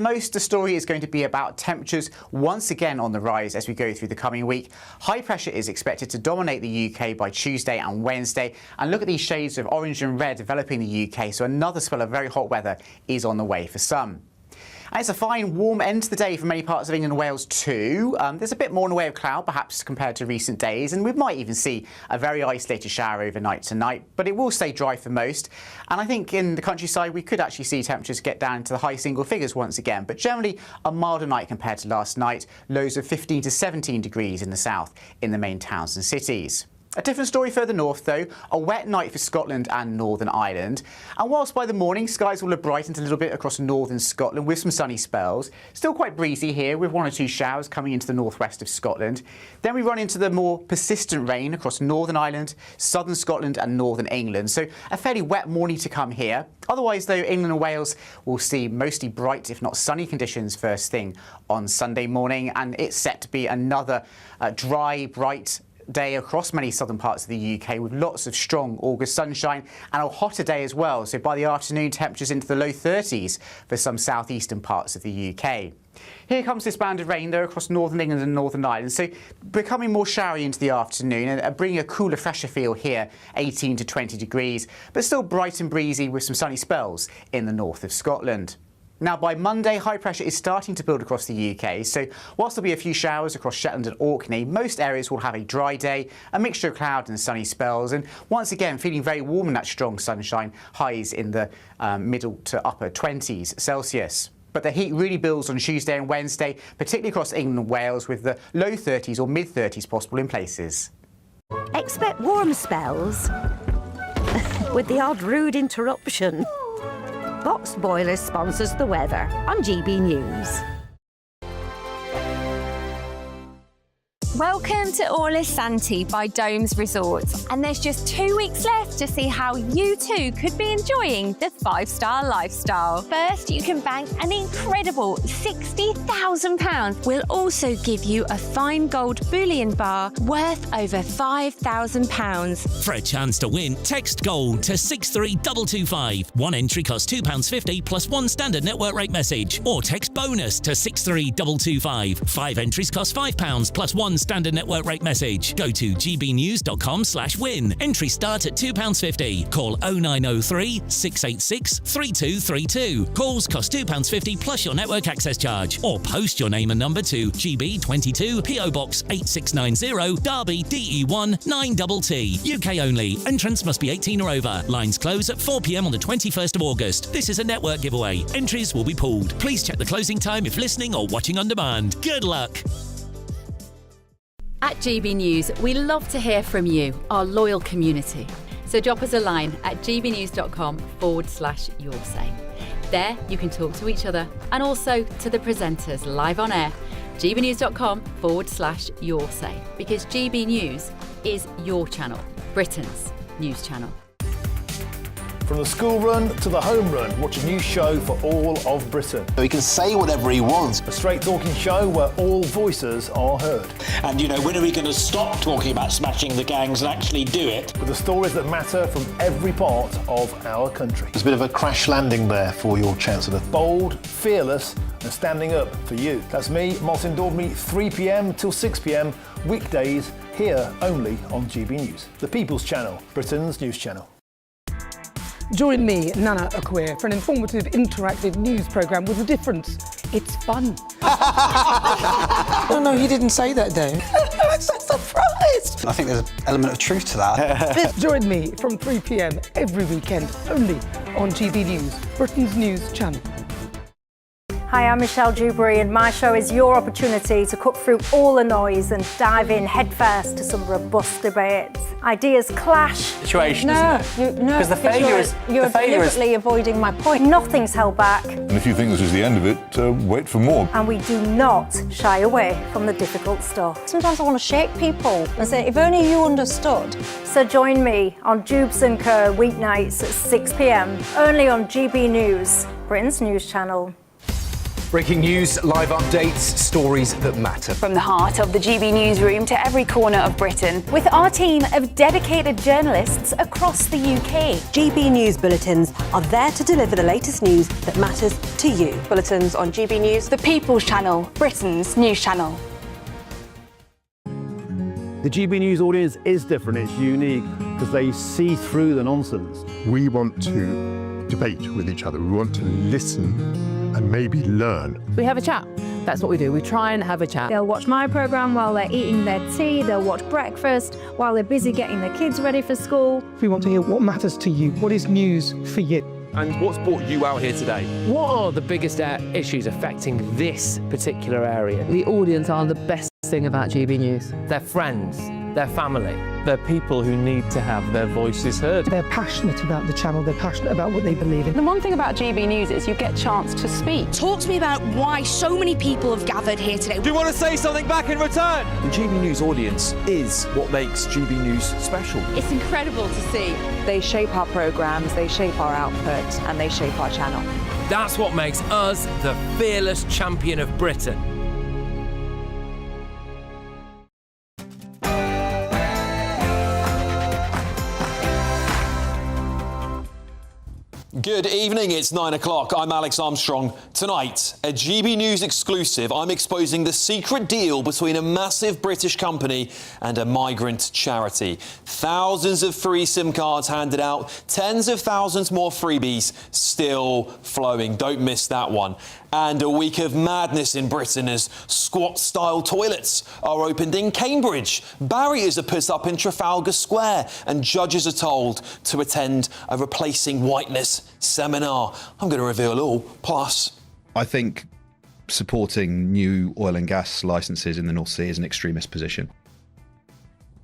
Most of the story is going to be about temperatures once again on the rise as we go through the coming week. High pressure is expected to dominate the UK by Tuesday and Wednesday. And look at these shades of orange and red developing in the UK. So another spell of very hot weather is on the way for some. And it's a fine, warm end to the day for many parts of England and Wales too. There's a bit more in the way of cloud, perhaps compared to recent days, and we might even see a very isolated shower overnight tonight, but it will stay dry for most. And I think in the countryside we could actually see temperatures get down to the high single figures once again, but generally a milder night compared to last night, lows of 15 to 17 degrees in the south in the main towns and cities. A different story further north though, a wet night for Scotland and Northern Ireland. And whilst by the morning skies will have brightened a little bit across northern Scotland with some sunny spells, still quite breezy here with one or two showers coming into the northwest of Scotland. Then we run into the more persistent rain across Northern Ireland, southern Scotland and northern England. So a fairly wet morning to come here. Otherwise though, England and Wales will see mostly bright if not sunny conditions first thing on Sunday morning, and it's set to be another dry, bright day across many southern parts of the UK with lots of strong August sunshine and a hotter day as well. So by the afternoon, temperatures into the low 30s for some southeastern parts of the UK. Here comes this band of rain though across northern England and Northern Ireland, so becoming more showery into the afternoon and bringing a cooler, fresher feel here, 18 to 20 degrees, but still bright and breezy with some sunny spells in the north of Scotland. Now by Monday, high pressure is starting to build across the UK, so whilst there'll be a few showers across Shetland and Orkney, most areas will have a dry day, a mixture of cloud and sunny spells, and once again feeling very warm in that strong sunshine, highs in the middle to upper 20s Celsius. But the heat really builds on Tuesday and Wednesday, particularly across England and Wales, with the low 30s or mid 30s possible in places. Expect warm spells with the odd rude interruption. Box Boilers sponsors the weather on GB News. Welcome to Orlis Santi by Domes Resorts, and there's just 2 weeks left to see how you too could be enjoying the 5-star lifestyle. First, you can bank an incredible £60,000. We'll also give you a fine gold bullion bar worth over £5,000. For a chance to win, text GOLD to 63225. One entry costs £2.50 plus one standard network rate message, or text BONUS to 63225. 5 entries cost £5 plus one standard network rate message. Go to gbnews.com/win. Entry start at £2.50. Call 0903 686 3232. Calls cost £2.50 plus your network access charge. Or post your name and number to GB22 PO Box 8690 Derby DE1 9TT. UK only. Entrance must be 18 or over. Lines close at 4 p.m. on the 21st of August. This is a network giveaway. Entries will be pooled. Please check the closing time if listening or watching on demand. Good luck. At GB News, we love to hear from you, our loyal community. So drop us a line at gbnews.com/yoursay. There you can talk to each other and also to the presenters live on air. gbnews.com/yoursay, because GB News is your channel, Britain's news channel. From the school run to the home run, watch a new show for all of Britain. So he can say whatever he wants. A straight talking show where all voices are heard. And, you know, when are we going to stop talking about smashing the gangs and actually do it? With the stories that matter from every part of our country. There's a bit of a crash landing there for your Chancellor. Bold, fearless and standing up for you. That's me, Martin Daubney, 3 p.m. till 6 p.m, weekdays, here only on GB News. The People's Channel, Britain's news channel. Join me, Nana Akweer, for an informative, interactive news programme with a difference. It's fun. No, he didn't say that, Dave. I'm so surprised. I think there's an element of truth to that. Join me from 3 p.m. every weekend, only on GB News, Britain's news channel. Hi, I'm Michelle Dewberry, and my show is your opportunity to cut through all the noise and dive in headfirst to some robust debates. Ideas clash. Situation, isn't it? Because the failure is... You're deliberately avoiding my point. Nothing's held back. And if you think this is the end of it, wait for more. And we do not shy away from the difficult stuff. Sometimes I want to shake people and say, if only you understood. So join me on Jubes & Co. weeknights at 6 p.m, only on GB News, Britain's news channel. Breaking news, live updates, stories that matter. From the heart of the GB newsroom to every corner of Britain, with our team of dedicated journalists across the UK. GB News bulletins are there to deliver the latest news that matters to you. Bulletins on GB News, the People's Channel, Britain's news channel. The GB News audience is different, it's unique, because they see through the nonsense. We want to debate with each other, we want to listen and maybe learn. We have a chat. That's what we do. We try and have a chat. They'll watch my programme while they're eating their tea, they'll watch breakfast while they're busy getting their kids ready for school. We want to hear what matters to you, what is news for you. And what's brought you out here today? What are the biggest issues affecting this particular area? The audience are the best thing about GB News. Their friends, their family. They're people who need to have their voices heard. They're passionate about the channel, they're passionate about what they believe in. The one thing about GB News is you get a chance to speak. Talk to me about why so many people have gathered here today. Do you want to say something back in return? The GB News audience is what makes GB News special. It's incredible to see. They shape our programmes, they shape our output, and they shape our channel. That's what makes us the fearless champion of Britain. Good evening, it's 9 o'clock. I'm Alex Armstrong. Tonight, a GB News exclusive. I'm exposing the secret deal between a massive British company and a migrant charity. Thousands of free SIM cards handed out, tens of thousands more freebies still flowing. Don't miss that one. And a week of madness in Britain as squat-style toilets are opened in Cambridge. Barriers are put up in Trafalgar Square and judges are told to attend a Replacing Whiteness seminar. I'm going to reveal all. Plus, I think supporting new oil and gas licences in the North Sea is an extremist position.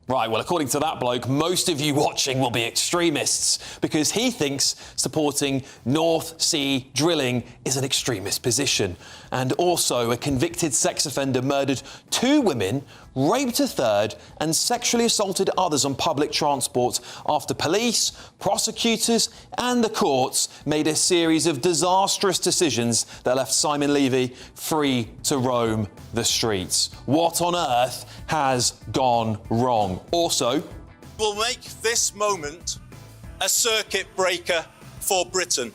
Right, well, according to that bloke, most of you watching will be extremists because he thinks supporting North Sea drilling is an extremist position. And also, a convicted sex offender murdered 2 women, raped a third and sexually assaulted others on public transport after police, prosecutors and the courts made a series of disastrous decisions that left Simon Levy free to roam the streets. What on earth has gone wrong? Also, we'll make this moment a circuit breaker for Britain.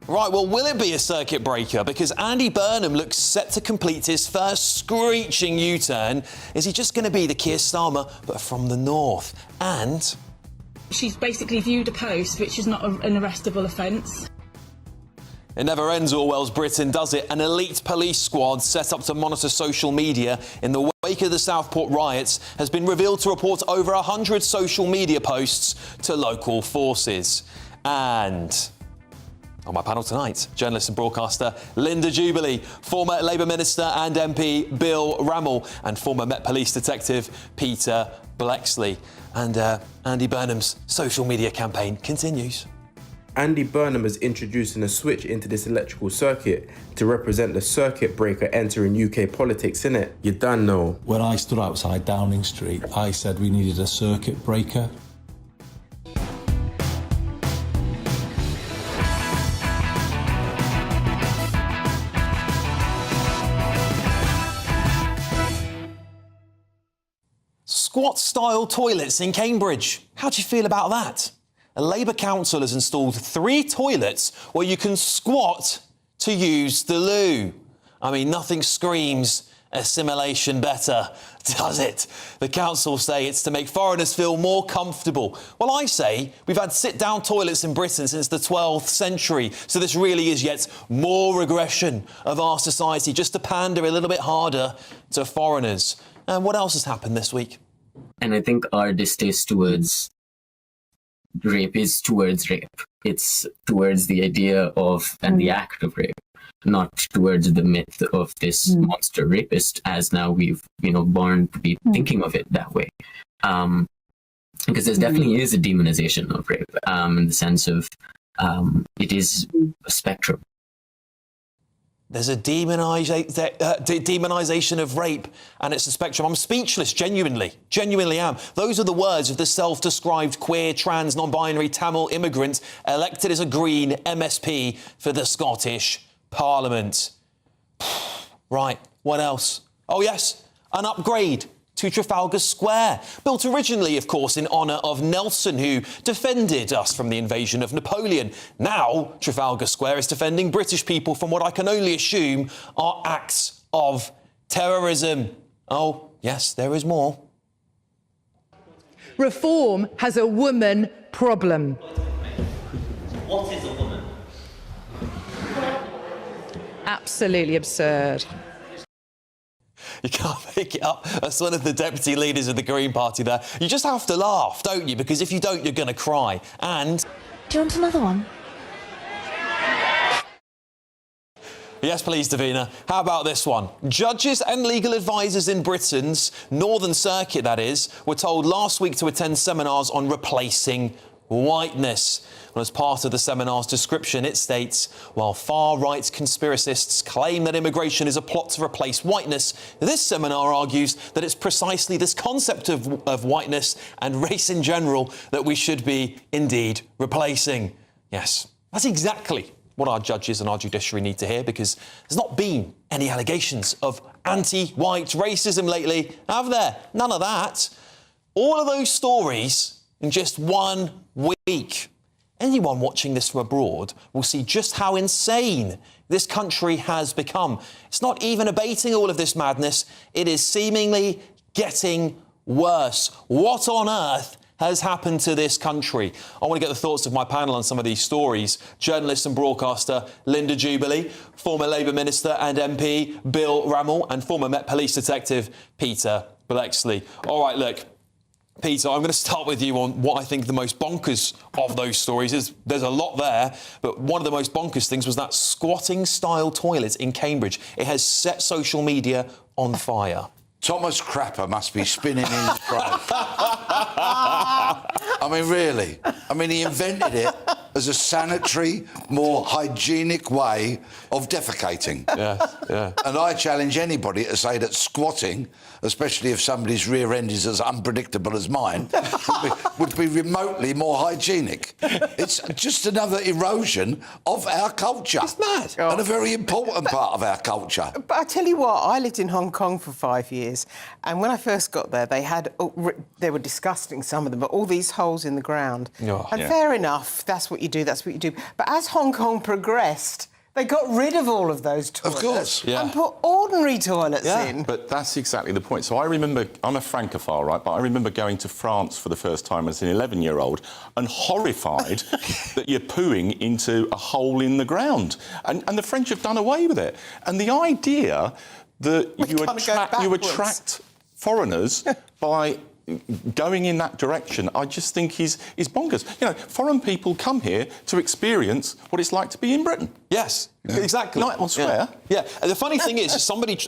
Right, well, will it be a circuit breaker? Because Andy Burnham looks set to complete his first screeching U-turn. Is he just going to be the Keir Starmer, but from the north? And she's basically viewed a post, which is not an arrestable offence. It never ends Orwell's Britain, does it? An elite police squad set up to monitor social media in the wake of the Southport riots has been revealed to report over 100 social media posts to local forces. And on my panel tonight, journalist and broadcaster Linda Jubilee, former Labour Minister and MP Bill Rammell, and former Met Police Detective Peter Blexley. And Andy Burnham's social media campaign continues. Andy Burnham is introducing a switch into this electrical circuit to represent the circuit breaker entering UK politics, innit? You done know. When I stood outside Downing Street, I said we needed a circuit breaker. Squat-style toilets in Cambridge. How do you feel about that? A Labour council has installed 3 toilets where you can squat to use the loo. I mean, nothing screams assimilation better, does it? The council say it's to make foreigners feel more comfortable. Well, I say we've had sit-down toilets in Britain since the 12th century, so this really is yet more regression of our society, just to pander a little bit harder to foreigners. And what else has happened this week? And I think our distaste towards rape is towards rape. It's towards the idea of and the act of rape, not towards the myth of this monster rapist, as now we've, born to be thinking of it that way. Because there definitely is a demonization of rape, in the sense of it is a spectrum. There's a demonisation of rape, and it's a spectrum. I'm speechless, genuinely am. Those are the words of the self-described queer, trans, non-binary Tamil immigrant elected as a Green MSP for the Scottish Parliament. Right, what else? Oh yes, an upgrade to Trafalgar Square. Built originally, of course, in honour of Nelson, who defended us from the invasion of Napoleon. Now, Trafalgar Square is defending British people from what I can only assume are acts of terrorism. Oh, yes, there is more. Reform has a woman problem. What is a woman? Absolutely absurd. You can't pick it up as one of the deputy leaders of the Green Party there. You just have to laugh, don't you? Because if you don't, you're going to cry. And... Do you want another one? Yes, please, Davina. How about this one? Judges and legal advisors in Britain's Northern Circuit, that is, were told last week to attend seminars on replacing whiteness. Well, as part of the seminar's description, it states, while far-right conspiracists claim that immigration is a plot to replace whiteness, this seminar argues that it's precisely this concept of whiteness and race in general that we should be indeed replacing. Yes, that's exactly what our judges and our judiciary need to hear, because there's not been any allegations of anti-white racism lately, have there? None of that. All of those stories in just 1 week. Anyone watching this from abroad will see just how insane this country has become. It's not even abating all of this madness. It is seemingly getting worse. What on earth has happened to this country? I want to get the thoughts of my panel on some of these stories. Journalist and broadcaster Linda Jubilee, former Labour Minister and MP Bill Rammell, and former Met Police Detective Peter Blexley. All right, look, Peter, I'm going to start with you on what I think the most bonkers of those stories is. There's a lot there, but one of the most bonkers things was that squatting-style toilet in Cambridge. It has set social media on fire. Thomas Crapper must be spinning in his grave. I mean, really. I mean, he invented it as a sanitary, more hygienic way of defecating. Yeah. And I challenge anybody to say that squatting, especially if somebody's rear end is as unpredictable as mine, would be remotely more hygienic. It's just another erosion of our culture. It's mad. And a very important part of our culture. But I tell you what, I lived in Hong Kong for 5 years, and when I first got there, they were disgusting, some of them, but all these holes in the ground. Oh, and fair enough, that's what you do. But as Hong Kong progressed, they got rid of all of those toilets. Of course. And put ordinary toilets in. But that's exactly the point. So I remember, I'm a Francophile, right, but I remember going to France for the first time as an 11-year-old and horrified that you're pooing into a hole in the ground. And the French have done away with it. And the idea that you attract foreigners by going in that direction, I just think is bonkers. You know, foreign people come here to experience what it's like to be in Britain. Yes, exactly. Night elsewhere. Yeah. And the funny thing is, somebody,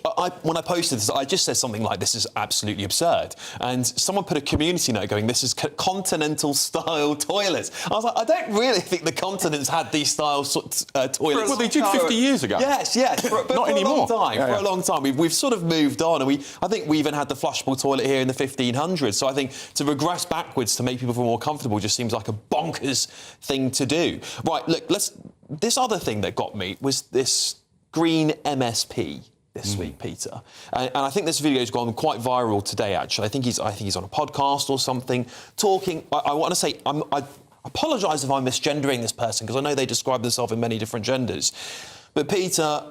when I posted this, I just said something like, this is absolutely absurd. And someone put a community note going, this is continental-style toilets. I was like, I don't really think the continents had these style toilets. Well, they did 50 years ago. Yes. But Not for anymore. For a long time. We've sort of moved on. And I think we even had the flushable toilet here in the 1500s. So I think to regress backwards to make people feel more comfortable just seems like a bonkers thing to do. Right, look, this other thing that got me was this green MSP this week, Peter. And I think this video's gone quite viral today, actually. I think he's on a podcast or something, talking... I want to say... I apologise if I'm misgendering this person, because I know they describe themselves in many different genders. But, Peter,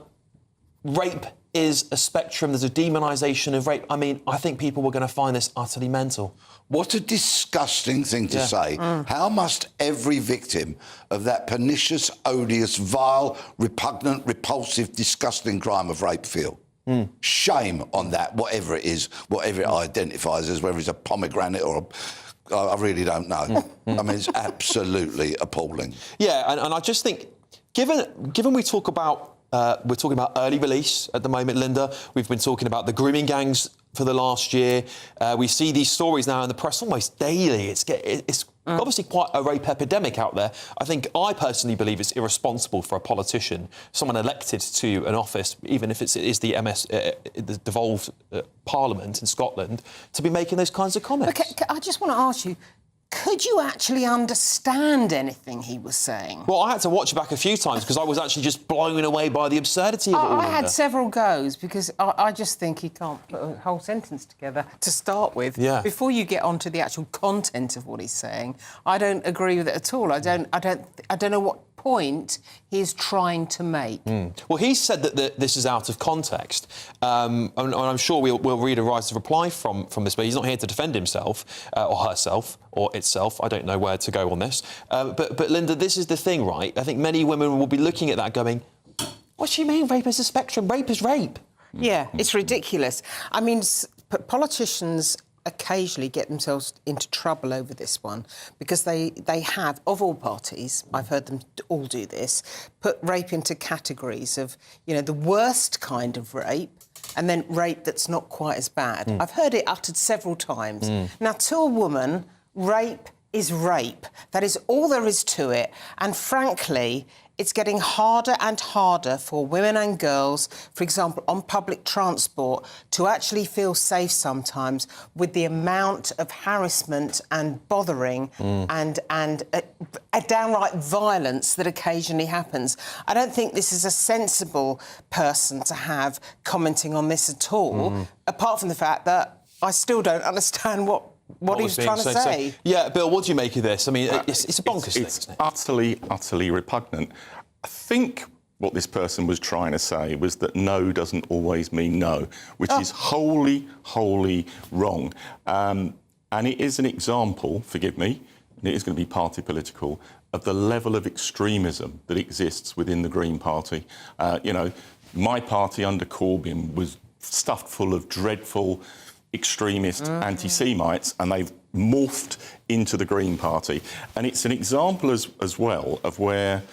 rape is a spectrum. There's a demonisation of rape. I mean, I think people were going to find this utterly mental. What a disgusting thing to say. How must every victim of that pernicious, odious, vile, repugnant, repulsive, disgusting crime of rape feel? Shame on that, whatever it is, whatever it identifies as, whether it's a pomegranate or I really don't know. I mean, it's absolutely appalling. Yeah, and I just think, given we talk about... we're talking about early release at the moment, Linda. We've been talking about the grooming gangs for the last year. We see these stories now in the press almost daily. It's obviously quite a rape epidemic out there. I personally believe it's irresponsible for a politician, someone elected to an office, even if it is the devolved Parliament in Scotland, to be making those kinds of comments. Okay, I just want to ask you, could you actually understand anything he was saying? Well, I had to watch it back a few times because I was actually just blown away by the absurdity of it all. I had several goes because I just think he can't put a whole sentence together to start with. Yeah. Before you get onto the actual content of what he's saying, I don't agree with it at all. I don't know what point he's trying to make. Well, he said that this is out of context, and I'm sure we'll read a right of reply from this, but he's not here to defend himself or herself or itself. I don't know where to go on this. But Linda, this is the thing, right? I think many women will be looking at that going, what do you mean rape is a spectrum? Rape is rape. Yeah, it's ridiculous. I mean, politicians occasionally get themselves into trouble over this one because they have, of all parties, I've heard them all do this, put rape into categories of, you know, the worst kind of rape and then rape that's not quite as bad. I've heard it uttered several times. Now, to a woman, rape is rape. That is all there is to it. And frankly, it's getting harder and harder for women and girls, for example, on public transport, to actually feel safe sometimes with the amount of harassment and bothering and a downright violence that occasionally happens. I don't think this is a sensible person to have commenting on this at all, apart from the fact that I still don't understand what he was trying to say. Yeah, Bill, what do you make of this? I mean, it's a bonkers thing, it's isn't it? utterly repugnant. I think what this person was trying to say was that no doesn't always mean no, which is wholly wrong. And it is an example, forgive me, and it is going to be party political, of the level of extremism that exists within the Green Party. You know, my party under Corbyn was stuffed full of dreadful extremist anti-Semites, and they've morphed into the Green Party. And it's an example as well of where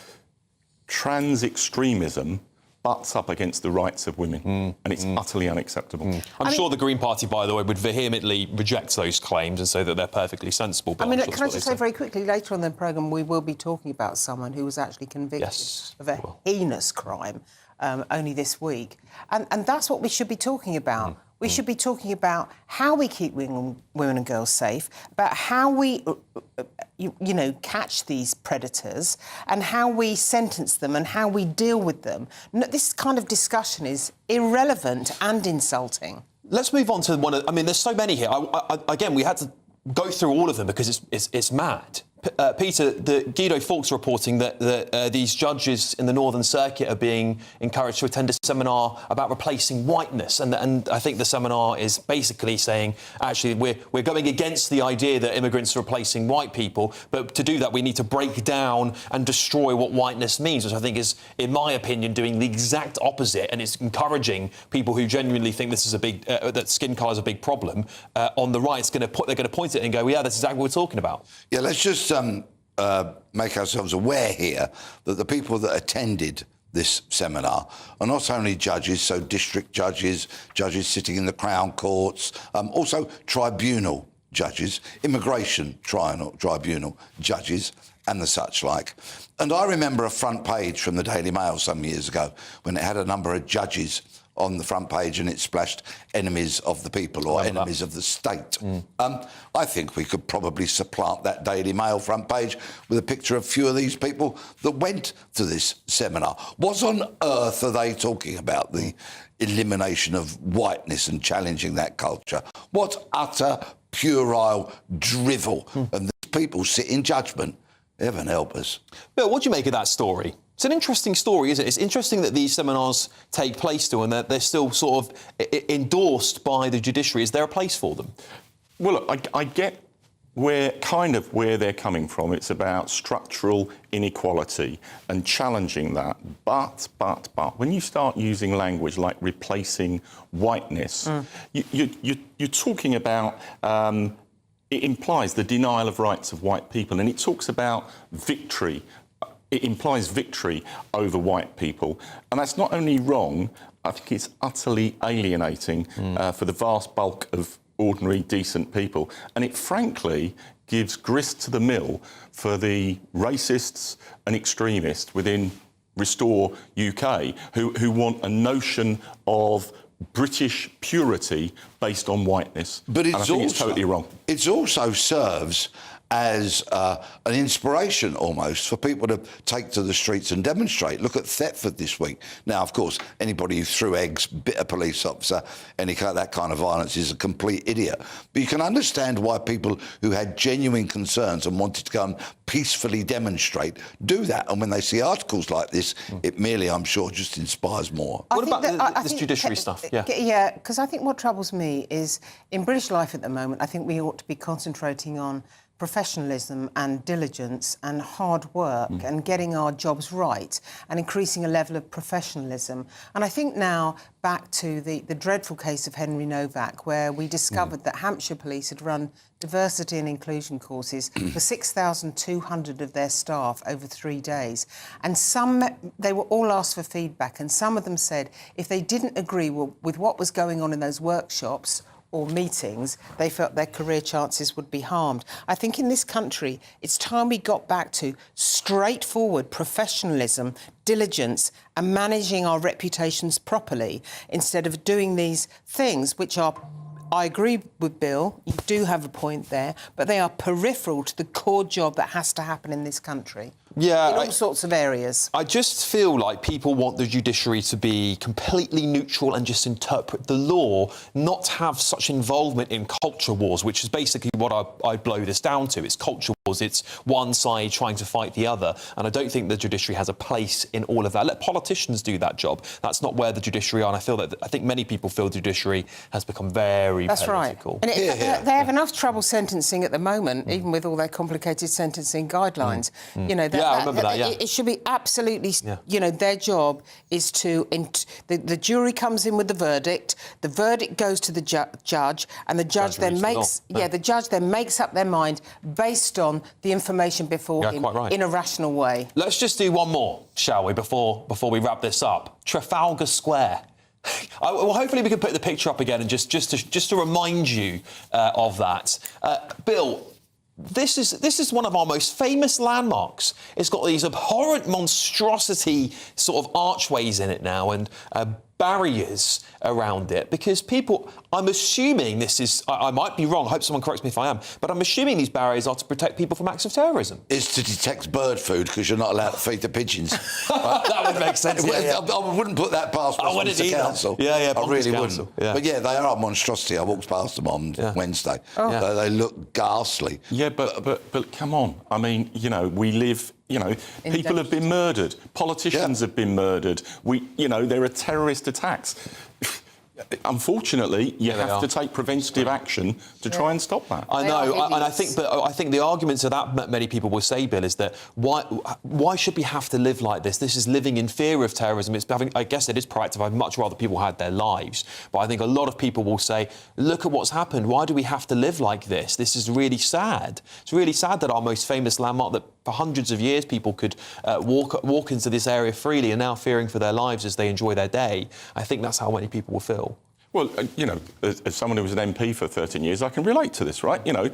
trans extremism butts up against the rights of women, and it's utterly unacceptable. I'm sure the Green Party, by the way, would vehemently reject those claims and say that they're perfectly sensible. But I mean, can I just say very quickly, later on in the programme, we will be talking about someone who was actually convicted of a heinous crime only this week. And that's what we should be talking about. We should be talking about how we keep women and girls safe, about how we, catch these predators and how we sentence them and how we deal with them. This kind of discussion is irrelevant and insulting. Let's move on to one of... I mean, there's so many here. Again, we had to go through all of them because it's mad. Peter, Guido Fawkes reporting that these judges in the Northern Circuit are being encouraged to attend a seminar about replacing whiteness, and I think the seminar is basically saying, actually, we're going against the idea that immigrants are replacing white people, but to do that we need to break down and destroy what whiteness means, which I think is, in my opinion, doing the exact opposite, and it's encouraging people who genuinely think this is a big that skin colour is a big problem on the right. They're going to point it and go, yeah, that's exactly what we're talking about. Yeah, let's just make ourselves aware here that the people that attended this seminar are not only judges, so district judges, judges sitting in the Crown Courts, also tribunal judges, immigration tribunal judges and the such like. And I remember a front page from the Daily Mail some years ago when it had a number of judges on the front page and it splashed enemies of the people or enemies of the state. I think we could probably supplant that Daily Mail front page with a picture of a few of these people that went to this seminar. What on earth are they talking about? The elimination of whiteness and challenging that culture. What utter puerile drivel. And these people sit in judgment. Heaven help us. Bill, what do you make of that story? It's an interesting story, isn't it? It's interesting that these seminars take place still and that they're still sort of endorsed by the judiciary. Is there a place for them? Well, look, I get where they're coming from. It's about structural inequality and challenging that. But when you start using language like replacing whiteness, you're talking about... it implies the denial of rights of white people, and it talks about victory. It implies victory over white people. And that's not only wrong, I think it's utterly alienating for the vast bulk of ordinary, decent people. And it, frankly, gives grist to the mill for the racists and extremists within Restore UK who want a notion of British purity based on whiteness. But it's totally wrong. It also serves as an inspiration almost for people to take to the streets and demonstrate. Look at Thetford this week. Now, of course, anybody who threw eggs, bit a police officer, that kind of violence is a complete idiot. But you can understand why people who had genuine concerns and wanted to go and peacefully demonstrate do that. And when they see articles like this, it merely, I'm sure, just inspires more. What about this judiciary stuff? Yeah, because I think what troubles me is in British life at the moment, I think we ought to be concentrating on professionalism and diligence and hard work and getting our jobs right and increasing a level of professionalism. And I think now back to the dreadful case of Henry Novak, where we discovered that Hampshire Police had run diversity and inclusion courses for 6,200 of their staff over 3 days. And they were all asked for feedback, and some of them said if they didn't agree with what was going on in those workshops or meetings, they felt their career chances would be harmed. I think in this country, it's time we got back to straightforward professionalism, diligence, and managing our reputations properly, instead of doing these things which are, I agree with Bill, you do have a point there, but they are peripheral to the core job that has to happen in this country. Yeah, in all sorts of areas. I just feel like people want the judiciary to be completely neutral and just interpret the law, not have such involvement in culture wars, which is basically what I blow this down to. It's culture wars. It's one side trying to fight the other. And I don't think the judiciary has a place in all of that. Let politicians do that job. That's not where the judiciary are. And I think many people feel the judiciary has become very political. That's right. And they have enough trouble sentencing at the moment, even with all their complicated sentencing guidelines. You know, I remember that, yeah. It should be absolutely, you know, their job is to... The jury comes in with the verdict goes to the judge, and the judge then makes... the judge then makes up their mind based on the information before him in a rational way. Let's just do one more, shall we, before we wrap this up. Trafalgar Square. Well, hopefully we can put the picture up again and just to remind you of that. Bill, this is one of our most famous landmarks. It's got these abhorrent monstrosity sort of archways in it now and barriers around it, because people, I'm assuming this is, I might be wrong, I hope someone corrects me if I am, but I'm assuming these barriers are to protect people from acts of terrorism. It's to detect bird food, because you're not allowed to feed the pigeons. That would make sense. I wouldn't put that past Westminster Council. I really wouldn't. Yeah. But yeah, they are a monstrosity. I walked past them on Wednesday. They look ghastly. Yeah, but come on. I mean, you know, we live... You know, people have been murdered. Politicians have been murdered. There are terrorist attacks. Unfortunately, you have to take preventative action to try and stop that. I know, and I think the argument to that many people will say, Bill, is that why should we have to live like this? This is living in fear of terrorism. I guess it is proactive. I'd much rather people had their lives, but I think a lot of people will say, look at what's happened. Why do we have to live like this? This is really sad. It's really sad that our most famous landmark, that for hundreds of years people could walk into this area freely, and now fearing for their lives as they enjoy their day. I think that's how many people will feel. Well, you know, as someone who was an MP for 13 years, I can relate to this, right? You know,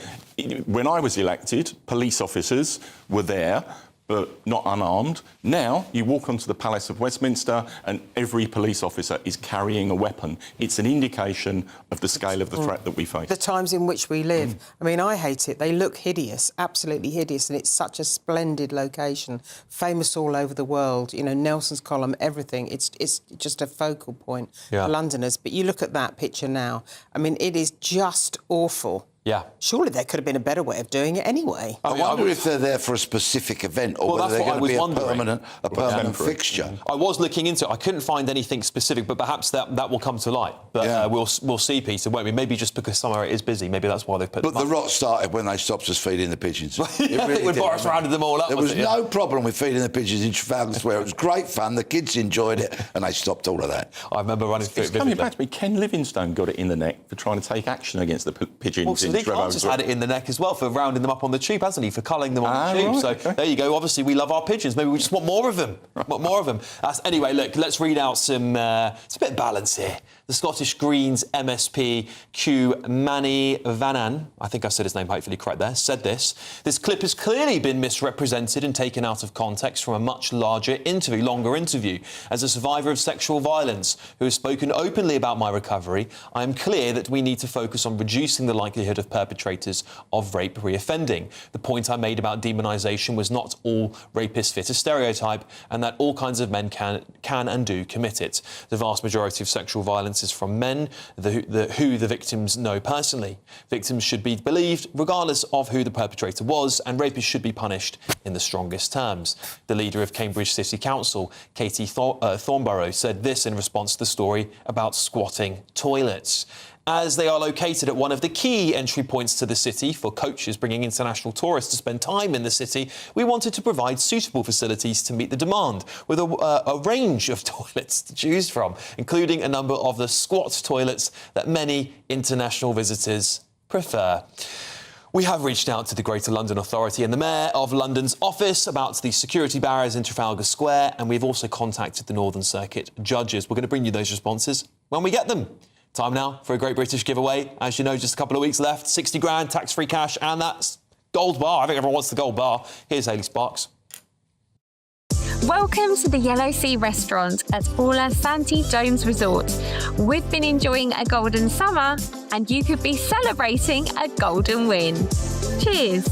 when I was elected, police officers were there, but not unarmed. Now, you walk onto the Palace of Westminster and every police officer is carrying a weapon. It's an indication of the scale of the threat that we face. The times in which we live. I mean, I hate it. They look hideous, absolutely hideous, and it's such a splendid location, famous all over the world. You know, Nelson's Column, everything. It's just a focal point for Londoners. But you look at that picture now. I mean, it is just awful. Yeah. Surely there could have been a better way of doing it anyway. I wonder if they're there for a specific event or whether they're going to be a permanent fixture. I was looking into it. I couldn't find anything specific, but perhaps that will come to light. But we'll see, Peter, won't we? Maybe just because somewhere it is busy. Maybe that's why they've put... But the rot started when they stopped us feeding the pigeons. When Boris rounded them all up. There was no problem with feeding the pigeons in Trafalgar Square. It was great fun. The kids enjoyed it, and they stopped all of that. I remember running through it. It's coming back to me. Ken Livingstone got it in the neck for trying to take action against the pigeons in Trafalgar Square. Had it in the neck as well for rounding them up on the tube, hasn't he? For culling them on the tube. So there you go. Obviously, we love our pigeons. Maybe we just want more of them. Want more of them. Anyway, look, let's read out some... it's a bit of balance here. The Scottish Greens MSP Q Mani Vannan, I think I said his name hopefully correct there, said this. This clip has clearly been misrepresented and taken out of context from a much longer interview. As a survivor of sexual violence who has spoken openly about my recovery, I am clear that we need to focus on reducing the likelihood likelihood of perpetrators of rape reoffending. The point I made about demonisation was not all rapists fit a stereotype, and that all kinds of men can and do commit it. The vast majority of sexual violence is from men who the victims know personally. Victims should be believed regardless of who the perpetrator was, and rapists should be punished in the strongest terms. The leader of Cambridge City Council, Katie Thornborough, said this in response to the story about squatting toilets. As they are located at one of the key entry points to the city for coaches bringing international tourists to spend time in the city, we wanted to provide suitable facilities to meet the demand, with a range of toilets to choose from, including a number of the squat toilets that many international visitors prefer. We have reached out to the Greater London Authority and the Mayor of London's office about the security barriers in Trafalgar Square, and we've also contacted the Northern Circuit judges. We're going to bring you those responses when we get them. Time now for a Great British giveaway. As you know, just a couple of weeks left. 60 grand, tax-free cash, and that's gold bar. I think everyone wants the gold bar. Here's Hayley Sparks. Welcome to the Yellow Sea Restaurant at Paula Santi Domes Resort. We've been enjoying a golden summer, and you could be celebrating a golden win. Cheers.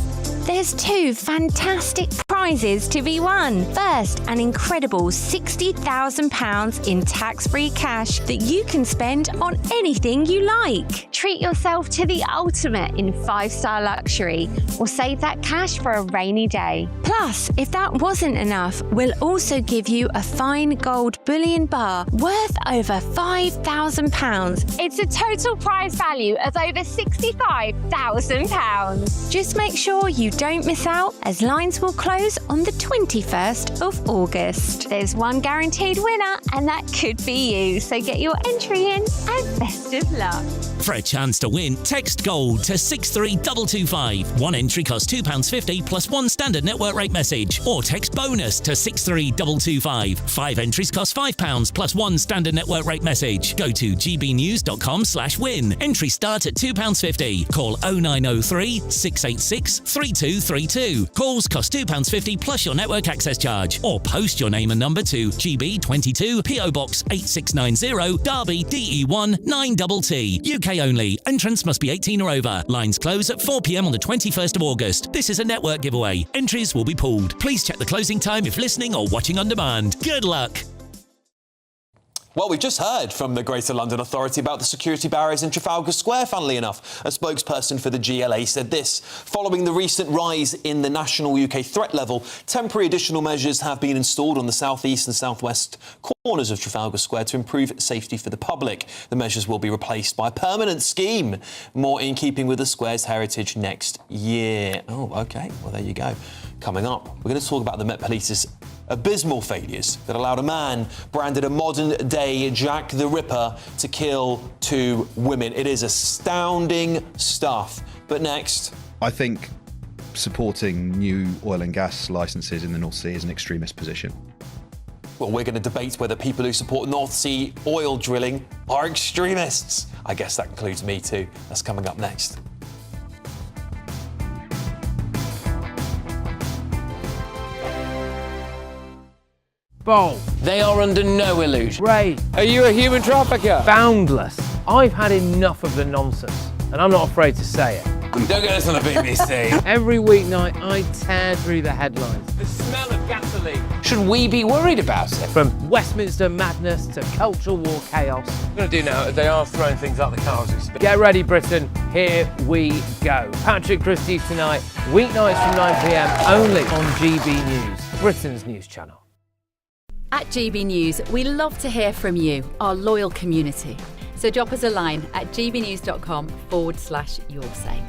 There's 2 fantastic prizes to be won. First, an incredible £60,000 in tax-free cash that you can spend on anything you like. Treat yourself to the ultimate in 5-star luxury, or save that cash for a rainy day. Plus, if that wasn't enough, we'll also give you a fine gold bullion bar worth over £5,000. It's a total prize value of over £65,000. Just make sure you don't miss out, as lines will close on the 21st of August. There's one guaranteed winner, and that could be you. So get your entry in, and best of luck. For a chance to win, text GOLD to 63225. One entry costs £2.50 plus one standard network rate message. Or text BONUS to 63225. 5 entries cost £5 plus one standard network rate message. Go to gbnews.com/win. Entries start at £2.50. Call 0903 686 3232. Calls cost £2.50 plus your network access charge. Or post your name and number to GB22 PO Box 8690 Derby DE1 9TT. UK only. Entrance must be 18 or over. Lines close at 4 p.m. on the 21st of August. This is a network giveaway. Entries will be pooled. Please check the closing time if listening or watching on demand. Good luck. Well, we've just heard from the Greater London Authority about the security barriers in Trafalgar Square, funnily enough. A spokesperson for the GLA said this: following the recent rise in the national UK threat level, temporary additional measures have been installed on the south-east and south-west corners of Trafalgar Square to improve safety for the public. The measures will be replaced by a permanent scheme, more in keeping with the square's heritage next year. Oh, OK. Well, there you go. Coming up, we're going to talk about the Met Police's abysmal failures that allowed a man branded a modern-day Jack the Ripper to kill 2 women. It is astounding stuff. But next, I think supporting new oil and gas licences in the North Sea is an extremist position. well, we're going to debate whether people who support North Sea oil drilling are extremists. I guess that includes me too. That's coming up next. Bold. They are under no illusion. Ray. Are you a human trafficker? Boundless. I've had enough of the nonsense, and I'm not afraid to say it. Don't get this on the BBC. Every weeknight, I tear through the headlines. The smell of gasoline. Should we be worried about it? From Westminster madness to cultural war chaos. What I'm going to do now is they are throwing things out the car as we speak. Get ready, Britain. Here we go. Patrick Christie's tonight, weeknights from 9 p.m, only on GB News, Britain's news channel. At GB News, we love to hear from you, our loyal community. So drop us a line at gbnews.com/yoursay.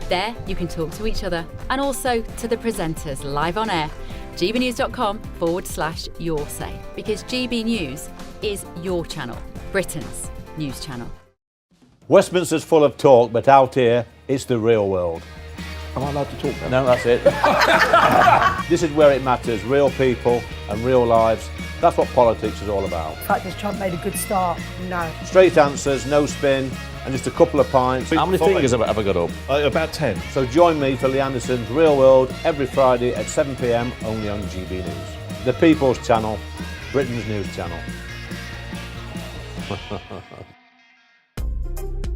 There you can talk to each other and also to the presenters live on air. gbnews.com/yoursay, because GB News is your channel, Britain's news channel. Westminster's full of talk, but out here, it's the real world. Am I allowed to talk now? No, that's it. This is where it matters, real people and real lives. That's what politics is all about. In fact, has Trump made a good start? No. Straight answers, no spin, and just a couple of pints. How many fingers have I got up? About 10. So join me for Lee Anderson's Real World every Friday at 7 p.m, only on GB News. The People's Channel, Britain's news channel.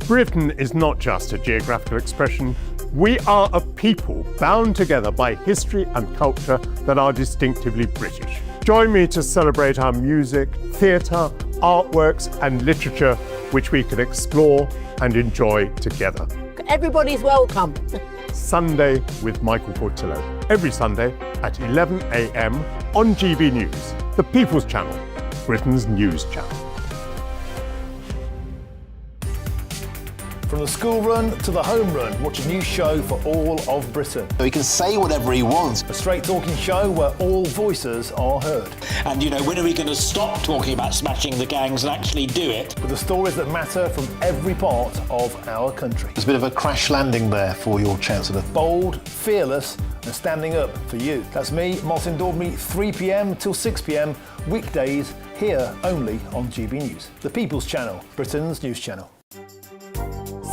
Britain is not just a geographical expression. We are a people bound together by history and culture that are distinctively British. Join me to celebrate our music, theatre, artworks and literature, which we can explore and enjoy together. Everybody's welcome. Sunday with Michael Portillo. Every Sunday at 11 a.m. on GB News, the People's Channel, Britain's news channel. From the school run to the home run, watch a new show for all of Britain. He can say whatever he wants. A straight-talking show where all voices are heard. And, you know, when are we going to stop talking about smashing the gangs and actually do it? With the stories that matter from every part of our country. There's a bit of a crash landing there for your Chancellor. Bold, fearless and standing up for you. That's me, Martin Daubney, 3 p.m. till 6 p.m, weekdays, here only on GB News. The People's Channel, Britain's news channel.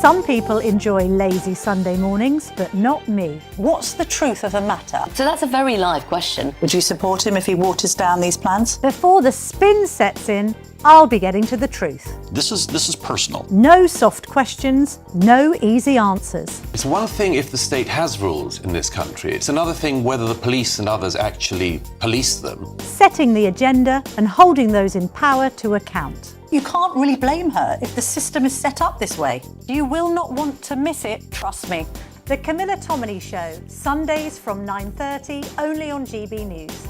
Some people enjoy lazy Sunday mornings, but not me. What's the truth of the matter? So that's a very live question. Would you support him if he waters down these plans? Before the spin sets in, I'll be getting to the truth. This is personal. No soft questions, no easy answers. It's one thing if the state has rules in this country. It's another thing whether the police and others actually police them. Setting the agenda and holding those in power to account. You can't really blame her if the system is set up this way. You will not want to miss it, trust me. The Camilla Tominey Show, Sundays from 9:30, only on GB News.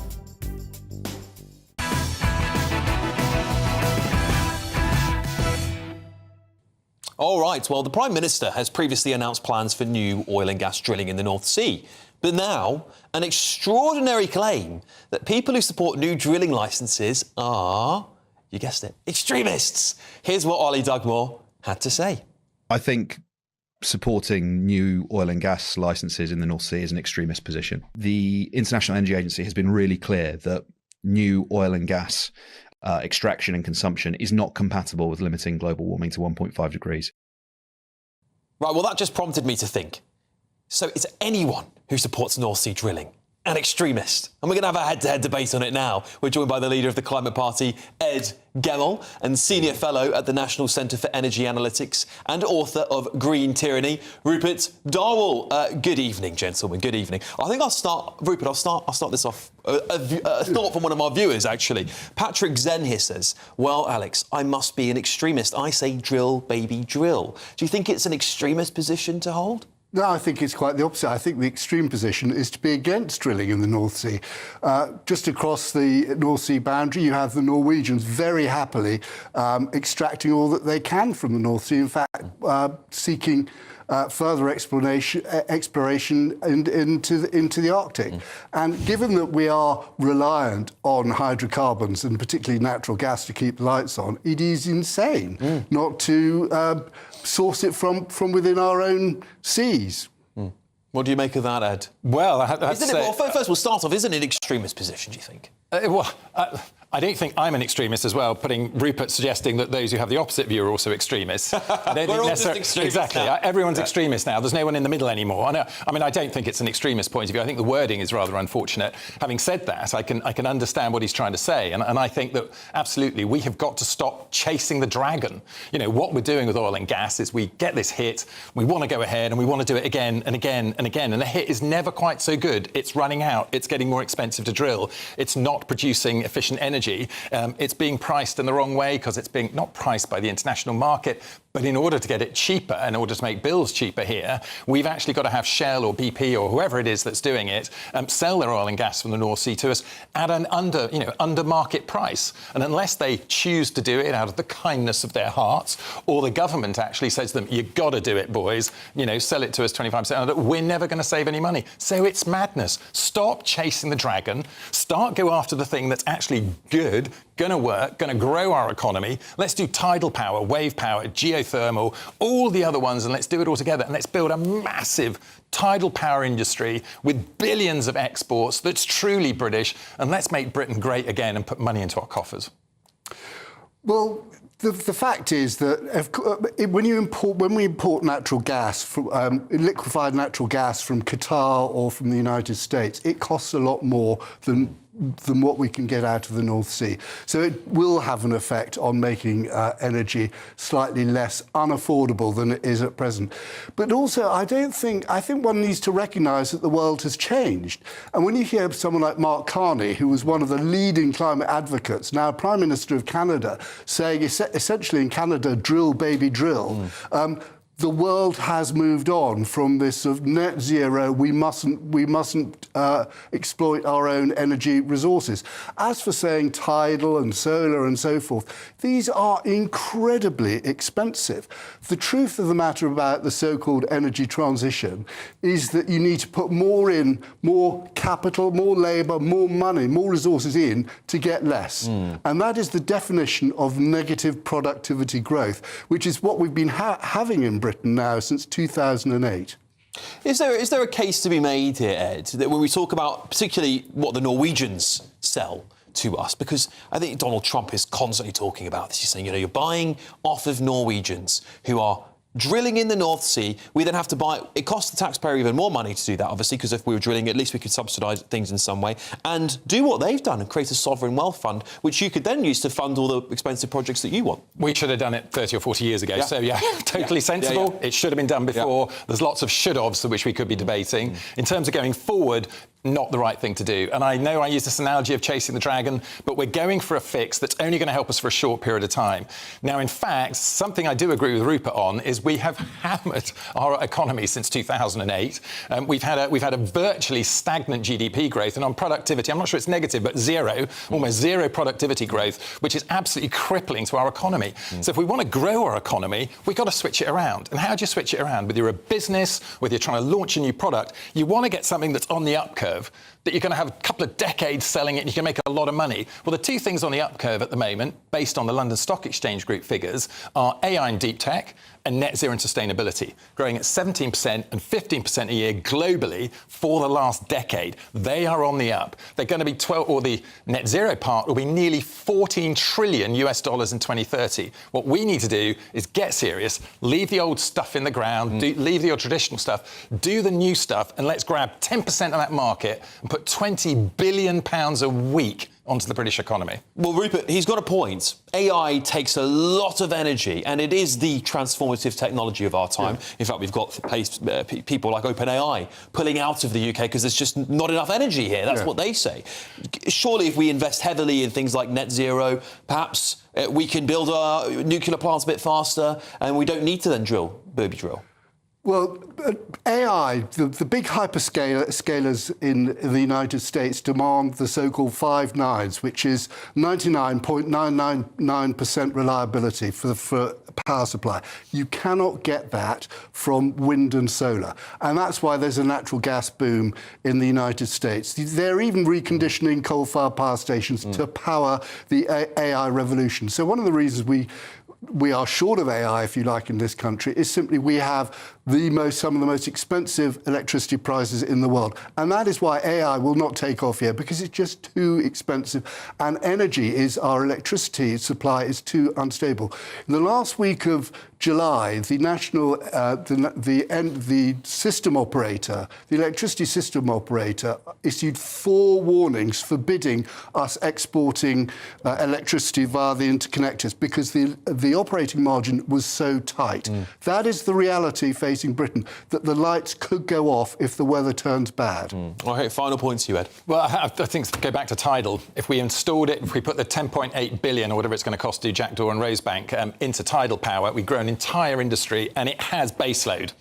All right, well, the Prime Minister has previously announced plans for new oil and gas drilling in the North Sea. But now, an extraordinary claim that people who support new drilling licences are, you guessed it, extremists. Here's what Ollie Dugmore had to say. I think supporting new oil and gas licences in the North Sea is an extremist position. The International Energy Agency has been really clear that new oil and gas extraction and consumption is not compatible with limiting global warming to 1.5 degrees. Right, well, that just prompted me to think. So is anyone who supports North Sea drilling an extremist? And we're going to have a head-to-head debate on it now. We're joined by the leader of the Climate Party, Ed Gemmell, and Senior Fellow at the National Centre for Energy Analytics and author of Green Tyranny, Rupert Darwell. Good evening, gentlemen. Good evening. I think I'll start this off. A thought from one of our viewers, actually. Patrick Zen here says, well, Alex, I must be an extremist. I say drill, baby, drill. Do you think it's an extremist position to hold? No, I think it's quite the opposite. I think the extreme position is to be against drilling in the North Sea. Just across the North Sea boundary, you have the Norwegians very happily extracting all that they can from the North Sea, in fact, seeking further exploration into the Arctic. And given that we are reliant on hydrocarbons and particularly natural gas to keep the lights on, it is insane not to source it from within our own seas. What do you make of that, Ed? Well, I have to say... Well, first we'll start off. Isn't it an extremist position, do you think? I don't think I'm an extremist as well, putting Rupert suggesting that those who have the opposite view are also extremists. I don't think necessarily... Exactly. Now. Everyone's extremist now. There's no one in the middle anymore. I don't think it's an extremist point of view. I think the wording is rather unfortunate. Having said that, I can understand what he's trying to say. And I think that, absolutely, we have got to stop chasing the dragon. You know, what we're doing with oil and gas is we get this hit, we want to go ahead and we want to do it again and again and again. And the hit is never quite so good. It's running out. It's getting more expensive to drill. It's not producing efficient energy. It's being priced in the wrong way because it's being not priced by the international market, but in order to get it cheaper, in order to make bills cheaper here, we've actually got to have Shell or BP or whoever it is that's doing it sell their oil and gas from the North Sea to us at an under market price. And unless they choose to do it out of the kindness of their hearts, or the government actually says to them, you've got to do it, boys, sell it to us 25% under, we're never going to save any money. So it's madness. Stop chasing the dragon. Go after the thing that's actually good, going to work, going to grow our economy. Let's do tidal power, wave power, geothermal, all the other ones, and let's do it all together. And let's build a massive tidal power industry with billions of exports that's truly British. And let's make Britain great again and put money into our coffers. Well, the fact is that when we import natural gas, liquefied natural gas from Qatar or from the United States, it costs a lot more than than what we can get out of the North Sea. So it will have an effect on making energy slightly less unaffordable than it is at present. But also, I think one needs to recognise that the world has changed. And when you hear someone like Mark Carney, who was one of the leading climate advocates, now Prime Minister of Canada, saying essentially in Canada, drill, baby, drill, the world has moved on from this sort of net zero, we mustn't exploit our own energy resources. As for saying tidal and solar and so forth, these are incredibly expensive. The truth of the matter about the so-called energy transition is that you need to put more capital, more labour, more money, more resources in to get less. And that is the definition of negative productivity growth, which is what we've been having in Britain now since 2008. Is there a case to be made here, Ed, that when we talk about particularly what the Norwegians sell to us, because I think Donald Trump is constantly talking about this. He's saying, you're buying off of Norwegians who are drilling in the North Sea. We then have to buy. It costs the taxpayer even more money to do that, obviously, because if we were drilling, at least we could subsidise things in some way and do what they've done and create a sovereign wealth fund, which you could then use to fund all the expensive projects that you want. We should have done it 30 or 40 years ago. So, totally sensible. It should have been done before. There's lots of should-haves which we could be debating. In terms of going forward, not the right thing to do. And I know I use this analogy of chasing the dragon, but we're going for a fix that's only going to help us for a short period of time. Now, in fact, something I do agree with Rupert on is we have hammered our economy since 2008. We've had a virtually stagnant GDP growth, and on productivity, I'm not sure it's negative, but almost zero productivity growth, which is absolutely crippling to our economy. So if we want to grow our economy, we've got to switch it around. And how do you switch it around? Whether you're a business, whether you're trying to launch a new product, you want to get something that's on the up curve, that you're going to have a couple of decades selling it and you can make a lot of money. Well, the two things on the up curve at the moment, based on the London Stock Exchange Group figures, are AI and deep tech and net zero and sustainability, growing at 17% and 15% a year globally for the last decade. They are on the up. They're going to be 12, or the net zero part will be nearly $14 trillion in 2030. What we need to do is get serious, leave the old stuff in the ground, leave the old traditional stuff, do the new stuff, and let's grab 10% of that market and put £20 billion a week onto the British economy. Well, Rupert, he's got a point. AI takes a lot of energy, and it is the transformative technology of our time. In fact, we've got people like OpenAI pulling out of the UK because there's just not enough energy here. That's what they say. Surely if we invest heavily in things like net zero, perhaps we can build our nuclear plants a bit faster, and we don't need to then drill, baby drill. Well, AI, the big hyperscalers in the United States demand the so-called 5 nines, which is 99.999% reliability for power supply. You cannot get that from wind and solar. And that's why there's a natural gas boom in the United States. They're even reconditioning coal-fired power stations to power the AI revolution. So one of the reasons we are short of AI, if you like, in this country, is simply we have some of the most expensive electricity prices in the world. And that is why AI will not take off here, because it's just too expensive. And our electricity supply is too unstable. In the last week of July, the system operator, the electricity system operator, issued 4 warnings forbidding us exporting electricity via the interconnectors because the operating margin was so tight. That is the reality facing Britain, that the lights could go off if the weather turns bad. Okay, final point to you, Ed. Well, I think, go back to tidal. If we installed it, if we put the 10.8 billion or whatever it's going to cost to do Jackdaw and Rosebank into tidal power, we grow an entire industry, and it has baseload.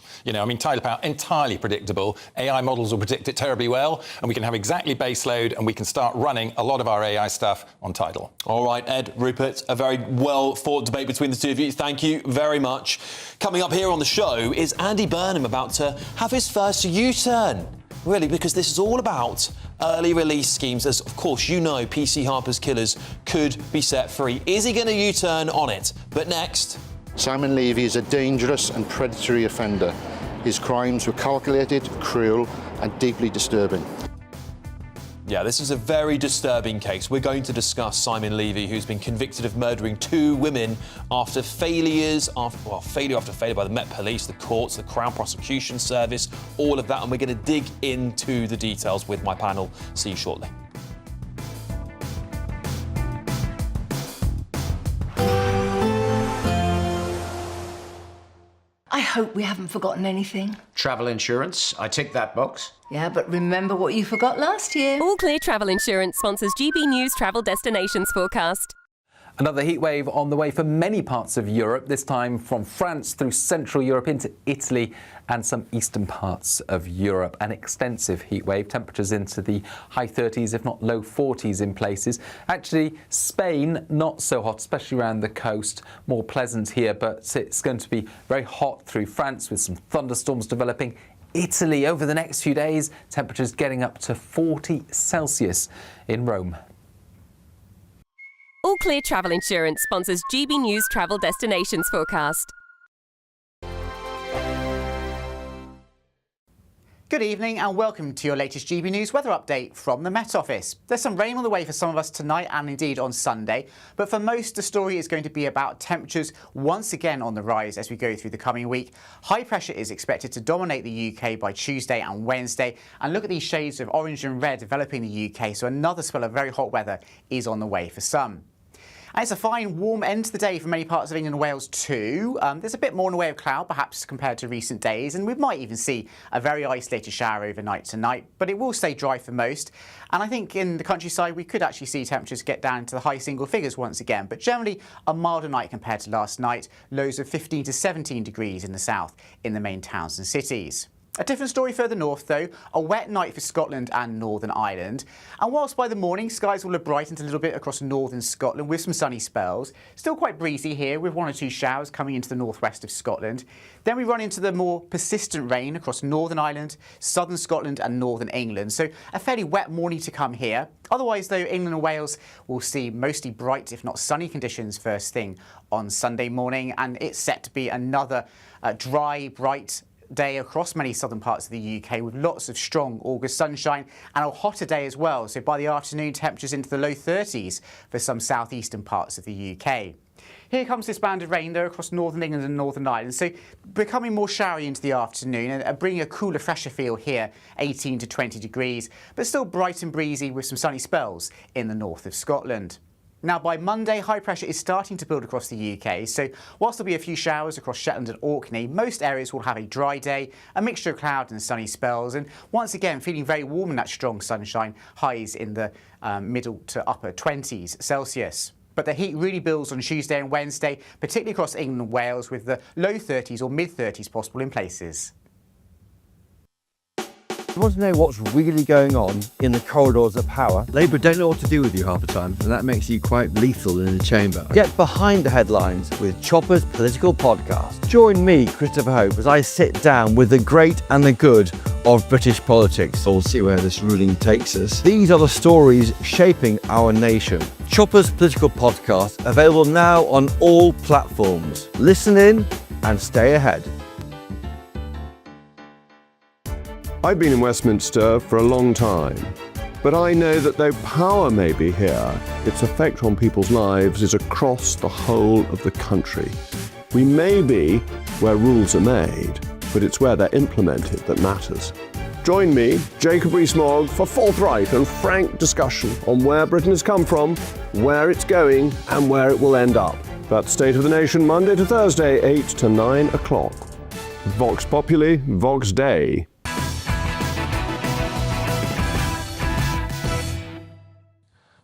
Tidal power, entirely predictable. AI models will predict it terribly well, and we can have exactly baseload, and we can start running a lot of our AI stuff on tidal. All right, Ed, Rupert, a very well-fought debate between the two of you. Thank you very much. Coming up here on the show is Andy Burnham about to have his first U-turn. Really, because this is all about early release schemes, as, of course, PC Harper's killers could be set free. Is he going to U-turn on it? But next... Simon Levy is a dangerous and predatory offender. His crimes were calculated, cruel and deeply disturbing. Yeah, this is a very disturbing case. We're going to discuss Simon Levy, who's been convicted of murdering 2 women after failure after failure by the Met Police, the courts, the Crown Prosecution Service, all of that. And we're going to dig into the details with my panel. See you shortly. I hope we haven't forgotten anything. Travel insurance, I tick that box. Yeah, but remember what you forgot last year. All Clear Travel Insurance sponsors GB News Travel Destinations Forecast. Another heatwave on the way for many parts of Europe, this time from France through Central Europe into Italy and some eastern parts of Europe. An extensive heatwave, temperatures into the high 30s, if not low 40s in places. Actually, Spain, not so hot, especially around the coast. More pleasant here, but it's going to be very hot through France with some thunderstorms developing. Italy, over the next few days, temperatures getting up to 40 Celsius in Rome. All Clear Travel Insurance sponsors GB News Travel Destinations Forecast. Good evening and welcome to your latest GB News weather update from the Met Office. There's some rain on the way for some of us tonight and indeed on Sunday, but for most the story is going to be about temperatures once again on the rise as we go through the coming week. High pressure is expected to dominate the UK by Tuesday and Wednesday, and look at these shades of orange and red developing in the UK, so another spell of very hot weather is on the way for some. And it's a fine, warm end to the day for many parts of England and Wales too. There's a bit more in the way of cloud, perhaps, compared to recent days, and we might even see a very isolated shower overnight tonight, but it will stay dry for most. And I think in the countryside, we could actually see temperatures get down to the high single figures once again, but generally a milder night compared to last night, lows of 15 to 17 degrees in the south in the main towns and cities. A different story further north though, a wet night for Scotland and Northern Ireland. And whilst by the morning skies will have brightened a little bit across northern Scotland with some sunny spells, still quite breezy here with 1 or 2 showers coming into the northwest of Scotland. Then we run into the more persistent rain across Northern Ireland, southern Scotland and northern England. So a fairly wet morning to come here. Otherwise though, England and Wales will see mostly bright if not sunny conditions first thing on Sunday morning, and it's set to be another dry, bright day across many southern parts of the UK with lots of strong August sunshine and a hotter day as well. So by the afternoon, temperatures into the low 30s for some southeastern parts of the UK. Here comes this band of rain though across northern England and Northern Ireland, so becoming more showery into the afternoon and bringing a cooler, fresher feel here, 18 to 20 degrees, but still bright and breezy with some sunny spells in the north of Scotland. Now, by Monday, high pressure is starting to build across the UK, so whilst there'll be a few showers across Shetland and Orkney, most areas will have a dry day, a mixture of cloud and sunny spells, and once again feeling very warm in that strong sunshine, highs in the middle to upper 20s Celsius. But the heat really builds on Tuesday and Wednesday, particularly across England and Wales, with the low 30s or mid 30s possible in places. You want to know what's really going on in the corridors of power? Labour don't know what to do with you half the time, and that makes you quite lethal in the chamber. Get behind the headlines with Chopper's Political Podcast. Join me, Christopher Hope, as I sit down with the great and the good of British politics. We'll see where this ruling takes us. These are the stories shaping our nation. Chopper's Political Podcast, available now on all platforms. Listen in and stay ahead. I've been in Westminster for a long time, but I know that though power may be here, its effect on people's lives is across the whole of the country. We may be where rules are made, but it's where they're implemented that matters. Join me, Jacob Rees-Mogg, for forthright and frank discussion on where Britain has come from, where it's going, and where it will end up. That's State of the Nation, Monday to Thursday, 8 to 9 o'clock. Vox Populi, Vox Dei.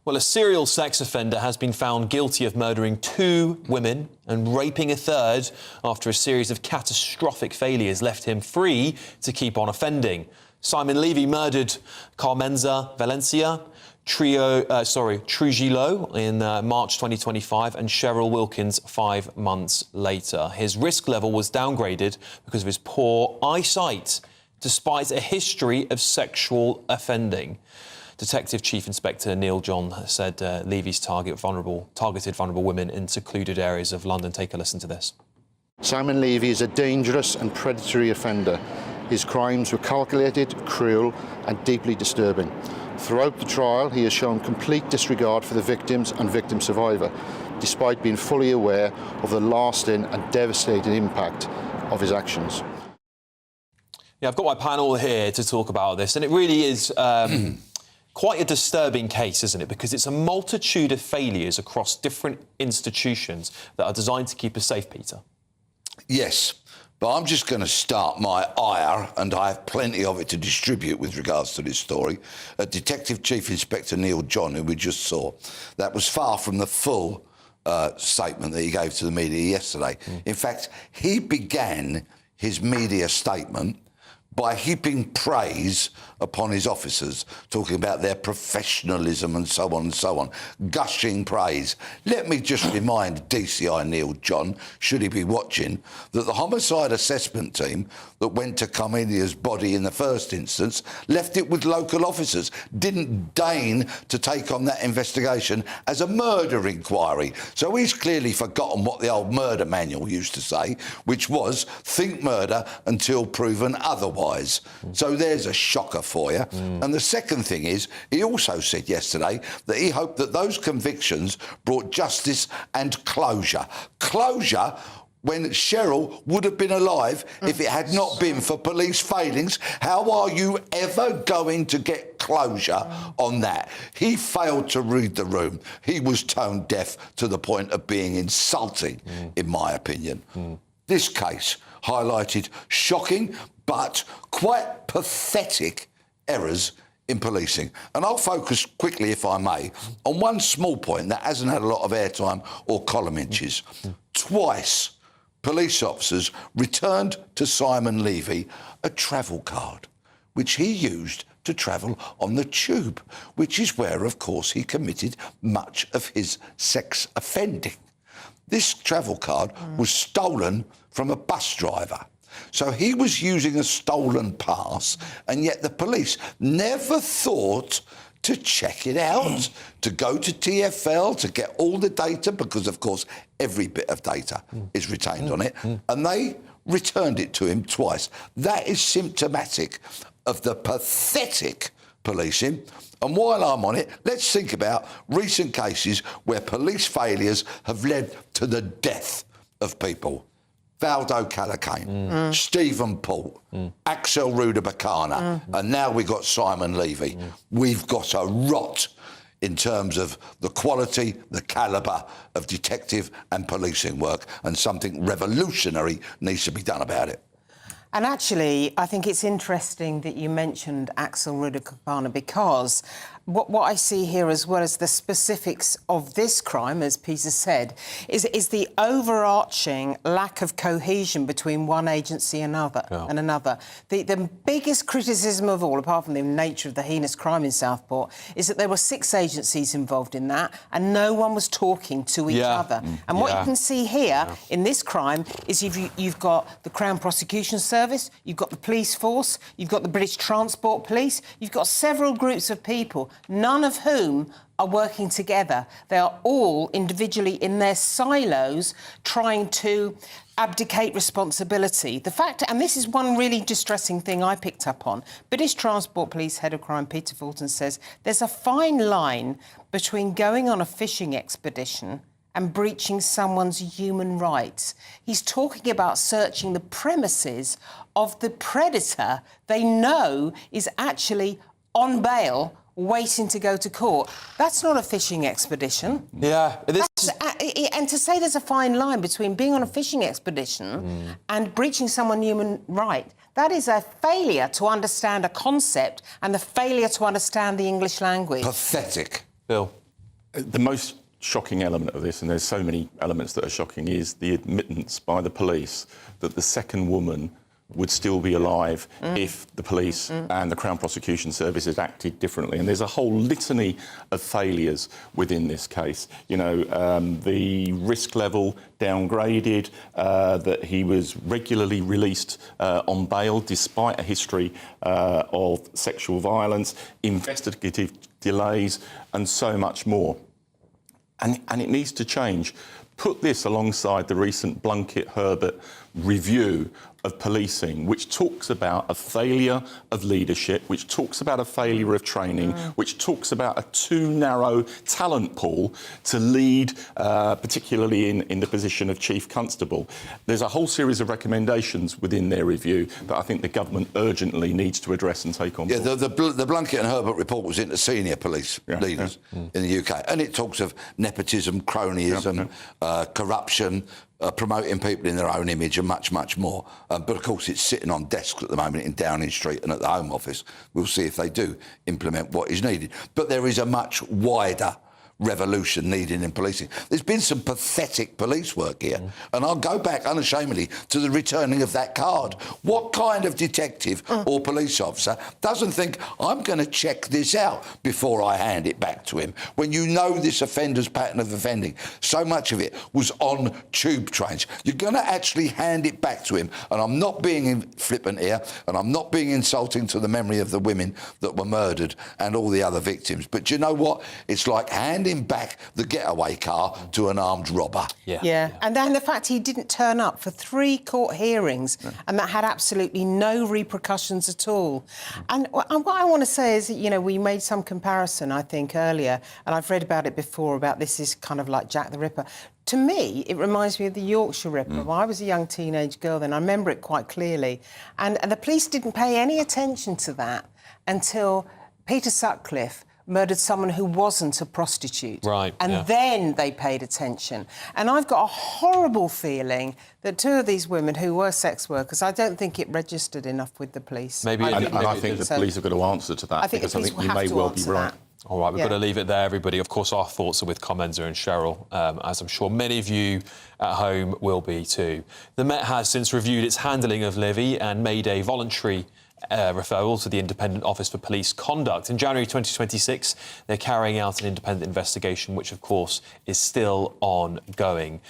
Well, a serial sex offender has been found guilty of murdering 2 women and raping a third after a series of catastrophic failures left him free to keep on offending. Simon Levy murdered Carmenza Valencia, Trujillo in March 2025 and Cheryl Wilkins 5 months later. His risk level was downgraded because of his poor eyesight, despite a history of sexual offending. Detective Chief Inspector Neil John said Levy's targeted vulnerable women in secluded areas of London. Take a listen to this. Simon Levy is a dangerous and predatory offender. His crimes were calculated, cruel and deeply disturbing. Throughout the trial, he has shown complete disregard for the victims and victim survivor, despite being fully aware of the lasting and devastating impact of his actions. Yeah, I've got my panel here to talk about this, and it really is quite a disturbing case, isn't it? Because it's a multitude of failures across different institutions that are designed to keep us safe, Peter. Yes, But I'm just going to start my ire, and I have plenty of it to distribute with regards to this story, at Detective Chief Inspector Neil John, who we just saw. That was far from the full statement that he gave to the media yesterday. In fact, he began his media statement by heaping praise upon his officers, talking about their professionalism and so on, gushing praise. Let me just remind DCI Neil John, should he be watching, that the homicide assessment team that went to Carmelia's body in the first instance left it with local officers, didn't deign to take on that investigation as a murder inquiry. So he's clearly forgotten what the old murder manual used to say, which was think murder until proven otherwise. So there's a shocker for you. And the second thing is, he also said yesterday that he hoped that those convictions brought justice and closure. Closure when Cheryl would have been alive if it had not been for police failings. How are you ever going to get closure on that? He failed to read the room. He was tone deaf to the point of being insulting, in my opinion. This case highlighted shocking but quite pathetic errors in policing. And I'll focus quickly, if I may, on one small point that hasn't had a lot of airtime or column inches. Twice, police officers returned to Simon Levy a travel card, which he used to travel on the tube, which is where, of course, he committed much of his sex offending. This travel card was stolen from a bus driver. So he was using a stolen pass, and yet the police never thought to check it out, to go to TfL, to get all the data, because, of course, every bit of data is retained on it, and they returned it to him twice. That is symptomatic of the pathetic policing. And while I'm on it, let's think about recent cases where police failures have led to the death of people. Valdo Calacane, Stephen Port, Axel Rudabakana, and now we've got Simon Levy. We've got a rot in terms of the quality, the calibre of detective and policing work, and something revolutionary needs to be done about it. And actually, I think it's interesting that you mentioned Axel Rudabakana, because what I see here, as well as the specifics of this crime, as Peter said, is the overarching lack of cohesion between one agency and another. The biggest criticism of all, apart from the nature of the heinous crime in Southport, is that there were 6 agencies involved in that, and no one was talking to each other. And what you can see here in this crime is you've got the Crown Prosecution Service, you've got the police force, you've got the British Transport Police, you've got several groups of people, none of whom are working together. They are all individually in their silos trying to abdicate responsibility. The fact, and this is one really distressing thing I picked up on, British Transport Police Head of Crime Peter Fulton says there's a fine line between going on a fishing expedition and breaching someone's human rights. He's talking about searching the premises of the predator they know is actually on bail waiting to go to court. That's not a fishing expedition. And to say there's a fine line between being on a fishing expedition and breaching someone's human right, that is a failure to understand a concept and the failure to understand the English language. Pathetic. Bill? The most shocking element of this, and there's so many elements that are shocking, is the admittance by the police that the second woman would still be alive if the police and the Crown Prosecution Service had acted differently. And there's a whole litany of failures within this case. You know, the risk level downgraded, that he was regularly released on bail despite a history of sexual violence, investigative delays, and so much more. And it needs to change. Put this alongside the recent Blunkett-Herbert review of policing, which talks about a failure of leadership, which talks about a failure of training, which talks about a too narrow talent pool to lead, particularly in the position of Chief Constable. There's a whole series of recommendations within their review that I think the government urgently needs to address and take on board. Yeah, the Blunkett and Herbert report was into senior police leaders in the UK, and it talks of nepotism, cronyism, corruption, promoting people in their own image and much, much more. But of course, it's sitting on desks at the moment in Downing Street and at the Home Office. We'll see if they do implement what is needed. But there is a much wider revolution needed in policing. There's been some pathetic police work here, and I'll go back unashamedly to the returning of that card. What kind of detective or police officer doesn't think, I'm going to check this out before I hand it back to him, when you know this offender's pattern of offending? So much of it was on tube trains. You're going to actually hand it back to him, and I'm not being flippant here, and I'm not being insulting to the memory of the women that were murdered and all the other victims, but do you know what? It's like handing back the getaway car to an armed robber. Yeah. And then the fact he didn't turn up for 3 court hearings and that had absolutely no repercussions at all. And what I want to say is, you know, we made some comparison, I think, earlier, and I've read about it before, about this is kind of like Jack the Ripper. To me, it reminds me of the Yorkshire Ripper. Well, I was a young teenage girl then. I remember it quite clearly. And the police didn't pay any attention to that until Peter Sutcliffe murdered someone who wasn't a prostitute. Right. And then they paid attention. And I've got a horrible feeling that 2 of these women who were sex workers, I don't think it registered enough with the police. And I think the police have got to answer to that, because I think you may well be right. All right, we've got to leave it there, everybody. Of course, our thoughts are with Comenza and Cheryl, as I'm sure many of you at home will be too. The Met has since reviewed its handling of Livy and made a voluntary referral to the Independent Office for Police Conduct. In January 2026, they're carrying out an independent investigation, which, of course, is still ongoing.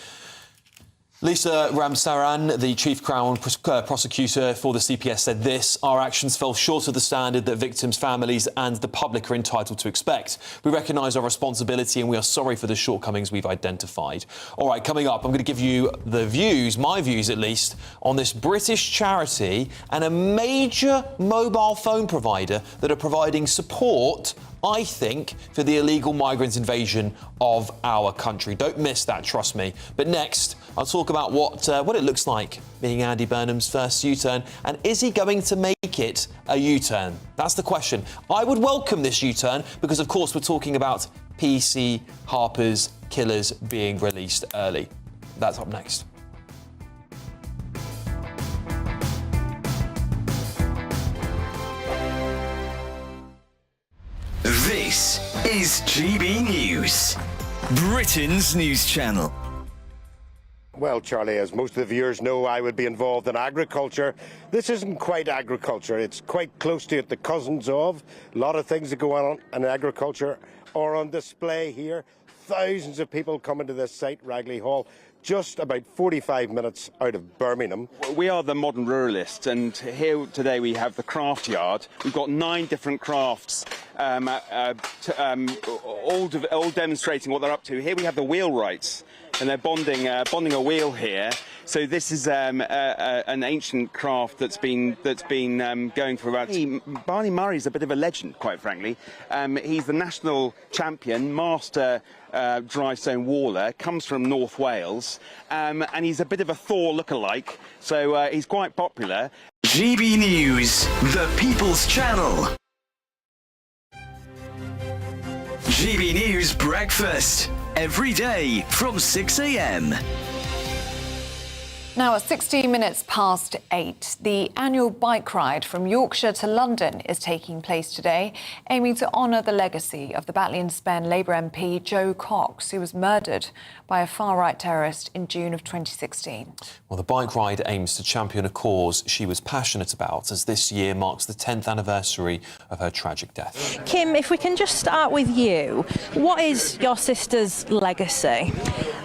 Lisa Ramsaran, the Chief Crown Prosecutor for the CPS, said this: our actions fell short of the standard that victims' families and the public are entitled to expect. We recognise our responsibility and we are sorry for the shortcomings we've identified. All right, coming up, I'm going to give you the views, my views at least, on this British charity and a major mobile phone provider that are providing support, I think, for the illegal migrant invasion of our country. Don't miss that, trust me. But next, I'll talk about what it looks like being Andy Burnham's first U-turn, and is he going to make it a U-turn? That's the question. I would welcome this U-turn because, of course, we're talking about PC Harper's Killers being released early. That's up next. This is GB News, Britain's news channel. Well, Charlie, as most of the viewers know, I would be involved in agriculture. This isn't quite agriculture. It's quite close to it, the cousins of. A lot of things that go on in agriculture are on display here. Thousands of people coming to this site, Ragley Hall, just about 45 minutes out of Birmingham. We are the modern ruralists, and here today we have the craft yard. We've got 9 different crafts, all demonstrating what they're up to. Here we have the wheelwrights, and they're bonding a wheel here. So this is an ancient craft that's been going for about. Barney Murray's a bit of a legend, quite frankly. He's the national champion, master dry stone waller, comes from North Wales, and he's a bit of a Thor lookalike. So he's quite popular. GB News, the People's Channel. GB News Breakfast, every day from 6 a.m. Now, at 16 minutes past 8, the annual bike ride from Yorkshire to London is taking place today, aiming to honour the legacy of the Batley and Spen Labour MP Jo Cox, who was murdered by a far-right terrorist in June of 2016. Well, the bike ride aims to champion a cause she was passionate about, as this year marks the 10th anniversary of her tragic death. Kim, if we can just start with you, what is your sister's legacy?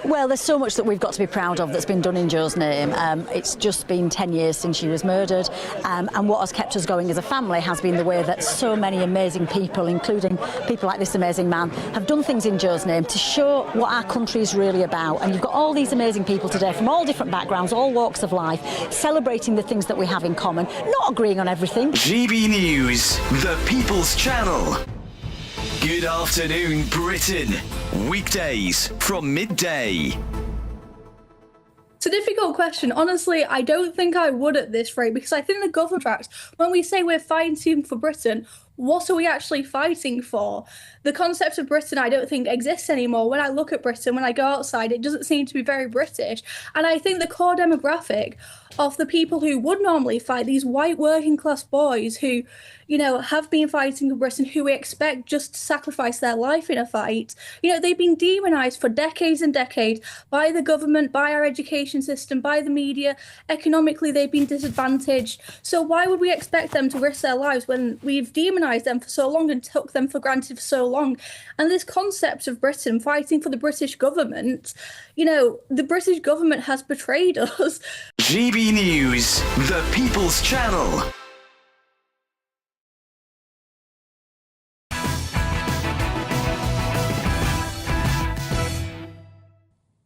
Well, there's so much that we've got to be proud of that's been done in Jo's name. It's just been 10 years since she was murdered, and what has kept us going as a family has been the way that so many amazing people, including people like this amazing man, have done things in Jo's name to show what our country is really about. And you've got all these amazing people today from all different backgrounds, all walks of life, celebrating the things that we have in common, not agreeing on everything. GB News, the People's Channel. Good afternoon, Britain. Weekdays from midday. It's a difficult question. Honestly, I don't think I would at this rate, because I think the government tracks, when we say we're fighting for Britain, what are we actually fighting for? The concept of Britain, I don't think exists anymore. When I look at Britain, when I go outside, it doesn't seem to be very British. And I think the core demographic of the people who would normally fight, these white working class boys who, you know, have been fighting for Britain, who we expect just to sacrifice their life in a fight, you know, they've been demonised for decades and decades by the government, by our education system, by the media. Economically, they've been disadvantaged. So why would we expect them to risk their lives when we've demonised them for so long and took them for granted for so long? And this concept of Britain fighting for the British government, you know, the British government has betrayed us. GB News, the People's Channel.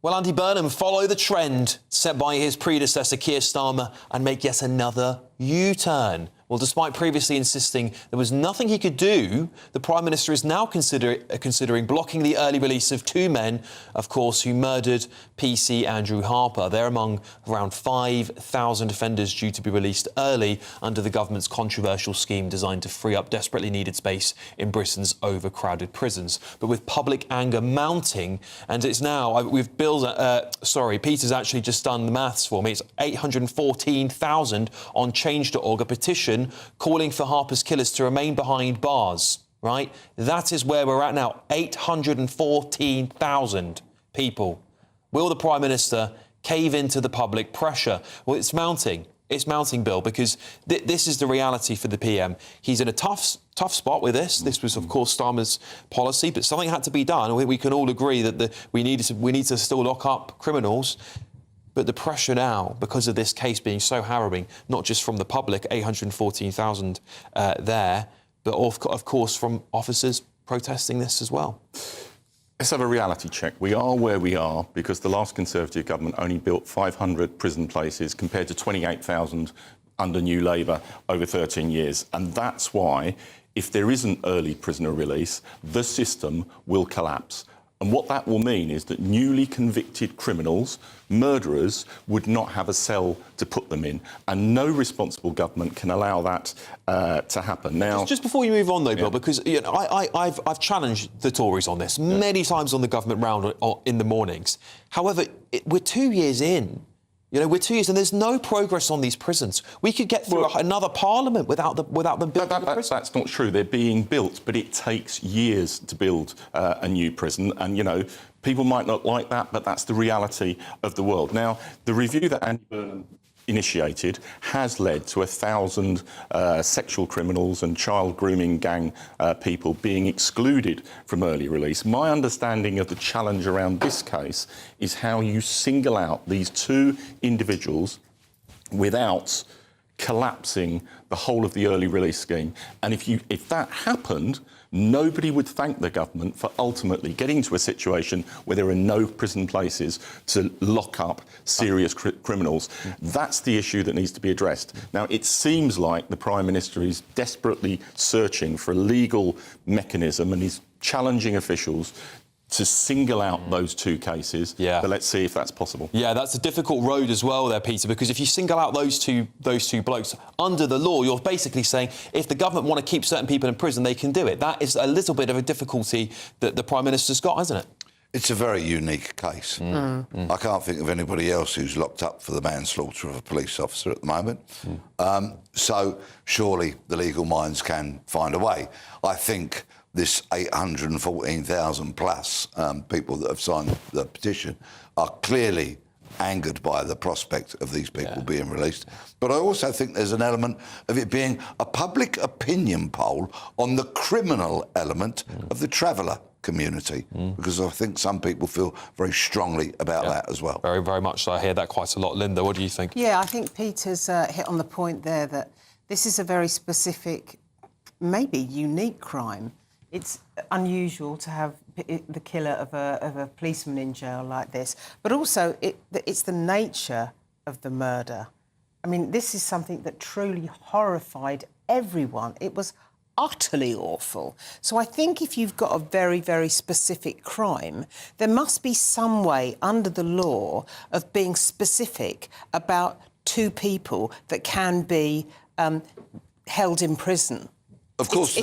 Well, Andy Burnham, follow the trend set by his predecessor, Keir Starmer, and make yet another U-turn. Well, despite previously insisting there was nothing he could do, the Prime Minister is now considering blocking the early release of two men, of course, who murdered PC Andrew Harper. They're among around 5,000 offenders due to be released early under the government's controversial scheme designed to free up desperately needed space in Britain's overcrowded prisons. But with public anger mounting, and it's now, Peter's actually just done the maths for me, it's 814,000 on Change.org, a petition calling for Harper's killers to remain behind bars, right? That is where we're at now, 814,000 people. Will the Prime Minister cave into the public pressure? Well, it's mounting. It's mounting, Bill, because this is the reality for the PM. He's in a tough spot with this. This was, of course, Starmer's policy, but something had to be done. I think we can all agree that we need to still lock up criminals. But the pressure now, because of this case being so harrowing, not just from the public, 814,000 there, but of course from officers protesting this as well. Let's have a reality check. We are where we are because the last Conservative government only built 500 prison places compared to 28,000 under New Labour over 13 years. And that's why, if there isn't early prisoner release, the system will collapse. And what that will mean is that newly convicted criminals, murderers, would not have a cell to put them in. And no responsible government can allow that to happen. Now, just before you move on, though, Bill, because you know, I've challenged the Tories on this many times on the government round in the mornings. However, we're 2 years in. You know, we're 2 years and there's no progress on these prisons. We could get through another parliament without them building the prisons. That's not true. They're being built, but it takes years to build a new prison. And, you know, people might not like that, but that's the reality of the world. Now, the review that Andy Burnham initiated has led to 1,000 sexual criminals and child grooming gang people being excluded from early release. My understanding of the challenge around this case is how you single out these two individuals without collapsing the whole of the early release scheme. And if that happened, nobody would thank the government for ultimately getting to a situation where there are no prison places to lock up serious criminals. That's the issue that needs to be addressed. Now, it seems like the Prime Minister is desperately searching for a legal mechanism and is challenging officials to single out those two cases. But let's see if that's possible. Yeah, that's a difficult road as well there, Peter, because if you single out those two blokes under the law, you're basically saying if the government want to keep certain people in prison, they can do it. That is a little bit of a difficulty that the Prime Minister's got, hasn't it? It's a very unique case. I can't think of anybody else who's locked up for the manslaughter of a police officer at the moment. So surely the legal minds can find a way. I think this 814,000 plus people that have signed the petition are clearly angered by the prospect of these people being released. But I also think there's an element of it being a public opinion poll on the criminal element of the traveller community, because I think some people feel very strongly about that as well. Very, very much so. I hear that quite a lot. Linda, what do you think? Yeah, I think Peter's hit on the point there that this is a very specific, maybe unique crime. It's unusual to have the killer of a policeman in jail like this, but also it's the nature of the murder. I mean, this is something that truly horrified everyone. It was utterly awful. So I think if you've got a very, very specific crime, there must be some way under the law of being specific about two people that can be held in prison Of course,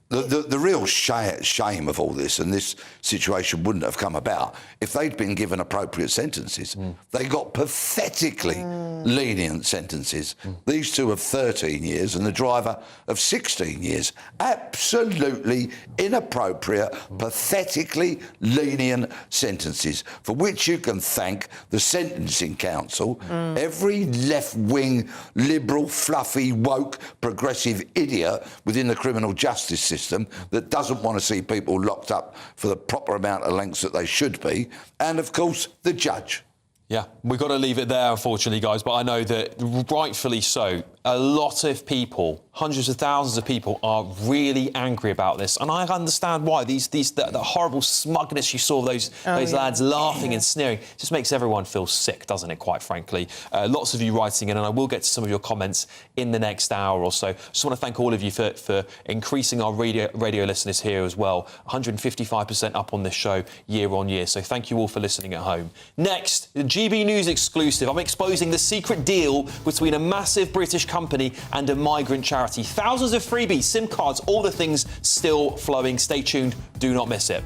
the real shame of all this, and this situation wouldn't have come about if they'd been given appropriate sentences. They got pathetically lenient sentences. These two of 13 years and the driver of 16 years. Absolutely inappropriate, pathetically lenient sentences for which you can thank the Sentencing Council, every left-wing, liberal, fluffy, woke, progressive idiot within the criminal justice system that doesn't want to see people locked up for the proper amount of lengths that they should be, and of course the judge. Yeah, we've got to leave it there, unfortunately, guys, but I know that rightfully so, a lot of people, hundreds of thousands of people, are really angry about this, and I understand why. The horrible smugness you saw of those lads laughing and sneering just makes everyone feel sick, doesn't it, quite frankly? Lots of you writing in, and I will get to some of your comments in the next hour or so. Just want to thank all of you for increasing our radio listeners here as well. 155% up on this show year on year, so thank you all for listening at home. Next, the GB News exclusive. I'm exposing the secret deal between a massive British company and a migrant charity. Thousands of freebies, SIM cards, all the things still flowing. Stay tuned. Do not miss it.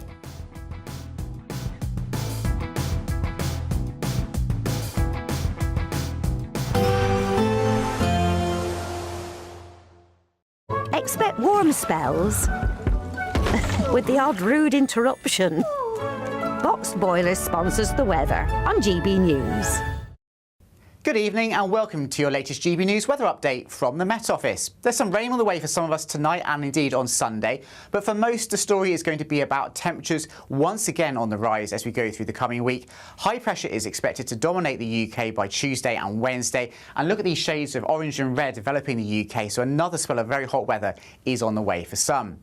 Expect warm spells with the odd rude interruption. Boxed Boilers sponsors the weather on GB News. Good evening and welcome to your latest GB News weather update from the Met Office. There's some rain on the way for some of us tonight and indeed on Sunday, but for most the story is going to be about temperatures once again on the rise as we go through the coming week. High pressure is expected to dominate the UK by Tuesday and Wednesday, and look at these shades of orange and red developing in the UK, so another spell of very hot weather is on the way for some.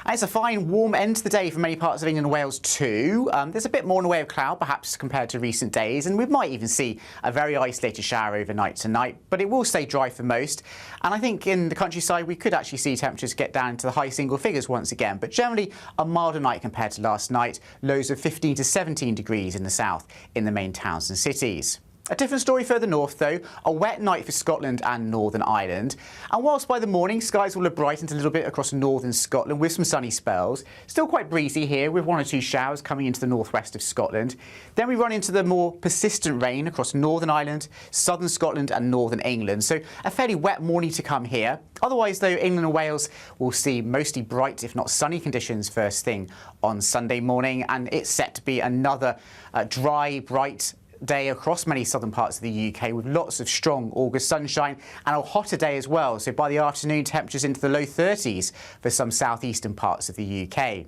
And it's a fine, warm end to the day for many parts of England and Wales too. There's a bit more in the way of cloud, perhaps, compared to recent days, and we might even see a very isolated shower overnight tonight, but it will stay dry for most. And I think in the countryside, we could actually see temperatures get down to the high single figures once again, but generally a milder night compared to last night, lows of 15 to 17 degrees in the south in the main towns and cities. A different story further north, though. A wet night for Scotland and Northern Ireland. And whilst by the morning, skies will have brightened a little bit across northern Scotland with some sunny spells. Still quite breezy here, with one or two showers coming into the northwest of Scotland. Then we run into the more persistent rain across Northern Ireland, southern Scotland and northern England. So a fairly wet morning to come here. Otherwise, though, England and Wales will see mostly bright, if not sunny conditions first thing on Sunday morning. And it's set to be another dry, bright day across many southern parts of the UK with lots of strong August sunshine and a hotter day as well. So by the afternoon, temperatures into the low 30s for some southeastern parts of the UK.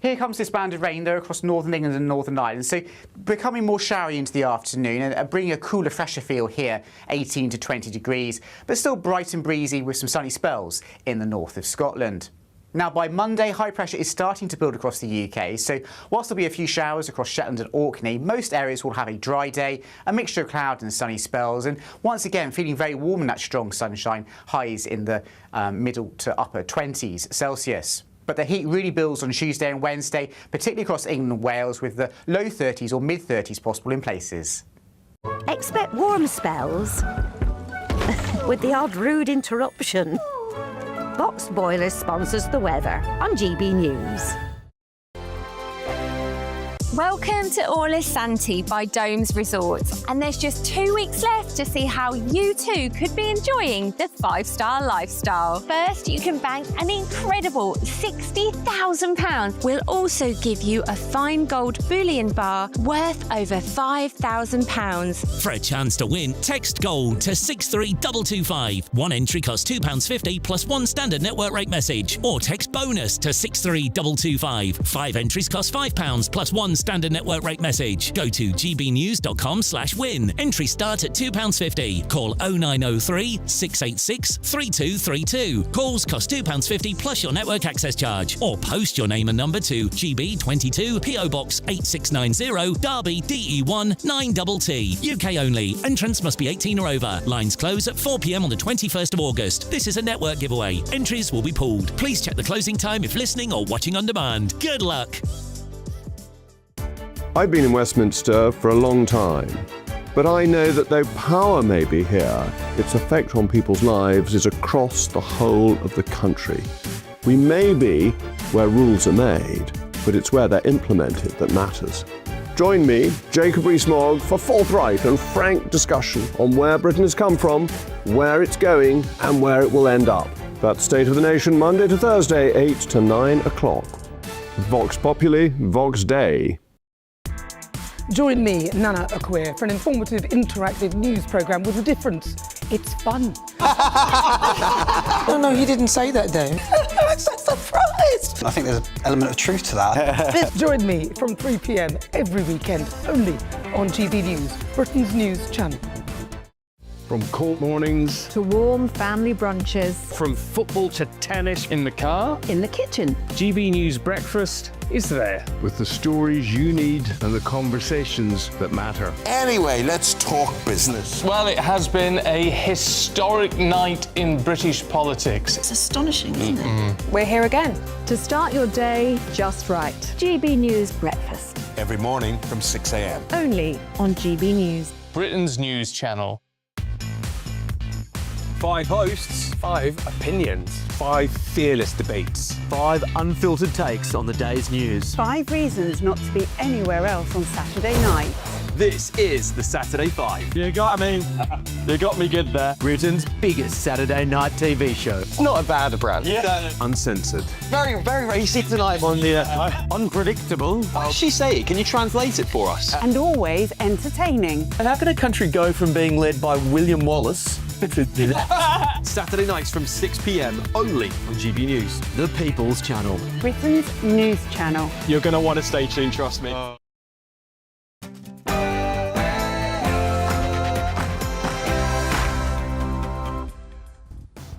Here comes this band of rain though across northern England and Northern Ireland, so becoming more showery into the afternoon and bringing a cooler, fresher feel here, 18 to 20 degrees, but still bright and breezy with some sunny spells in the north of Scotland. Now, by Monday, high pressure is starting to build across the UK, so whilst there'll be a few showers across Shetland and Orkney, most areas will have a dry day, a mixture of cloud and sunny spells, and once again feeling very warm in that strong sunshine, highs in the middle to upper 20s Celsius. But the heat really builds on Tuesday and Wednesday, particularly across England and Wales, with the low 30s or mid 30s possible in places. Expect warm spells with the odd rude interruption. Boxed Boilers sponsors the weather on GB News. Welcome to Orlis Santi by Domes Resorts, and there's just 2 weeks left to see how you too could be enjoying the 5-star lifestyle. First, you can bank an incredible £60,000. We'll also give you a fine gold bullion bar worth over £5,000. For a chance to win, text GOLD to 63225. One entry costs £2.50 plus one standard network rate message, or text BONUS to 63225. 5 entries cost £5 plus one standard network rate message. Go to gbnews.com/win. Entry start at £2.50. Call 0903 686 3232. Calls cost £2.50 plus your network access charge. Or post your name and number to GB22 PO Box 8690 Derby DE1 9TT. UK only. Entrance must be 18 or over. Lines close at 4 p.m. on the 21st of August. This is a network giveaway. Entries will be pulled. Please check the closing time if listening or watching on demand. Good luck. I've been in Westminster for a long time, But I know that though power may be here, its effect on people's lives is across the whole of the country. We may be where rules are made, but it's where they're implemented that matters. Join me, Jacob Rees-Mogg, for forthright and frank discussion on where Britain has come from, where it's going, and where it will end up. That's State of the Nation, Monday to Thursday, 8 to 9 o'clock. Vox Populi, Vox Dei. Join me, Nana Akwe, for an informative, interactive news programme with a difference. It's fun. No, he didn't say that, Dave. I'm so surprised. I think there's an element of truth to that. Join me from 3 p.m. every weekend, only on GB News, Britain's news channel. From court mornings to warm family brunches, from football to tennis in the car, in the kitchen. GB News Breakfast is there with the stories you need and the conversations that matter. Anyway, let's talk business. Well, it has been a historic night in British politics. It's astonishing, isn't it? We're here again. To start your day just right. GB News Breakfast. Every morning from 6 a.m. Only on GB News. Britain's news channel. 5 hosts, 5 opinions, 5 fearless debates, 5 unfiltered takes on the day's news. 5 reasons not to be anywhere else on Saturday night. This is the Saturday 5. You got me. You got me good there. Britain's biggest Saturday night TV show. It's not a bad brand. Yeah. Uncensored. Very, very racy tonight on the unpredictable. What did she say? Can you translate it for us? And always entertaining. And how can a country go from being led by William Wallace Saturday nights from 6 p.m. only on GB News. The People's Channel. Britain's news channel. You're going to want to stay tuned, trust me.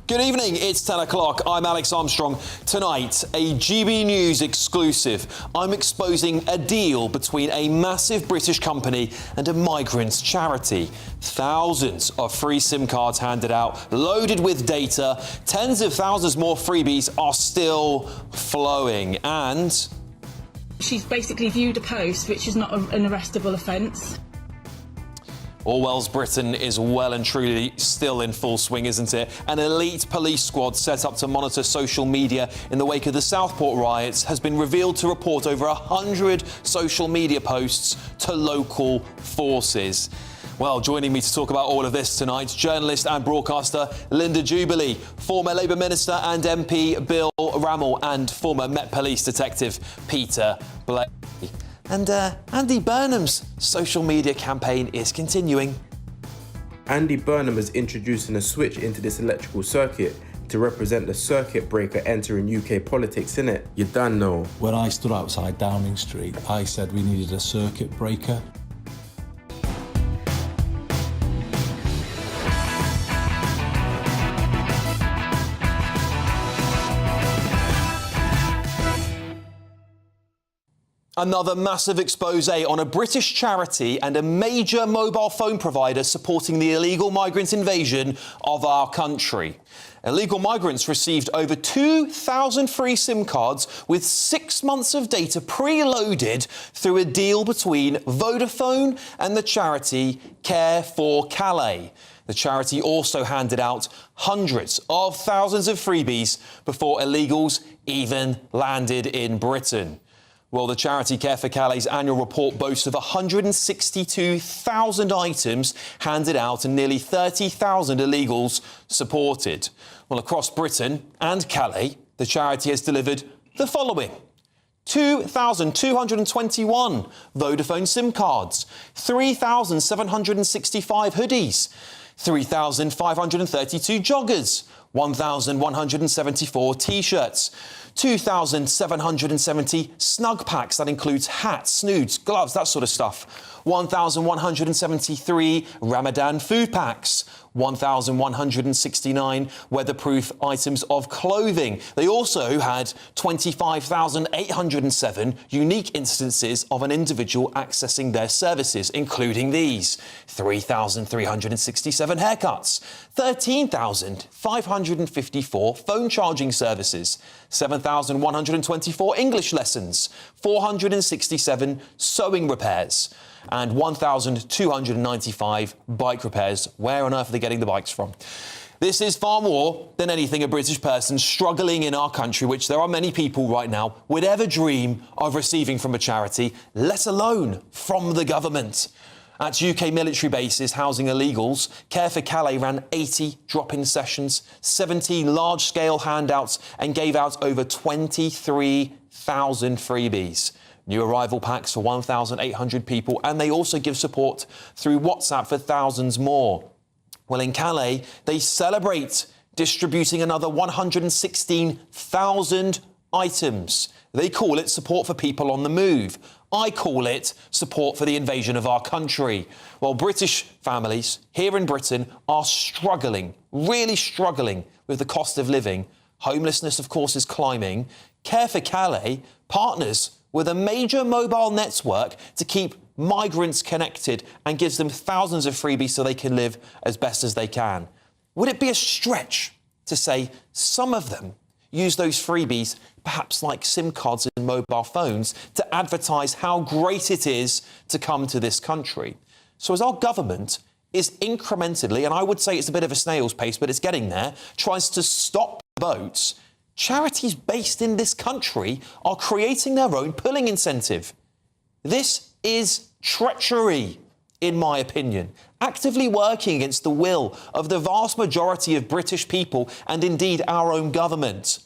Good evening, it's 10 o'clock. I'm Alex Armstrong. Tonight, a GB News exclusive. I'm exposing a deal between a massive British company and a migrants charity. Thousands of free SIM cards handed out, loaded with data. Tens of thousands more freebies are still flowing. And she's basically viewed a post, which is not an arrestable offence. Orwell's Britain is well and truly still in full swing, isn't it? An elite police squad set up to monitor social media in the wake of the Southport riots has been revealed to report over 100 social media posts to local forces. Well, joining me to talk about all of this tonight, journalist and broadcaster Linda Jubilee, former Labour Minister and MP Bill Rammell, and former Met Police Detective Peter Blake. And Andy Burnham's social media campaign is continuing. Andy Burnham is introducing a switch into this electrical circuit to represent the circuit breaker entering UK politics, innit? You don't know. When I stood outside Downing Street, I said we needed a circuit breaker. Another massive expose on a British charity and a major mobile phone provider supporting the illegal migrant invasion of our country. Illegal migrants received over 2,000 free SIM cards with 6 months of data preloaded through a deal between Vodafone and the charity Care for Calais. The charity also handed out hundreds of thousands of freebies before illegals even landed in Britain. Well, the charity Care for Calais' annual report boasts of 162,000 items handed out and nearly 30,000 illegals supported. Well, across Britain and Calais, the charity has delivered the following: 2,221 Vodafone SIM cards, 3,765 hoodies, 3,532 joggers, 1,174 T-shirts, 2,770 snug packs. That includes hats, snoods, gloves, that sort of stuff. 1,173 Ramadan food packs. 1,169 weatherproof items of clothing. They also had 25,807 unique instances of an individual accessing their services, including these: 3,367 haircuts, 13,554 phone charging services, 7,124 English lessons, 467 sewing repairs. and 1,295 bike repairs. Where on earth are they getting the bikes from? This is far more than anything a British person struggling in our country, which there are many people right now, would ever dream of receiving from a charity, let alone from the government. At UK military bases housing illegals, Care for Calais ran 80 drop-in sessions, 17 large-scale handouts and gave out over 23,000 freebies. New arrival packs for 1,800 people, and they also give support through WhatsApp for thousands more. Well, in Calais, they celebrate distributing another 116,000 items. They call it support for people on the move. I call it support for the invasion of our country. While British families here in Britain are struggling, really struggling with the cost of living, homelessness, of course, is climbing. Care for Calais partners with a major mobile network to keep migrants connected and gives them thousands of freebies so they can live as best as they can. Would it be a stretch to say some of them use those freebies, perhaps like SIM cards in mobile phones, to advertise how great it is to come to this country? So as our government is incrementally, and I would say it's a bit of a snail's pace, but it's getting there, tries to stop boats, charities based in this country are creating their own pulling incentive. This is treachery, in my opinion, actively working against the will of the vast majority of British people and indeed our own government.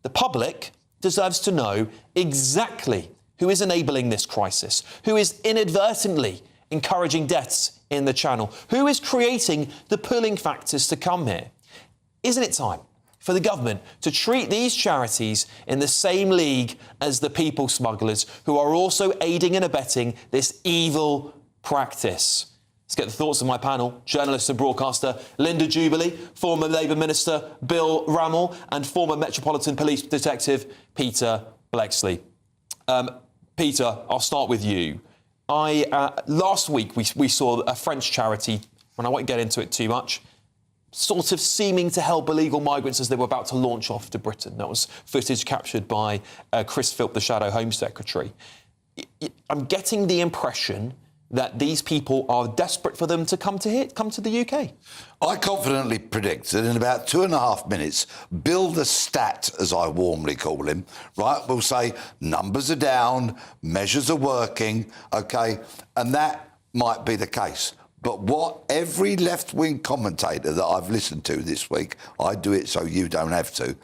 The public deserves to know exactly who is enabling this crisis, who is inadvertently encouraging deaths in the Channel, who is creating the pulling factors to come here. Isn't it time for the government to treat these charities in the same league as the people smugglers who are also aiding and abetting this evil practice? Let's get the thoughts of my panel. Journalist and broadcaster Linda Jubilee, former Labour Minister Bill Rammell and former Metropolitan Police Detective Peter Bleksley. Peter, I'll start with you. Last week we saw a French charity, and I won't get into it too much, sort of seeming to help illegal migrants as they were about to launch off to Britain. That was footage captured by Chris Philp, the Shadow Home Secretary. I'm getting the impression that these people are desperate for them to come to the UK. I confidently predict that in about 2.5 minutes, Bill the Stat, as I warmly call him, right, will say numbers are down, measures are working, OK, and that might be the case. But what every left-wing commentator that I've listened to this week, I do it so you don't have to,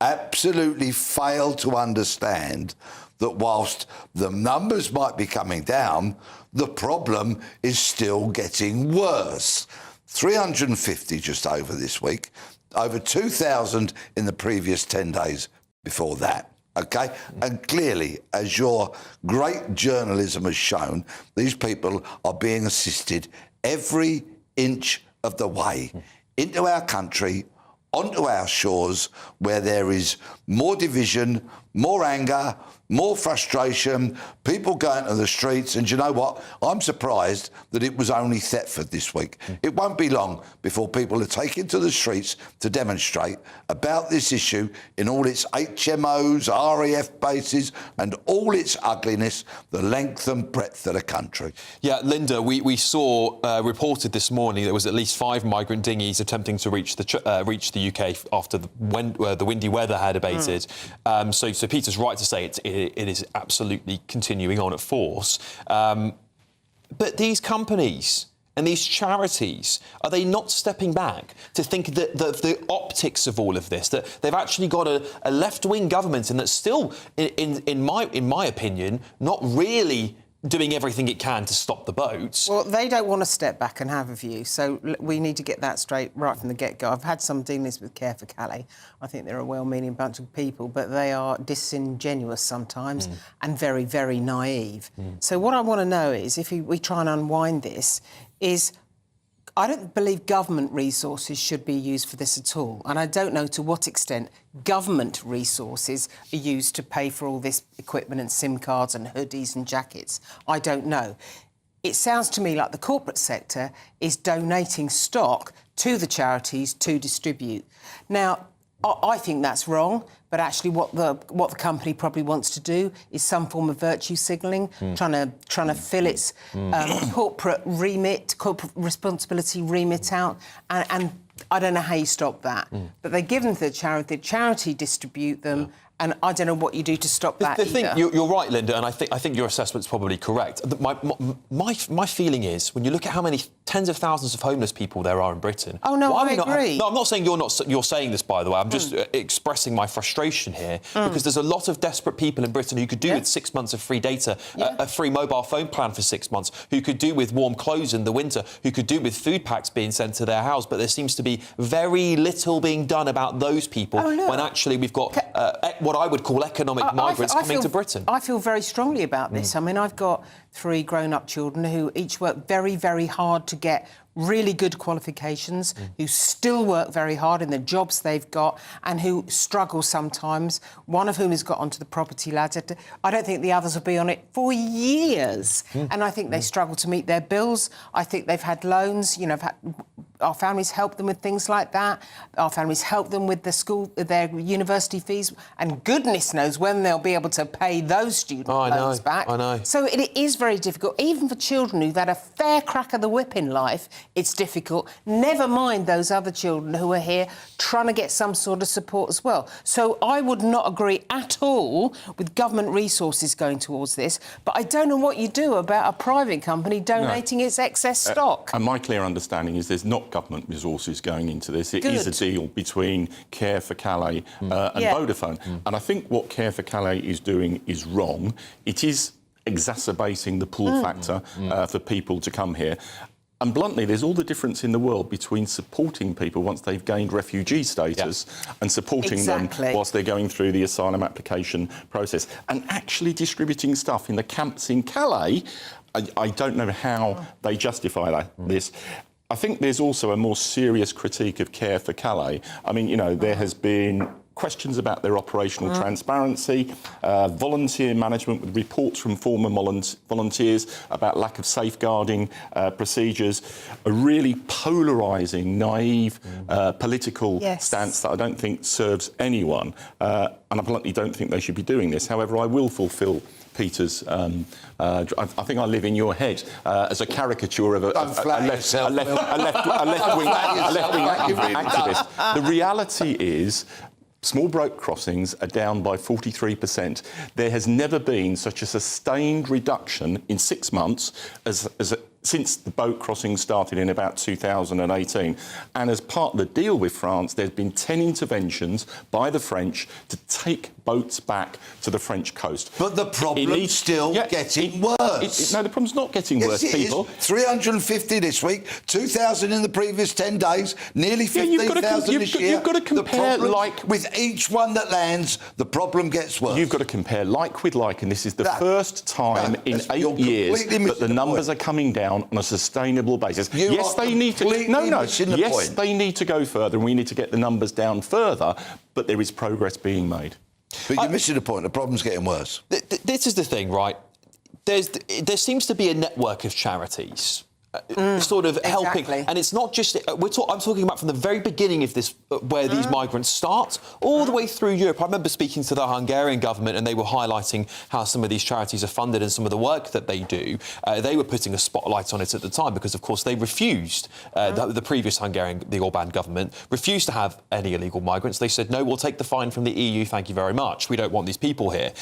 absolutely failed to understand that whilst the numbers might be coming down, the problem is still getting worse. 350 just over this week, over 2,000 in the previous 10 days before that. OK? And clearly, as your great journalism has shown, these people are being assisted every inch of the way into our country, onto our shores, where there is more division, more anger, more frustration, people going to the streets. And you know what? I'm surprised that it was only Thetford this week. It won't be long before people are taken to the streets to demonstrate about this issue in all its HMOs, RAF bases and all its ugliness, the length and breadth of the country. Yeah, Linda, we saw reported this morning there was at least 5 migrant dinghies attempting to reach the UK after the windy weather had abated. So Peter's right to say it is absolutely continuing on at force. But these companies and these charities, are they not stepping back to think that the optics of all of this, that they've actually got a left-wing government and that's still, in my opinion, not really doing everything it can to stop the boats? Well, they don't want to step back and have a view, so we need to get that straight right from the get-go. I've had some dealings with Care for Calais. I think they're a well-meaning bunch of people, but they are disingenuous sometimes and very, very naive. So what I want to know is, if we try and unwind this, is I don't believe government resources should be used for this at all. And I don't know to what extent government resources are used to pay for all this equipment and SIM cards and hoodies and jackets. I don't know. It sounds to me like the corporate sector is donating stock to the charities to distribute. Now, I think that's wrong, but actually what the company probably wants to do is some form of virtue signalling, trying to fill its corporate responsibility remit out, and I don't know how you stop that. But they give them to the charity distribute them. And I don't know what you do to stop that. The thing, you're right, Linda, and I think your assessment's probably correct. My feeling is, when you look at how many tens of thousands of homeless people there are in Britain... Oh, no, I agree. No, I'm not saying you're saying this, by the way. I'm just expressing my frustration here, because there's a lot of desperate people in Britain who could do with 6 months of free data, a free mobile phone plan for 6 months, who could do with warm clothes in the winter, who could do with food packs being sent to their house, but there seems to be very little being done about those people when actually we've got what I would call economic migrants coming to Britain. I feel very strongly about this. I mean, I've got 3 grown-up children who each work very, very hard to get really good qualifications, who still work very hard in the jobs they've got and who struggle sometimes, one of whom has got onto the property ladder. I don't think the others will be on it for years. And I think they struggle to meet their bills. I think they've had loans, you know, our families help them with things like that. Our families help them with their university fees, and goodness knows when they'll be able to pay those student loans back. I know. So it is very difficult, even for children who've had a fair crack of the whip in life. It's difficult. Never mind those other children who are here trying to get some sort of support as well. So I would not agree at all with government resources going towards this. But I don't know what you do about a private company donating its excess stock. And my clear understanding is there's not government resources going into this. It is a deal between Care for Calais and Vodafone. And I think what Care for Calais is doing is wrong. It is exacerbating the pull factor for people to come here. And bluntly, there's all the difference in the world between supporting people once they've gained refugee status and supporting them whilst they're going through the asylum application process. And actually distributing stuff in the camps in Calais, I don't know how they justify this. I think there's also a more serious critique of Care for Calais. I mean, you know, there has been questions about their operational transparency, volunteer management with reports from former volunteers about lack of safeguarding procedures, a really polarising, naive political stance that I don't think serves anyone. And I bluntly don't think they should be doing this. However, I will fulfil Peter's... I think I live in your head as a caricature of a left-wing activist. The reality is... Small boat crossings are down by 43%. There has never been such a sustained reduction in 6 months since the boat crossings started in about 2018. And as part of the deal with France, there's been 10 interventions by the French to take boats back to the French coast. But the problem's still getting worse. No, the problem's not getting worse, people. 350 this week, 2,000 in the previous 10 days, nearly 15,000 this year. You've got to compare with each one that lands, the problem gets worse. You've got to compare like with like, and this is the first time in 8 years that the numbers are coming down on a sustainable basis. Yes, they need to. Yes, they need to go further, and we need to get the numbers down further. But there is progress being made. But you're missing the point. The problem's getting worse. This is the thing, right? There seems to be a network of charities. Sort of helping, and it's not just I'm talking about from the very beginning of this, where these migrants start, all the way through Europe. I remember speaking to the Hungarian government, and they were highlighting how some of these charities are funded and some of the work that they do. They were putting a spotlight on it at the time because, of course, they refused. The previous Hungarian, the Orban government, refused to have any illegal migrants. They said, no, we'll take the fine from the EU. Thank you very much. We don't want these people here.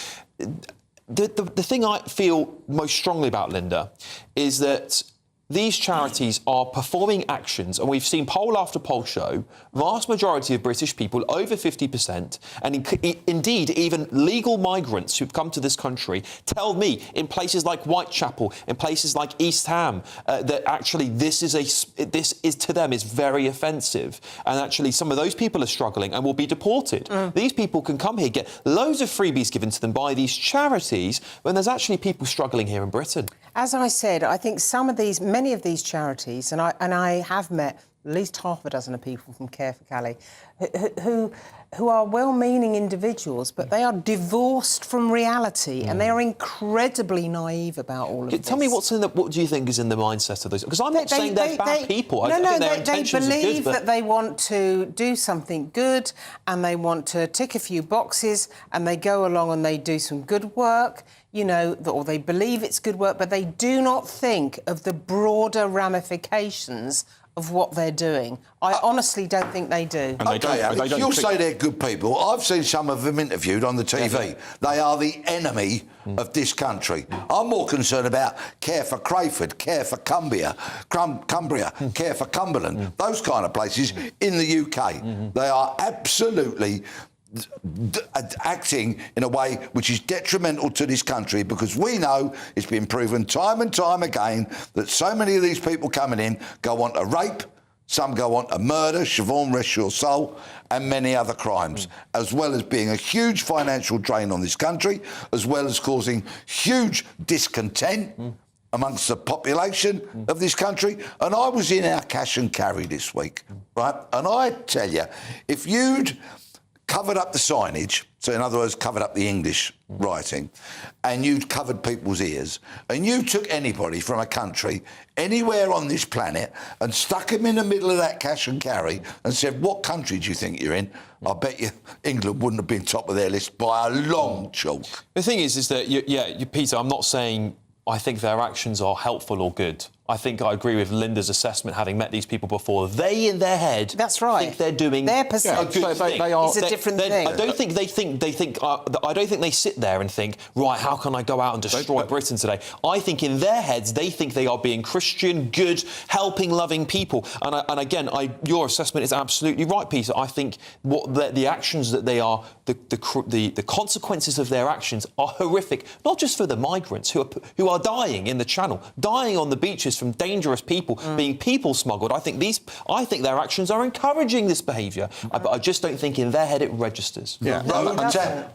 The thing I feel most strongly about, Linda, is that these charities are performing actions, and we've seen poll after poll show, vast majority of British people, over 50%, and indeed even legal migrants who've come to this country, tell me in places like Whitechapel, in places like East Ham, that actually this is to them is very offensive, and actually some of those people are struggling and will be deported. These people can come here, get loads of freebies given to them by these charities, when there's actually people struggling here in Britain. As I said, I think many of these charities, and I have met at least half a dozen of people from Care for Calais, who are well-meaning individuals, but they are divorced from reality and they are incredibly naive about all of this. Tell me what do you think is in the mindset of those? Because I'm not saying they're bad people. I think their intentions are good. They believe that they want to do something good and they want to tick a few boxes and they go along and they do some good work, you know, or they believe it's good work, but they do not think of the broader ramifications of what they're doing. I honestly don't think they do. You'll say they're good people. I've seen some of them interviewed on the TV. They are the enemy of this country. I'm more concerned about Care for Crayford, Care for Cumbria, Care for Cumberland, those kind of places in the UK. They are absolutely acting in a way which is detrimental to this country, because we know it's been proven time and time again that so many of these people coming in go on to rape, some go on to murder, Siobhan, rest your soul, and many other crimes, as well as being a huge financial drain on this country, as well as causing huge discontent amongst the population of this country. And I was in our cash and carry this week, right? And I tell you, if you'd covered up the signage, so in other words, covered up the English writing, and you'd covered people's ears, and you took anybody from a country anywhere on this planet and stuck him in the middle of that cash and carry and said, what country do you think you're in? I bet you England wouldn't have been top of their list by a long chalk. The thing is that, Peter, I'm not saying I think their actions are helpful or good. I think I agree with Linda's assessment, having met these people before. They, in their head, think they're doing their perception a good thing. is a different thing. I don't think I don't think they sit there and think, right, how can I go out and destroy Britain today? I think in their heads, they think they are being Christian, good, helping, loving people. And again, your assessment is absolutely right, Peter. I think what the actions that they are, the consequences of their actions are horrific, not just for the migrants who are dying in the Channel, dying on the beaches from dangerous people, being people smuggled. I think their actions are encouraging this behaviour, but I just don't think in their head it registers. Yeah.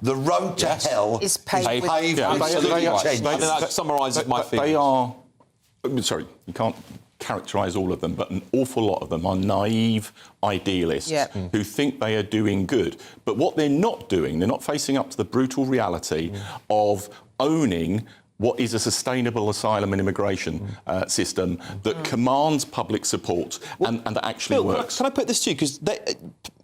The road to hell is paved with that summarises my feelings. Sorry, you can't characterise all of them, but an awful lot of them are naive idealists who think they are doing good. But what they're not doing, they're not facing up to the brutal reality of owning what is a sustainable asylum and immigration system that commands public support and that actually works. Can I put this to you? Because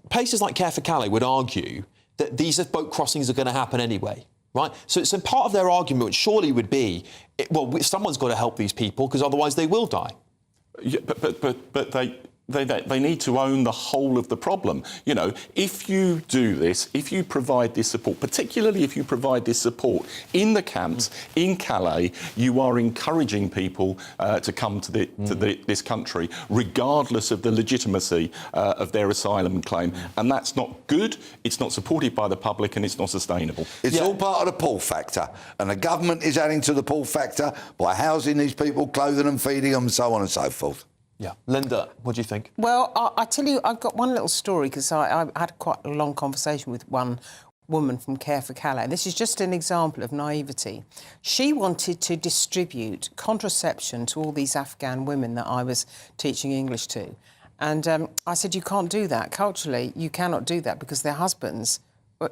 places like Care for Calais would argue that these boat crossings are going to happen anyway, right? So part of their argument surely would be, someone's got to help these people because otherwise they will die. Yeah, but they need to own the whole of the problem. You know, if you do this, if you provide this support, particularly if you provide this support in the camps, in Calais, you are encouraging people to come to this country, regardless of the legitimacy of their asylum claim. And that's not good, it's not supported by the public, and it's not sustainable. It's all part of the pull factor. And the government is adding to the pull factor by housing these people, clothing them, feeding them, so on and so forth. Yeah. Linda, what do you think? Well, I tell you, I've got one little story, because I had quite a long conversation with one woman from Care for Calais. This is just an example of naivety. She wanted to distribute contraception to all these Afghan women that I was teaching English to. And I said, you can't do that. Culturally, you cannot do that because their husbands...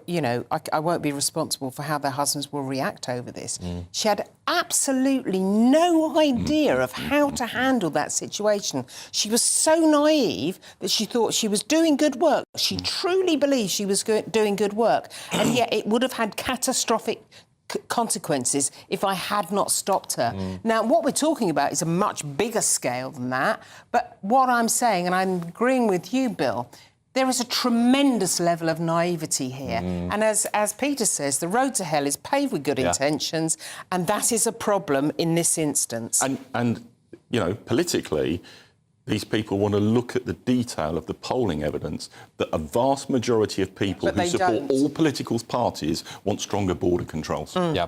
You know, I won't be responsible for how their husbands will react over this. She had absolutely no idea of how to handle that situation. She was so naive that she thought she was doing good work. She truly believed she was doing good work, and yet it would have had catastrophic consequences if I had not stopped her. Now, what we're talking about is a much bigger scale than that, but what I'm saying, and I'm agreeing with you, Bill, there is a tremendous level of naivety here. And as Peter says, the road to hell is paved with good intentions, and that is a problem in this instance. And you know, politically, these people want to look at the detail of the polling evidence that a vast majority of people who support all political parties want stronger border controls. Yeah.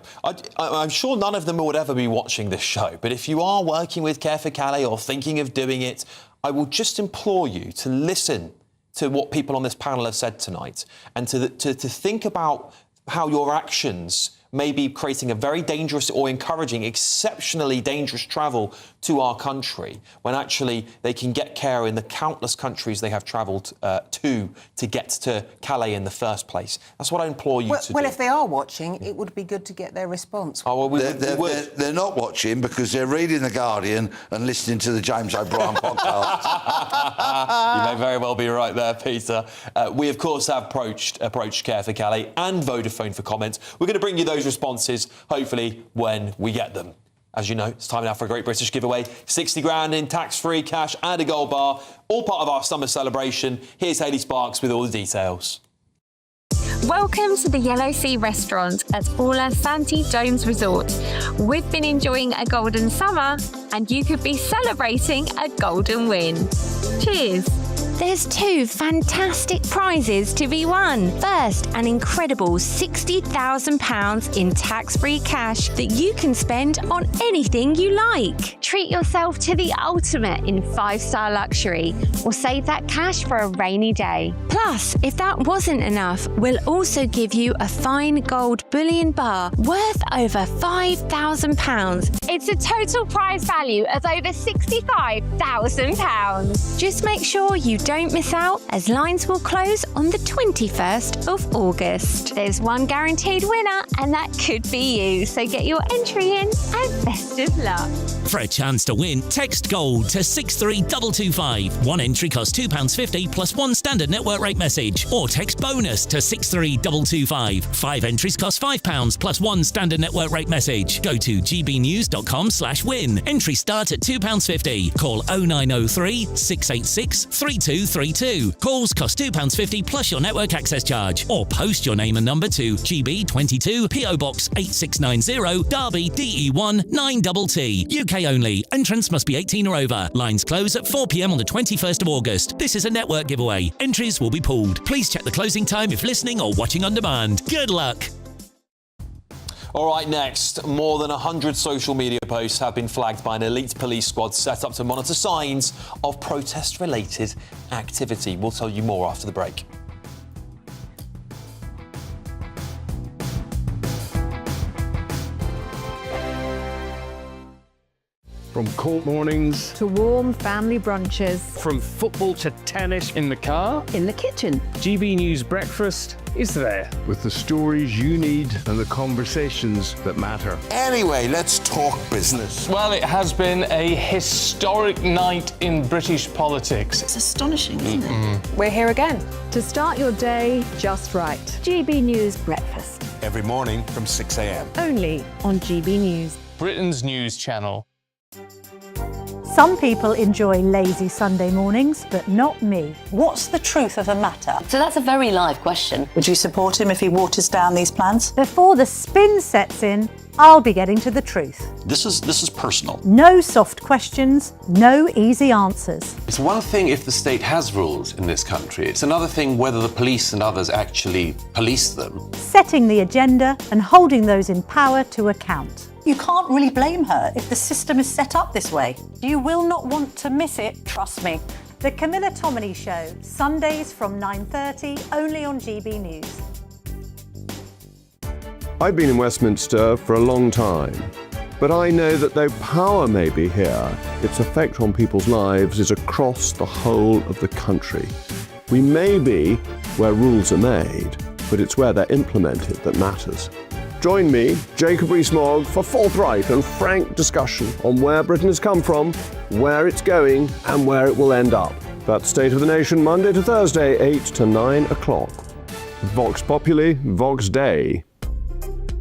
I'm sure none of them would ever be watching this show, but if you are working with Care for Calais or thinking of doing it, I will just implore you to listen to what people on this panel have said tonight, and to think about how your actions may be creating a very dangerous or encouraging exceptionally dangerous travel to our country when actually they can get care in the countless countries they have travelled to get to Calais in the first place. That's what I implore you to do. Well, if they are watching, it would be good to get their response. Oh, well, they're not watching because they're reading The Guardian and listening to the James O'Brien podcast. You may very well be right there, Peter. We, of course, have approached Care for Calais and Vodafone for comments. We're going to bring you those responses, hopefully, when we get them. As you know, it's time now for a Great British giveaway. 60 grand in tax-free cash and a gold bar, all part of our summer celebration. Here's Hayley Sparks with all the details. Welcome to the Yellow Sea restaurant at Orla Santi Domes Resort. We've been enjoying a golden summer and you could be celebrating a golden win. Cheers. There's 2 fantastic prizes to be won. First, an incredible £60,000 in tax-free cash that you can spend on anything you like. Treat yourself to the ultimate in 5-star luxury or save that cash for a rainy day. Plus, if that wasn't enough, we'll also give you a fine gold bullion bar worth over £5,000. It's a total prize value of over £65,000. Just make sure you don't miss out, as lines will close on the 21st of August. There's one guaranteed winner, and that could be you. So get your entry in, and best of luck. For a chance to win, text GOLD to 63225. One entry costs £2.50 plus one standard network rate message. Or text BONUS to 63225. 5 entries cost £5 plus one standard network rate message. Go to gbnews.com/win. Entry start at £2.50. Call 0903 686 3232. Calls cost £2.50 plus your network access charge. Or post your name and number to GB22 PO Box 8690 Derby DE1 9TT. UK only. Entrance must be 18 or over. Lines close at 4 p.m. on the 21st of August. This is a network giveaway. Entries will be pooled. Please check the closing time if listening or watching on demand. Good luck. All right, next, more than 100 social media posts have been flagged by an elite police squad set up to monitor signs of protest-related activity. We'll tell you more after the break. From court mornings to warm family brunches, from football to tennis in the car, in the kitchen. GB News Breakfast is there with the stories you need and the conversations that matter. Anyway, let's talk business. Well, it has been a historic night in British politics. It's astonishing, isn't it? We're here again to start your day just right. GB News Breakfast. Every morning from 6 a.m. Only on GB News. Britain's news channel. Some people enjoy lazy Sunday mornings, but not me. What's the truth of the matter? So that's a very live question. Would you support him if he waters down these plans? Before the spin sets in, I'll be getting to the truth. This is personal. No soft questions, no easy answers. It's one thing if the state has rules in this country. It's another thing whether the police and others actually police them. Setting the agenda and holding those in power to account. You can't really blame her if the system is set up this way. You will not want to miss it, trust me. The Camilla Tominey Show, Sundays from 9:30, only on GB News. I've been in Westminster for a long time, but I know that though power may be here, its effect on people's lives is across the whole of the country. We may be where rules are made, but it's where they're implemented that matters. Join me, Jacob Rees-Mogg, for forthright and frank discussion on where Britain has come from, where it's going, and where it will end up. That's State of the Nation, Monday to Thursday, 8 to 9 o'clock. Vox Populi, Vox Dei.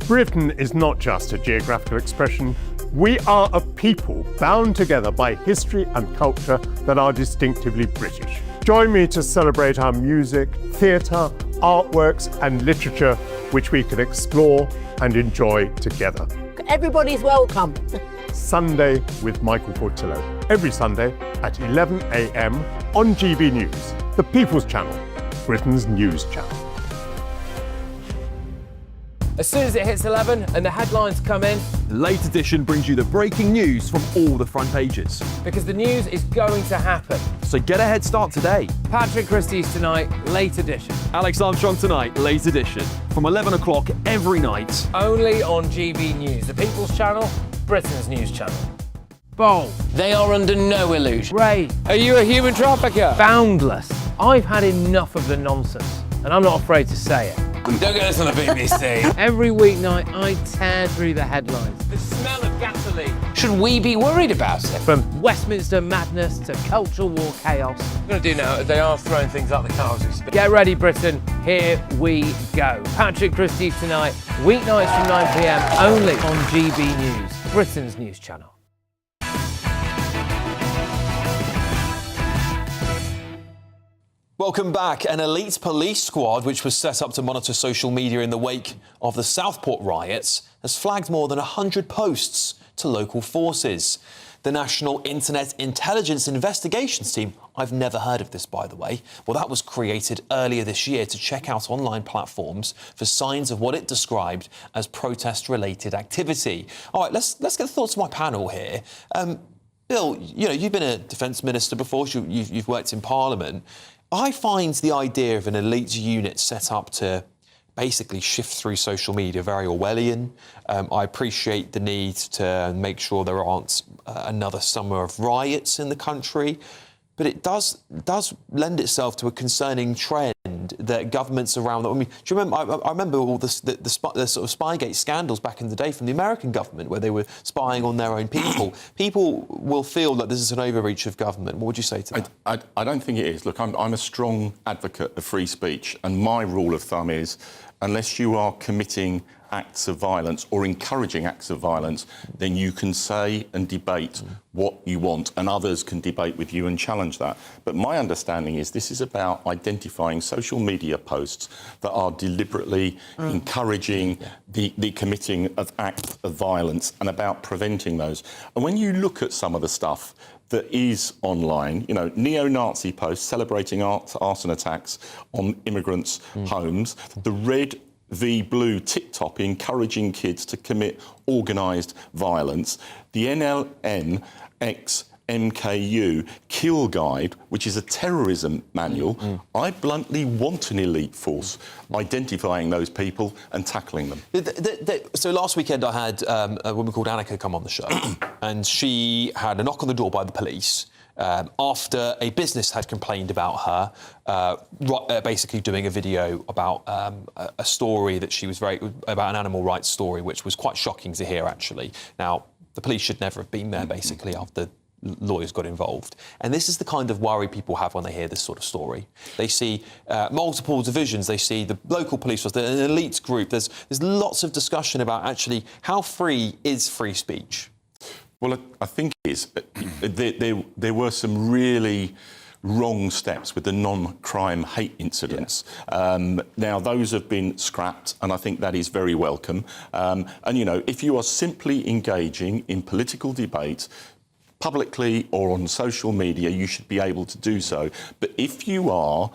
Britain is not just a geographical expression. We are a people bound together by history and culture that are distinctively British. Join me to celebrate our music, theatre, artworks and literature, which we can explore and enjoy together. Everybody's welcome. Sunday with Michael Portillo. Every Sunday at 11 a.m. on GB News, the People's Channel, Britain's news channel. As soon as it hits 11 and the headlines come in, Late Edition brings you the breaking news from all the front pages. because the news is going to happen. So get a head start today. Patrick Christie's tonight, Late Edition. Alex Armstrong tonight, Late Edition. From 11 o'clock every night. Only on GB News, the People's Channel, Britain's news channel. Bold. They are under no illusion. Ray, are you a human trafficker? Boundless. I've had enough of the nonsense, and I'm not afraid to say it. Don't get this on the BBC. Every weeknight, I tear through the headlines. The smell of gasoline. Should we be worried about it? From Westminster madness to cultural war chaos. I'm going to do now, they are throwing things up the car as we speak. Get ready, Britain. Here we go. Patrick Christie's tonight, weeknights from 9 p.m, only on GB News, Britain's news channel. Welcome back. An elite police squad, which was set up to monitor social media in the wake of the Southport riots, has flagged more than 100 posts to local forces. The National Internet Intelligence Investigations Team, I've never heard of this, by the way, well, that was created earlier this year to check out online platforms for signs of what it described as protest-related activity. All right, let's get the thoughts of my panel here. Bill, you've been a defence minister before, you've worked in Parliament. I find the idea of an elite unit set up to basically shift through social media very Orwellian. I appreciate the need to make sure there aren't another summer of riots in the country, but it does lend itself to a concerning trend that governments around... I mean, do you remember? I remember all the sort of Spygate scandals back in the day from the American government where they were spying on their own people. People will feel that this is an overreach of government. What would you say to that? I don't think it is. Look, I'm a strong advocate of free speech, and my rule of thumb is unless you are committing acts of violence or encouraging acts of violence, then you can say and debate what you want, and others can debate with you and challenge that. But my understanding is this is about identifying social media posts that are deliberately encouraging the committing of acts of violence and about preventing those. And when you look at some of the stuff that is online, neo-Nazi posts celebrating arson attacks on immigrants' homes, the red v blue TikTok encouraging kids to commit organised violence, the NLN X MKU Kill Guide, which is a terrorism manual. I bluntly want an elite force identifying those people and tackling them. So last weekend I had a woman called Annika come on the show and she had a knock on the door by the police after a business had complained about her, basically doing a video about a story that she was about an animal rights story, which was quite shocking to hear, actually. Now, the police should never have been there, basically, after lawyers got involved. And this is the kind of worry people have when they hear this sort of story. They see multiple divisions. They see the local police force, an elite group. There's lots of discussion about, actually, how free is free speech? Well, I think it is. There were some really wrong steps with the non-crime hate incidents. Now, those have been scrapped, and I think that is very welcome. And, if you are simply engaging in political debate, publicly or on social media, you should be able to do so. But if you are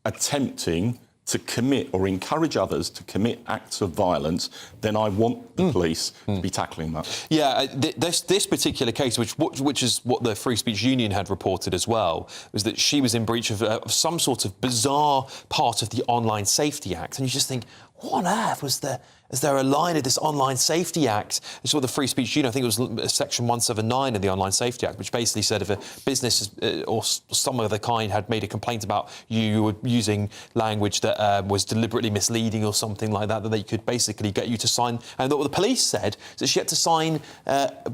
attempting to commit or encourage others to commit acts of violence, then I want the police to be tackling that. Yeah, this particular case, which is what the Free Speech Union had reported as well, was that she was in breach of some sort of bizarre part of the Online Safety Act. And you just think, what on earth is there a line of this Online Safety Act? It's what the Free Speech Union, I think it was Section 179 of the Online Safety Act, which basically said if a business or some other kind had made a complaint about you were using language that was deliberately misleading or something like that, that they could basically get you to sign. And what the police said is that she had to sign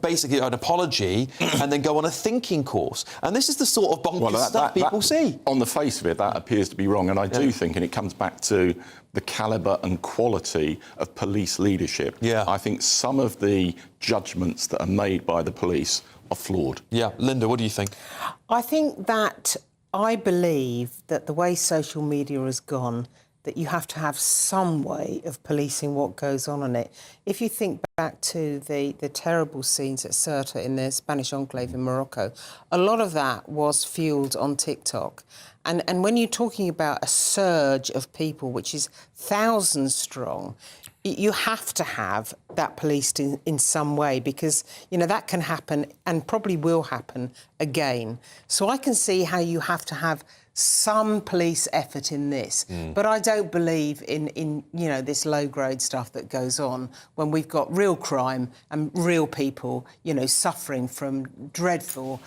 basically an apology and then go on a thinking course. And this is the sort of bonkers stuff people see. On the face of it, that appears to be wrong. And I do think, and it comes back to the calibre and quality of police leadership. I think some of the judgments that are made by the police are flawed. Yeah. Linda, what do you think? I think that I believe that the way social media has gone, that you have to have some way of policing what goes on it. If you think back to the terrible scenes at Ceuta in the Spanish enclave in Morocco, a lot of that was fuelled on TikTok. And when you're talking about a surge of people, which is thousands strong, you have to have that policed in some way because, that can happen and probably will happen again. So I can see how you have to have some police effort in this. But I don't believe in this low-grade stuff that goes on when we've got real crime and real people, suffering from dreadful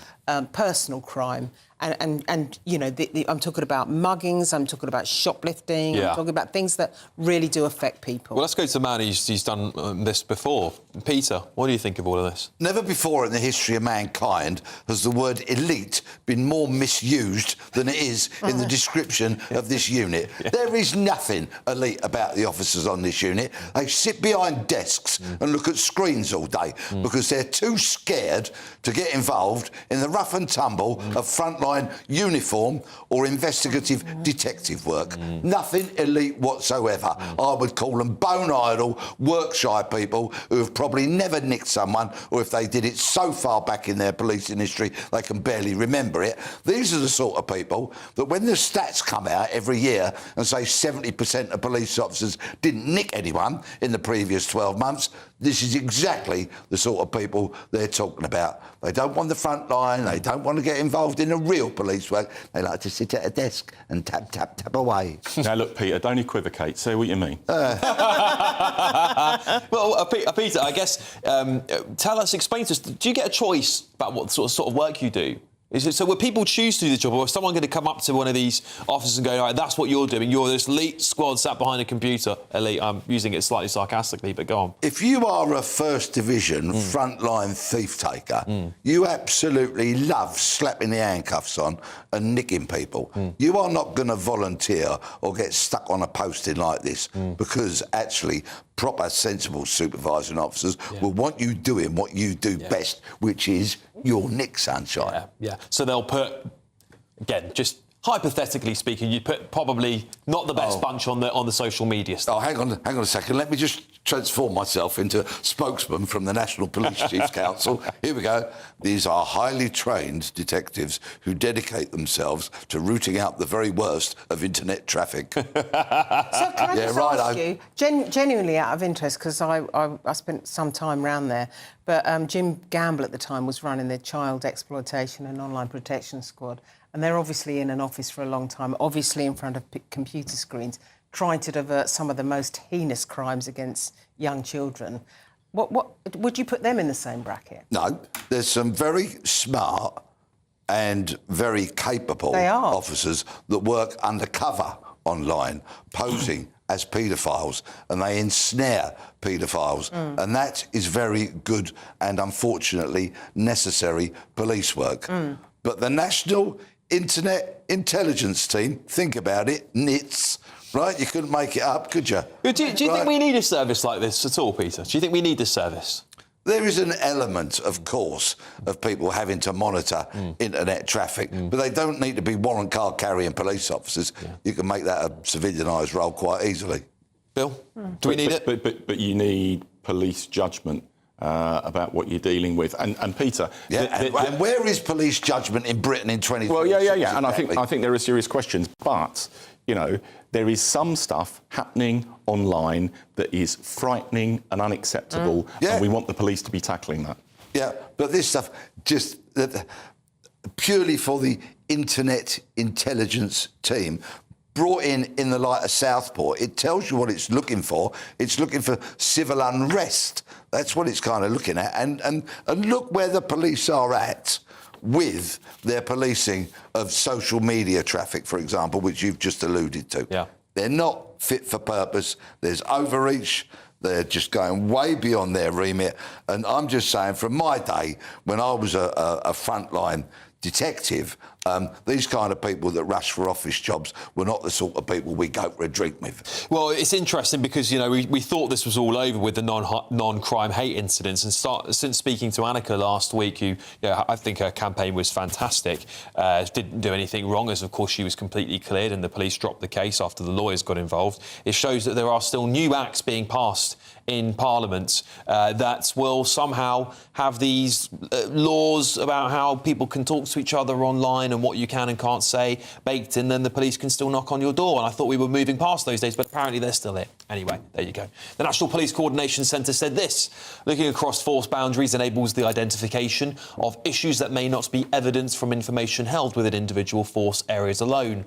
personal crime. And I'm talking about muggings, I'm talking about shoplifting, I'm talking about things that really do affect people. Well, let's go to the man who's done this before. Peter, what do you think of all of this? Never before in the history of mankind has the word elite been more misused than it is in the description of this unit. There is nothing elite about the officers on this unit. They sit behind desks and look at screens all day because they're too scared to get involved in the rough and tumble of frontline uniform or investigative detective work. Nothing elite whatsoever. I would call them bone idle, work-shy people who have probably never nicked someone, or if they did it so far back in their policing history they can barely remember it. These are the sort of people that when the stats come out every year and say 70% of police officers didn't nick anyone in the previous 12 months, this is exactly the sort of people they're talking about. They don't want the front line, they don't want to get involved in the real police work, they like to sit at a desk and tap, tap, tap away. Now, look, Peter, don't equivocate. Say what you mean. Well, Peter, I guess, explain to us, do you get a choice about what sort of work you do? Is it so? Will people choose to do the job, or is someone going to come up to one of these officers and go, "All right, that's what you're doing. You're this elite squad sat behind a computer." Elite. I'm using it slightly sarcastically, but go on. If you are a First Division frontline thief taker, you absolutely love slapping the handcuffs on and nicking people. You are not going to volunteer or get stuck on a posting like this because actually proper, sensible supervising officers will want you doing what you do best, which is your nick, sunshine. Yeah. So they'll put, again, just hypothetically speaking, you'd put probably not the best bunch on the social media stuff. Oh, hang on a second. Let me just transform myself into spokesman from the National Police Chiefs Council. Here we go. These are highly trained detectives who dedicate themselves to rooting out the very worst of internet traffic. So can I just ask you, genuinely out of interest, because I spent some time around there, but Jim Gamble at the time was running the Child Exploitation and Online Protection Squad, and they're obviously in an office for a long time, obviously in front of computer screens, trying to divert some of the most heinous crimes against young children. What would you put them in the same bracket? No, there's some very smart and very capable officers that work undercover online, posing as paedophiles, and they ensnare paedophiles, and that is very good and unfortunately necessary police work. But the National Internet Intelligence Team, think about it, NITS, right? You couldn't make it up, could you? Do you think we need a service like this at all, Peter? Do you think we need this service? There is an element, of course, of people having to monitor internet traffic, but they don't need to be warrant card carrying police officers. You can make that a civilianised role quite easily. Bill, do we need it? But you need police judgment about what you're dealing with. And Peter... and where is police judgment in Britain in 2020? Well, yeah. And I think there are serious questions. But, there is some stuff happening online that is frightening and unacceptable, and we want the police to be tackling that. Yeah, but this stuff just purely for the Internet Intelligence Team, brought in the light of Southport, it tells you what it's looking for. It's looking for civil unrest. That's what it's kind of looking at. And look where the police are at with their policing of social media traffic, for example, which you've just alluded to. Yeah. They're not fit for purpose. There's overreach. They're just going way beyond their remit. And I'm just saying, from my day, when I was a frontline detective, these kind of people that rush for office jobs were not the sort of people we go for a drink with. Well, it's interesting because, we thought this was all over with the non-crime hate incidents, and since speaking to Annika last week, who, I think her campaign was fantastic, didn't do anything wrong, as of course she was completely cleared and the police dropped the case after the lawyers got involved. It shows that there are still new acts being passed in Parliament that will somehow have these laws about how people can talk to each other online and what you can and can't say baked in, then the police can still knock on your door. And I thought we were moving past those days, but apparently they're still it. Anyway, there you go. The National Police Coordination Centre said this: looking across force boundaries enables the identification of issues that may not be evidence from information held within individual force areas alone.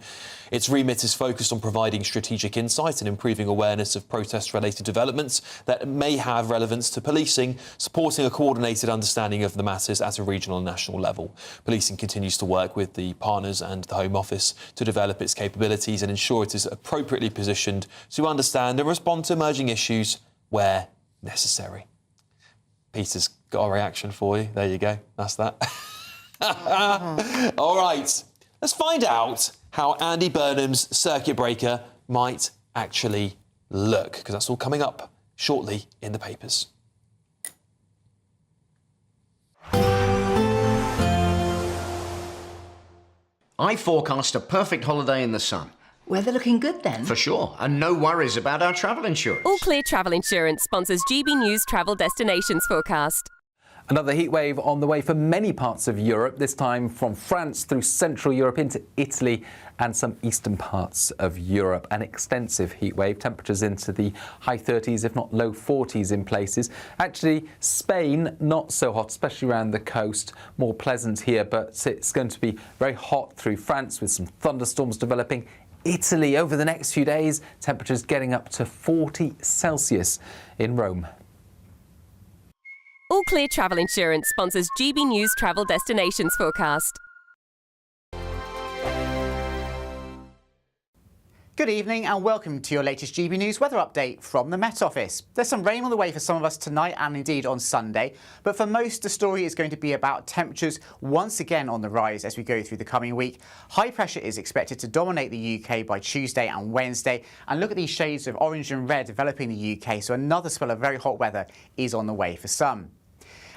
Its remit is focused on providing strategic insight and improving awareness of protest-related developments that may have relevance to policing, supporting a coordinated understanding of the matters at a regional and national level. Policing continues to work with the partners and the Home Office to develop its capabilities and ensure it is appropriately positioned to understand and respond to emerging issues where necessary. Peter's got a reaction for you. There you go. That's that. All right. Let's find out how Andy Burnham's circuit breaker might actually look, because that's all coming up shortly in the papers. I forecast a perfect holiday in the sun. Weather looking good then? For sure, and no worries about our travel insurance. All Clear Travel Insurance sponsors GB News Travel Destinations Forecast. Another heatwave on the way for many parts of Europe, this time from France through Central Europe into Italy and some eastern parts of Europe. An extensive heatwave, temperatures into the high 30s, if not low 40s in places. Actually, Spain, not so hot, especially around the coast. More pleasant here, but it's going to be very hot through France with some thunderstorms developing. Italy, over the next few days, temperatures getting up to 40 Celsius in Rome. All Clear Travel Insurance sponsors GB News Travel Destinations Forecast. Good evening and welcome to your latest GB News weather update from the Met Office. There's some rain on the way for some of us tonight and indeed on Sunday, but for most the story is going to be about temperatures once again on the rise as we go through the coming week. High pressure is expected to dominate the UK by Tuesday and Wednesday, and look at these shades of orange and red developing in the UK, so another spell of very hot weather is on the way for some.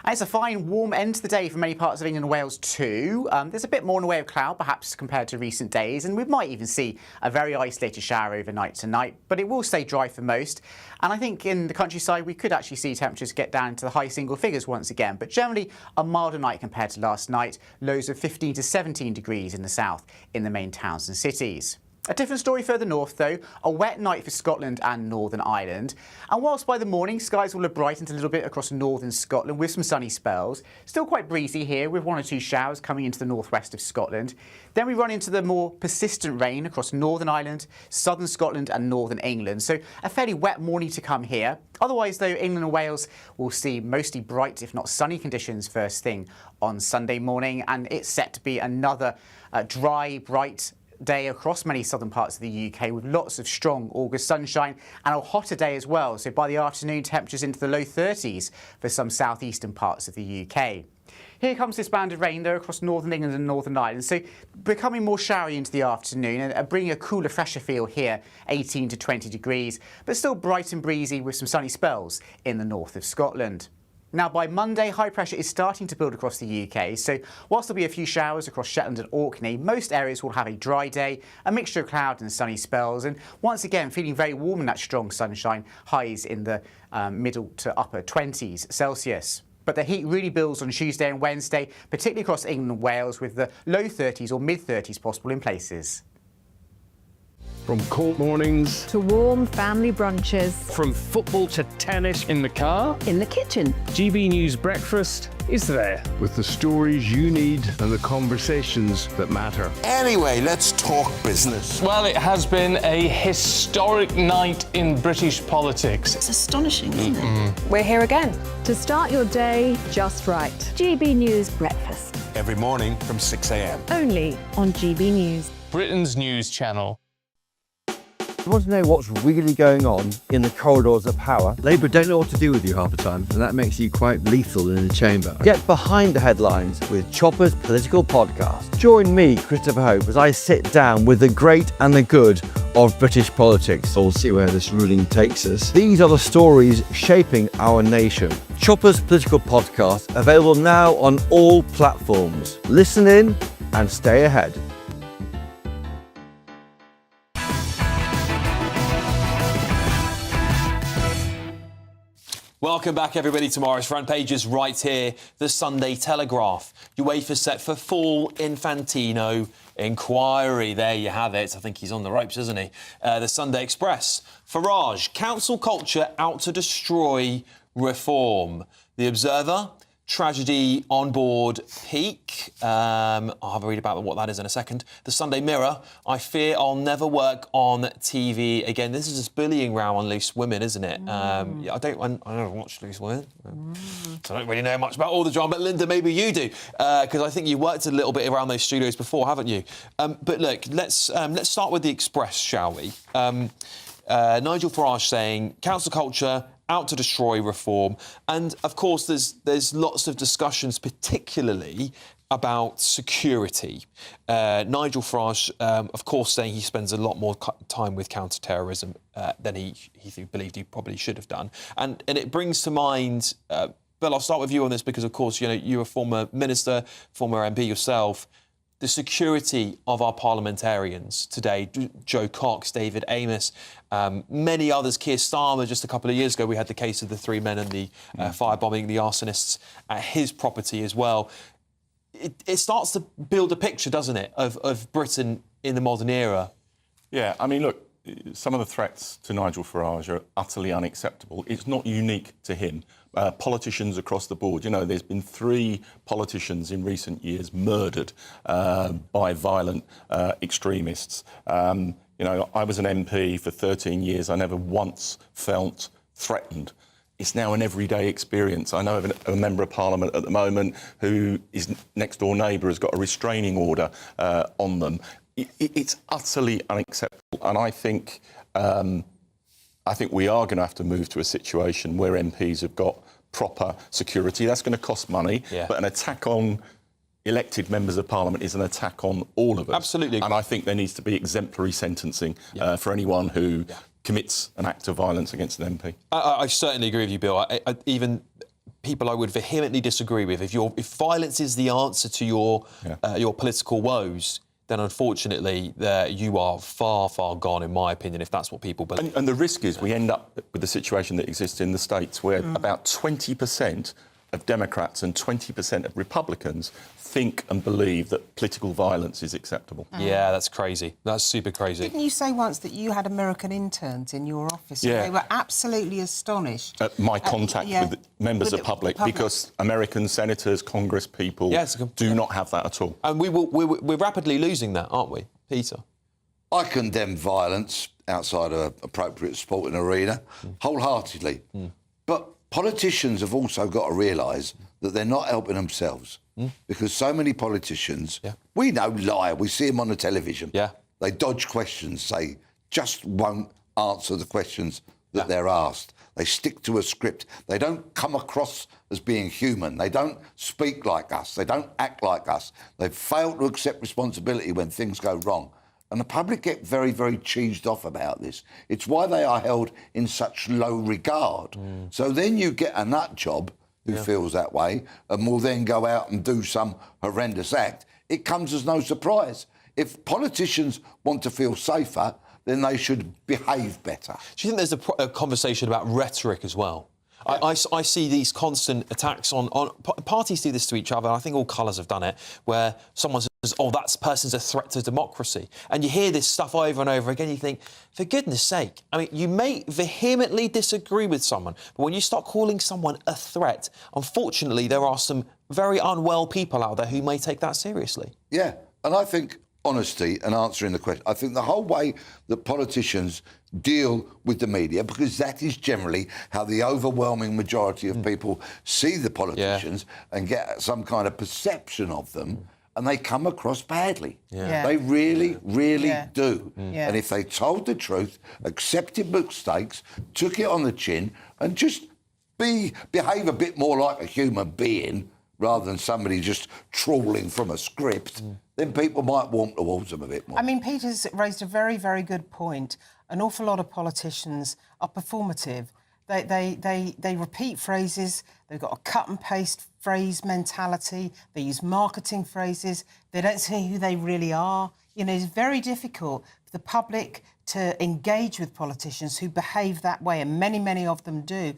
And it's a fine, warm end to the day for many parts of England and Wales too. There's a bit more in the way of cloud, perhaps, compared to recent days, and we might even see a very isolated shower overnight tonight, but it will stay dry for most. And I think in the countryside, we could actually see temperatures get down to the high single figures once again, but generally a milder night compared to last night, lows of 15 to 17 degrees in the south in the main towns and cities. A different story further north, though, a wet night for Scotland and Northern Ireland. And whilst by the morning skies will have brightened a little bit across northern Scotland with some sunny spells, still quite breezy here with 1 or 2 showers coming into the northwest of Scotland. Then we run into the more persistent rain across Northern Ireland, southern Scotland and northern England. So a fairly wet morning to come here. Otherwise, though, England and Wales will see mostly bright, if not sunny conditions first thing on Sunday morning. And it's set to be another dry, bright day across many southern parts of the UK with lots of strong August sunshine and a hotter day as well. So by the afternoon, temperatures into the low 30s for some southeastern parts of the UK. Here comes this band of rain though across northern England and Northern Ireland, so becoming more showery into the afternoon and bringing a cooler, fresher feel here, 18 to 20 degrees, but still bright and breezy with some sunny spells in the north of Scotland. Now, by Monday, high pressure is starting to build across the UK, so whilst there'll be a few showers across Shetland and Orkney, most areas will have a dry day, a mixture of cloud and sunny spells, and once again, feeling very warm in that strong sunshine, highs in the middle to upper 20s Celsius. But the heat really builds on Tuesday and Wednesday, particularly across England and Wales, with the low 30s or mid-30s possible in places. From cold mornings to warm family brunches. From football to tennis in the car. In the kitchen. GB News Breakfast is there with the stories you need and the conversations that matter. Anyway, let's talk business. Well, it has been a historic night in British politics. It's astonishing, isn't it? We're here again to start your day just right. GB News Breakfast. Every morning from 6 a.m. Only on GB News. Britain's news channel. You want to know what's really going on in the corridors of power? Labour don't know what to do with you half the time, and that makes you quite lethal in the chamber. Get behind the headlines with Chopper's Political Podcast. Join me, Christopher Hope, as I sit down with the great and the good of British politics. We'll see where this ruling takes us. These are the stories shaping our nation. Chopper's Political Podcast, available now on all platforms. Listen in and stay ahead. Welcome back, everybody. Tomorrow's front pages right here. The Sunday Telegraph. UEFA set for full Infantino inquiry. There you have it. I think he's on the ropes, isn't he? The Sunday Express. Farage, council culture out to destroy reform. The Observer, tragedy on board peak. I'll have a read about what that is in a second. The Sunday Mirror, I fear I'll never work on TV again. This is this bullying row on Loose Women, isn't it? I don't watch Loose Women, so I don't really know much about all the drama. But Linda, maybe you do, because I think you worked a little bit around those studios before, haven't you? But look, let's start with the Express, shall we? Nigel Farage saying council culture out to destroy reform. And, of course, there's lots of discussions, particularly about security. Nigel Farage, of course, saying he spends a lot more time with counter-terrorism than he believed he probably should have done. And it brings to mind... Bill, I'll start with you on this because, of course, you know, you're a former minister, former MP yourself. The security of our parliamentarians today, Joe Cox, David Amos, many others, Keir Starmer, just a couple of years ago, we had the case of the three men and the firebombing, the arsonists at his property as well. It starts to build a picture, doesn't it, of Britain in the modern era? Yeah, I mean, look, some of the threats to Nigel Farage are utterly unacceptable. It's not unique to him. Politicians across the board. You know, there's been 3 politicians in recent years murdered by violent extremists. You know, I was an MP for 13 years. I never once felt threatened. It's now an everyday experience. I know of a Member of Parliament at the moment who his next-door neighbour has got a restraining order on them. It's utterly unacceptable, and I think we are going to have to move to a situation where MPs have got proper security. That's going to cost money, but an attack on elected members of Parliament is an attack on all of us. Absolutely. And I think there needs to be exemplary sentencing for anyone who commits an act of violence against an MP. I certainly agree with you, Bill. Even people I would vehemently disagree with. If violence is the answer to your political woes, then unfortunately you are far, far gone, in my opinion, if that's what people believe. And the risk is we end up with the situation that exists in the States where about 20% of Democrats and 20% of Republicans think and believe that political violence is acceptable. Yeah, that's crazy. That's super crazy. Didn't you say once that you had American interns in your office? Yeah. And they were absolutely astonished. At my contact with members of the public, because American senators, Congress people do not have that at all. And we're rapidly losing that, aren't we, Peter? I condemn violence outside of an appropriate sporting arena wholeheartedly. But politicians have also got to realise that they're not helping themselves. Because so many politicians, we know, lie. We see them on the television. They dodge questions. They just won't answer the questions that they're asked. They stick to a script. They don't come across as being human. They don't speak like us. They don't act like us. They fail to accept responsibility when things go wrong. And the public get very, very cheesed off about this. It's why they are held in such low regard. So then you get a nut job who feels that way and will then go out and do some horrendous act. It comes as no surprise. If politicians want to feel safer, then they should behave better. Do you think there's a conversation about rhetoric as well? I see these constant attacks on... Parties do this to each other, and I think all colours have done it, where someone says, oh, that person's a threat to democracy. And you hear this stuff over and over again, you think, for goodness sake, I mean, you may vehemently disagree with someone, but when you start calling someone a threat, unfortunately, there are some very unwell people out there who may take that seriously. Yeah, and I think honesty and answering the question. I think the whole way that politicians deal with the media, because that is generally how the overwhelming majority of people see the politicians and get some kind of perception of them, and they come across badly. They really, really do. And if they told the truth, accepted mistakes, took it on the chin, and just behave a bit more like a human being rather than somebody just trawling from a script, then people might warm towards them a bit more. I mean, Peter's raised a very, very good point. An awful lot of politicians are performative. They repeat phrases. They've got a cut and paste phrase mentality. They use marketing phrases. They don't say who they really are. You know, it's very difficult for the public to engage with politicians who behave that way, and many, many of them do.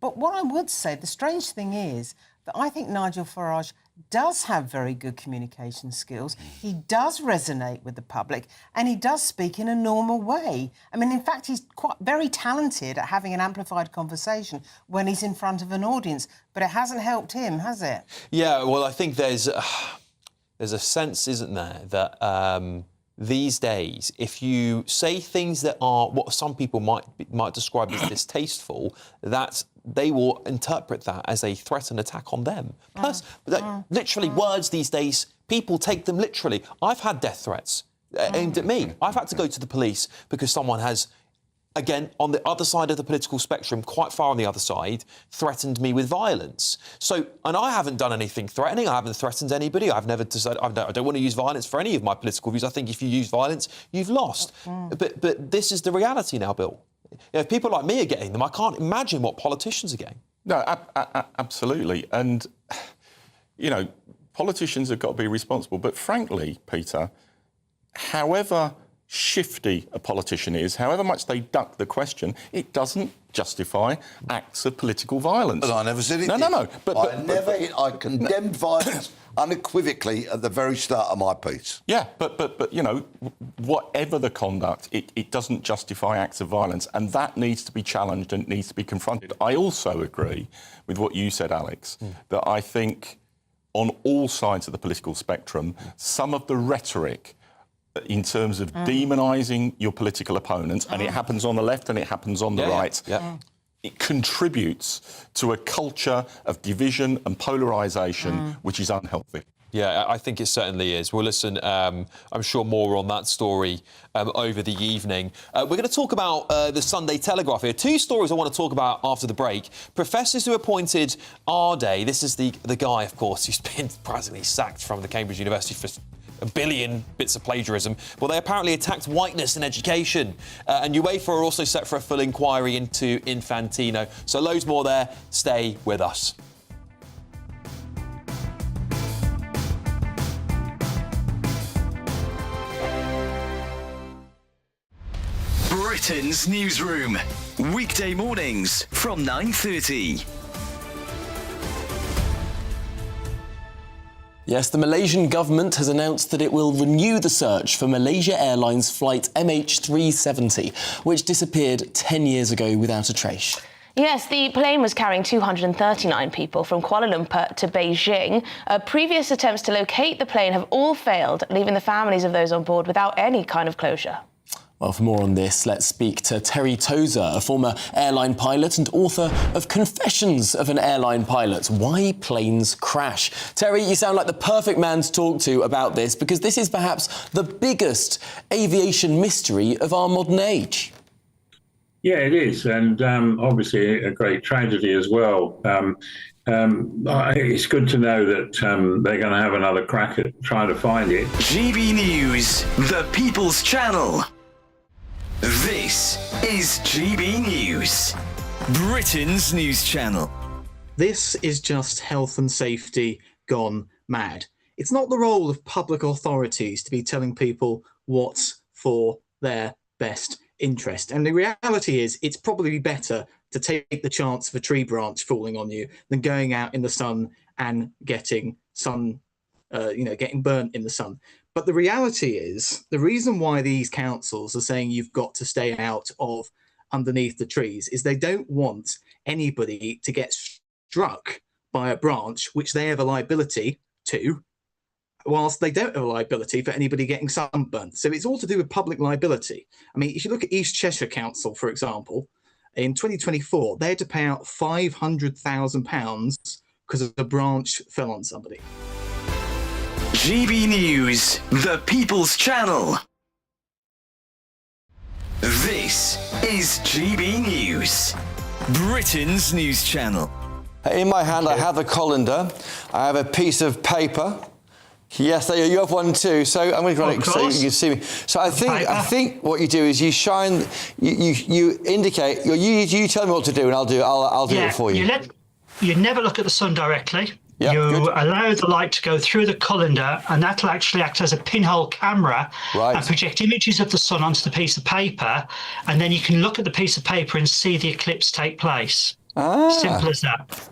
But what I would say, the strange thing is that I think Nigel Farage does have very good communication skills. He does resonate with the public and he does speak in a normal way. I mean, in fact, he's very talented at having an amplified conversation when he's in front of an audience, but it hasn't helped him, has it? Yeah, well, I think there's a sense, isn't there, that these days, if you say things that are what some people might describe as distasteful, that they will interpret that as a threat and attack on them. Plus, literally, words these days, people take them literally. I've had death threats aimed at me. I've had to go to the police because someone has, again, on the other side of the political spectrum, quite far on the other side, threatened me with violence. So, and I haven't done anything threatening. I haven't threatened anybody. I've never decided, I don't want to use violence for any of my political views. I think if you use violence, you've lost. But this is the reality now, Bill. If people like me are getting them, I can't imagine what politicians are getting. No, absolutely. And, you know, politicians have got to be responsible. But frankly, Peter, however shifty a politician is, however much they duck the question, it doesn't justify acts of political violence. But I never said it. No. I condemned violence unequivocally at the very start of my piece. Yeah, but you know, whatever the conduct, it doesn't justify acts of violence, and that needs to be challenged and it needs to be confronted. I also agree with what you said, Alex, that I think on all sides of the political spectrum, some of the rhetoric in terms of demonising your political opponents, and it happens on the left and it happens on the right, it contributes to a culture of division and polarisation which is unhealthy. Yeah, I think it certainly is. We'll listen, I'm sure, more on that story over the evening. We're going to talk about the Sunday Telegraph here. Two stories I want to talk about after the break. Professors who appointed Arday, this is the guy, of course, who's been surprisingly sacked from the Cambridge University for a billion bits of plagiarism. Well, they apparently attacked whiteness in education. And UEFA are also set for a full inquiry into Infantino. So loads more there. Stay with us. Britain's newsroom. Weekday mornings from 9:30. Yes, the Malaysian government has announced that it will renew the search for Malaysia Airlines flight MH370, which disappeared 10 years ago without a trace. Yes, the plane was carrying 239 people from Kuala Lumpur to Beijing. Previous attempts to locate the plane have all failed, leaving the families of those on board without any kind of closure. Well, for more on this, let's speak to Terry Tozer, a former airline pilot and author of Confessions of an Airline Pilot, Why Planes Crash. Terry, you sound like the perfect man to talk to about this, because this is perhaps the biggest aviation mystery of our modern age. Yeah, it is, and obviously a great tragedy as well. It's good to know that they're going to have another crack at trying to find it. GB News, the People's Channel. This is GB News, Britain's news channel. This is just health and safety gone mad. It's not the role of public authorities to be telling people what's for their best interest. And the reality is it's probably better to take the chance of a tree branch falling on you than going out in the sun and getting getting burnt in the sun. But the reality is, the reason why these councils are saying you've got to stay out of underneath the trees is they don't want anybody to get struck by a branch which they have a liability to, whilst they don't have a liability for anybody getting sunburnt. So it's all to do with public liability. I mean, if you look at East Cheshire Council, for example, in 2024, they had to pay out £500,000 because a branch fell on somebody. GB News, the People's Channel. This is GB News, Britain's news channel. In my hand, I have a colander. I have a piece of paper. Yes, there you have one too. So I'm going to run it so you can see me. So I think what you do is you shine, you indicate, you tell me what to do, and I'll do it for you. You never look at the sun directly. Yep, you good. allow the light to go through the colander, and that'll actually act as a pinhole camera and project images of the sun onto the piece of paper, and then you can look at the piece of paper and see the eclipse take place. Simple as that.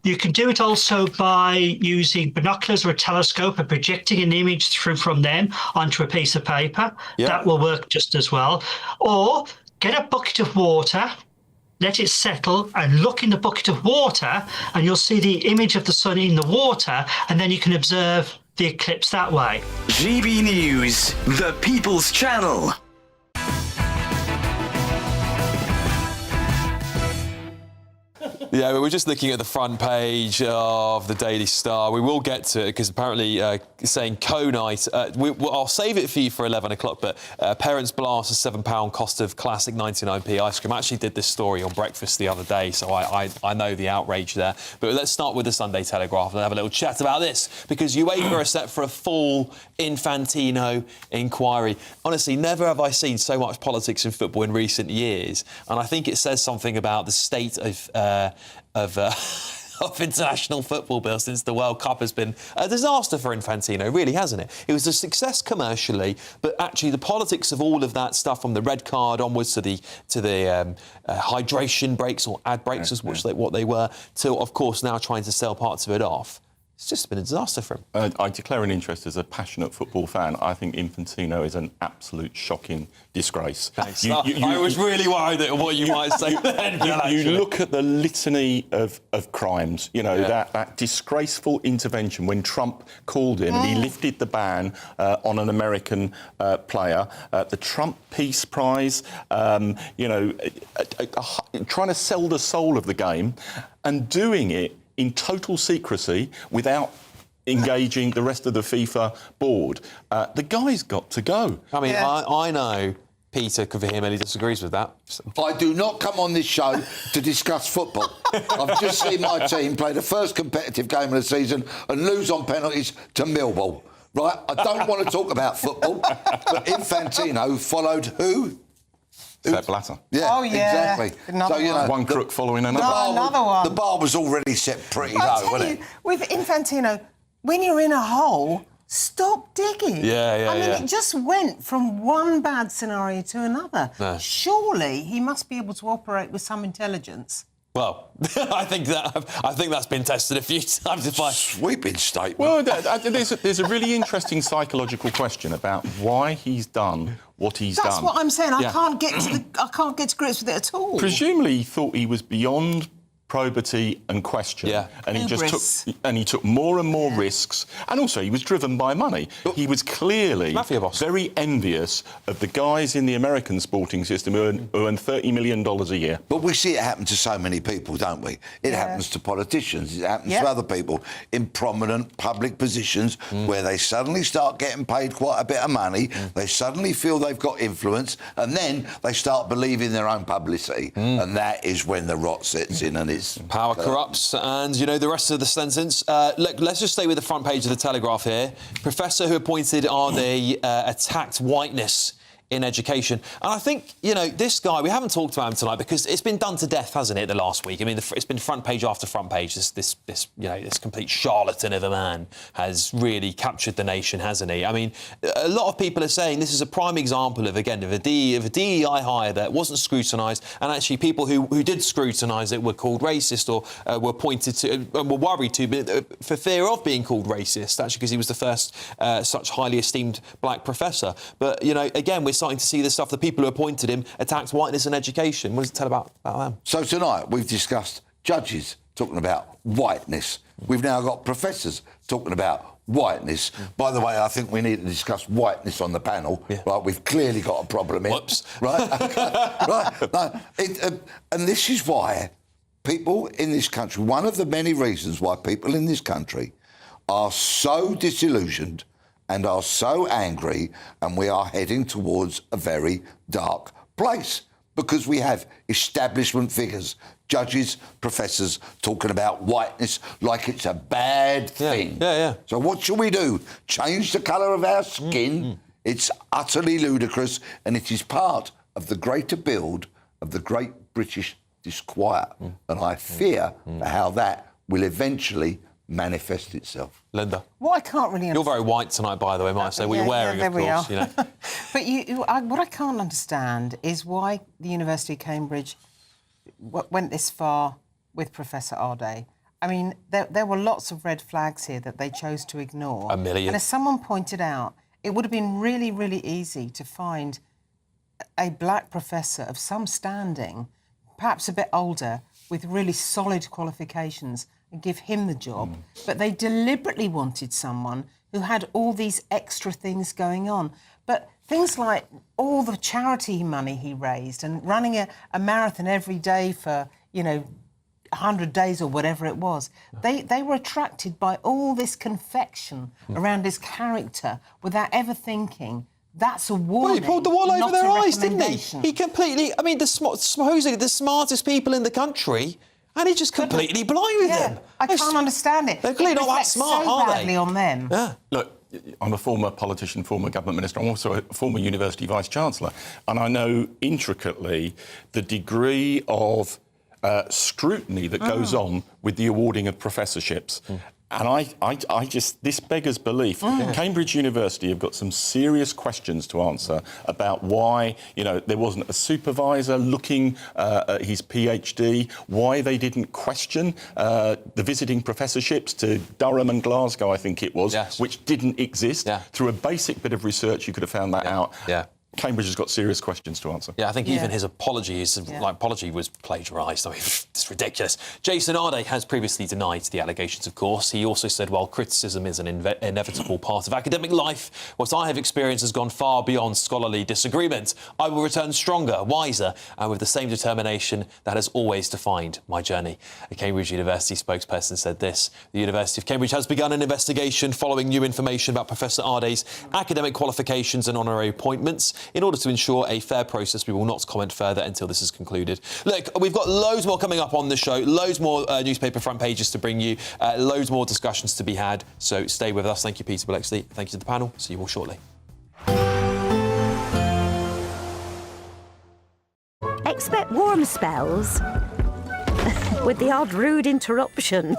You can do it also by using binoculars or a telescope and projecting an image through from them onto a piece of paper. That will work just as well. Or get a bucket of water, let it settle, and look in the bucket of water, and you'll see the image of the sun in the water, and then you can observe the eclipse that way. GB News, the People's Channel. Yeah, we were just looking at the front page of the Daily Star. We will get to it because apparently saying co-night. I'll save it for you for 11 o'clock, but parents blast a £7 cost of classic 99p ice cream. I actually did this story on breakfast the other day, so I know the outrage there. But let's start with the Sunday Telegraph and have a little chat about this, because UEFA are set for a full Infantino inquiry. Honestly, never have I seen so much politics in football in recent years, and I think it says something about the state of international football, Bill, since the World Cup has been a disaster for Infantino, really, hasn't it? It was a success commercially, but actually the politics of all of that stuff, from the red card onwards to the hydration breaks or ad breaks, as what they were, to, of course, now trying to sell parts of it off. It's just been a disaster for him. I declare an interest as a passionate football fan. I think Infantino is an absolute shocking disgrace. Thanks. I was really worried that what you might say then. You look at the litany of crimes, you know, that disgraceful intervention when Trump called in and he lifted the ban on an American player, the Trump Peace Prize, you know, trying to sell the soul of the game and doing it in total secrecy without engaging the rest of the FIFA board. The guy's got to go. I mean, I know Peter vehemently disagrees with that. I do not come on this show to discuss football. I've just seen my team play the first competitive game of the season and lose on penalties to Millwall. Right? I don't want to talk about football, but Infantino followed who? Sepp Blatter. Yeah, oh, yeah. Exactly. So, you know, one crook following another. Another one. The bar was already set pretty low, wasn't it? With Infantino, when you're in a hole, stop digging. Yeah, I mean, it just went from one bad scenario to another. No. Surely he must be able to operate with some intelligence. Well, I think that's been tested a few times. Sweeping statement. Well, there's a really interesting psychological question about why he's done what he's done. That's what I'm saying. I can't get to grips with it at all. Presumably, he thought he was beyond probity and question, and he took more and more risks, and also he was driven by money. He was clearly very envious of the guys in the American sporting system who earn $30 million a year. But we see it happen to so many people, don't we? It happens to politicians, it happens to other people in prominent public positions where they suddenly start getting paid quite a bit of money, they suddenly feel they've got influence, and then they start believing their own publicity, and that is when the rot sets in and it's... Power corrupts, and you know the rest of the sentence. Look, let's just stay with the front page of the Telegraph here. Professor who appointed RD attacked whiteness in education. And I think, you know, this guy, we haven't talked about him tonight because it's been done to death, hasn't it, the last week? I mean, it's been front page after front page. This complete charlatan of a man has really captured the nation, hasn't he? I mean, a lot of people are saying this is a prime example of a DEI hire that wasn't scrutinised, and actually people who did scrutinise it were called racist or were pointed to and were worried to for fear of being called racist, actually, because he was the first such highly esteemed black professor. But, you know, again, we're starting to see this stuff. The people who appointed him attacked whiteness in education. What does it tell about them? So tonight we've discussed judges talking about whiteness. We've now got professors talking about whiteness. By the way, I think we need to discuss whiteness on the panel. Right, we've clearly got a problem here. Whoops. Right, right. No, and this is why people in this country, one of the many reasons why people in this country are so disillusioned and are so angry, and we are heading towards a very dark place because we have establishment figures, judges, professors talking about whiteness like it's a bad thing. So what should we do? Change the colour of our skin? It's utterly ludicrous, and it is part of the greater build of the great British disquiet. And I fear how that will eventually manifest itself. Linda. What I can't really understand... You're very white tonight, by the way, might I say. What you're wearing, of course. You know. But what I can't understand is why the University of Cambridge went this far with Professor Ardai. I mean, there were lots of red flags here that they chose to ignore. A million. And as someone pointed out, it would have been really, really easy to find a black professor of some standing, perhaps a bit older, with really solid qualifications and give him the job. But they deliberately wanted someone who had all these extra things going on. But things like all the charity money he raised and running a marathon every day for, 100 days or whatever it was, they were attracted by all this confection around his character without ever thinking, that's a warning. Well, he pulled the wool over their eyes, didn't he? He completely... I mean, supposedly the smartest people in the country, and he just completely blinded them. I can't understand it. They're clearly not that smart, so are they? badly on them. Yeah. Look, I'm a former politician, former government minister. I'm also a former university vice-chancellor, and I know intricately the degree of scrutiny that goes on with the awarding of professorships. And I just, this beggars belief. Cambridge University have got some serious questions to answer about why, there wasn't a supervisor looking at his PhD, why they didn't question the visiting professorships to Durham and Glasgow, I think it was, which didn't exist. Through a basic bit of research, you could have found that out. Cambridge has got serious questions to answer. Yeah, I think even his apology, apology was plagiarised. I mean, it's ridiculous. Jason Ardai has previously denied the allegations, of course. He also said, while criticism is an inevitable part of academic life, what I have experienced has gone far beyond scholarly disagreement. I will return stronger, wiser, and with the same determination that has always defined my journey. A Cambridge University spokesperson said this: the University of Cambridge has begun an investigation following new information about Professor Ardai's academic qualifications and honorary appointments. In order to ensure a fair process, we will not comment further until this is concluded. Look, we've got loads more coming up on the show, loads more newspaper front pages to bring you, loads more discussions to be had, so stay with us. Thank you, Peter Blexley. Thank you to the panel. See you all shortly. Expect warm spells with the odd rude interruption.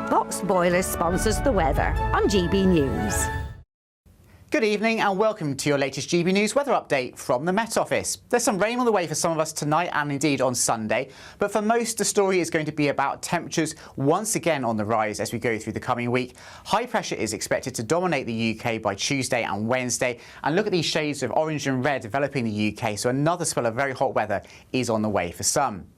Box Boiler sponsors the weather on GB News. Good evening and welcome to your latest GB News weather update from the Met Office. There's some rain on the way for some of us tonight and indeed on Sunday, but for most the story is going to be about temperatures once again on the rise as we go through the coming week. High pressure is expected to dominate the UK by Tuesday and Wednesday, and look at these shades of orange and red developing in the UK, so another spell of very hot weather is on the way for some.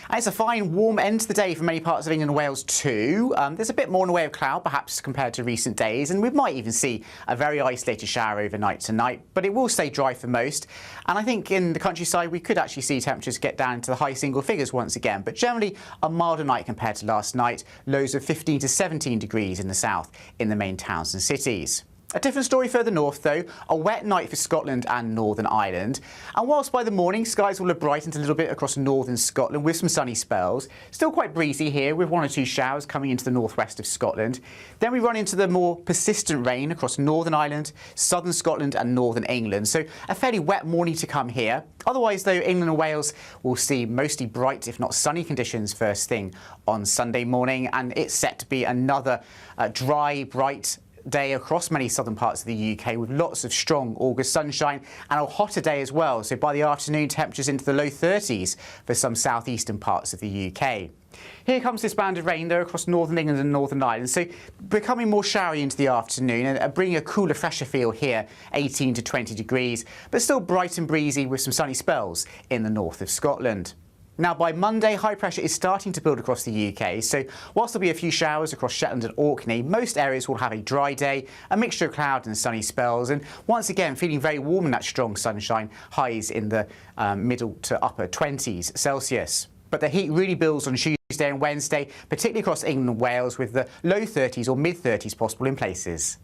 And it's a fine, warm end to the day for many parts of England and Wales too. There's a bit more in the way of cloud, perhaps, compared to recent days, and we might even see a very isolated shower overnight tonight, but it will stay dry for most. And I think in the countryside, we could actually see temperatures get down into the high single figures once again, but generally a milder night compared to last night, lows of 15 to 17 degrees in the south in the main towns and cities. A different story further north, though. A wet night for Scotland and Northern Ireland. And whilst by the morning skies will have brightened a little bit across northern Scotland with some sunny spells, still quite breezy here with one or two showers coming into the northwest of Scotland. Then we run into the more persistent rain across Northern Ireland, southern Scotland and northern England. So a fairly wet morning to come here. Otherwise, though, England and Wales will see mostly bright, if not sunny conditions first thing on Sunday morning. And it's set to be another dry, bright day across many southern parts of the UK with lots of strong August sunshine and a hotter day as well. So by the afternoon, temperatures into the low 30s for some southeastern parts of the UK. Here comes this band of rain though across northern England and Northern Ireland, so becoming more showery into the afternoon and bringing a cooler, fresher feel here, 18 to 20 degrees, but still bright and breezy with some sunny spells in the north of Scotland. Now, by Monday, high pressure is starting to build across the UK, so whilst there'll be a few showers across Shetland and Orkney, most areas will have a dry day, a mixture of cloud and sunny spells, and once again feeling very warm in that strong sunshine, highs in the middle to upper 20s Celsius. But the heat really builds on Tuesday and Wednesday, particularly across England and Wales, with the low 30s or mid-30s possible in places.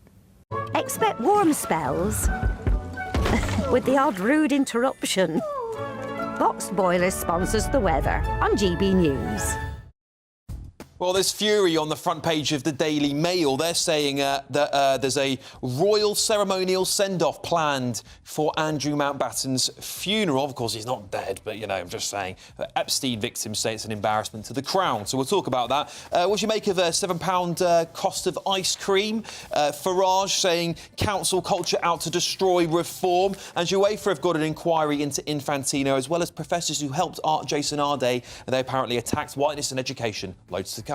Expect warm spells with the odd rude interruption. Box Boiler sponsors the weather on GB News. Well, there's fury on the front page of the Daily Mail. They're saying that there's a royal ceremonial send-off planned for Andrew Mountbatten's funeral. Of course, he's not dead, but, you know, I'm just saying. Epstein victims say it's an embarrassment to the Crown. So we'll talk about that. What do you make of a £7 cost of ice cream? Farage saying council culture out to destroy reform. And UEFA have got an inquiry into Infantino, as well as professors who helped Jason Arday. They apparently attacked whiteness and education. Loads to come.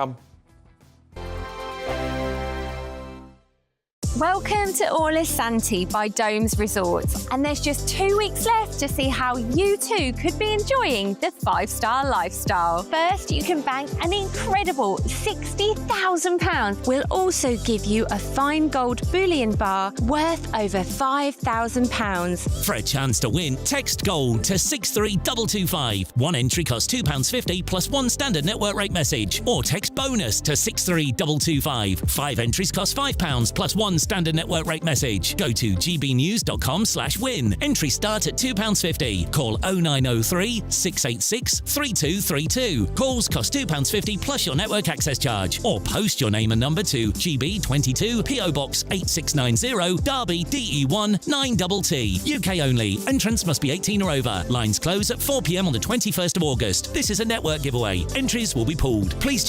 Welcome to Orlis Santi by Domes Resorts, and there's just 2 weeks left to see how you too could be enjoying the 5-star lifestyle. First, you can bank an incredible £60,000. We'll also give you a fine gold bullion bar worth over £5,000. For a chance to win, text GOLD to 63225. One entry costs £2.50 plus one standard network rate message, or text BONUS to 63225. 5 entries cost £5 plus one standard network rate message. Go to gbnews.com/win. Entry start at £2.50. Call 0903 686 3232. Calls cost £2.50 plus your network access charge. Or post your name and number to GB22 PO Box 8690 Derby DE1 9TT. UK only. Entrants must be 18 or over. Lines close at 4 p.m. on the 21st of August. This is a network giveaway. Entries will be pooled. Please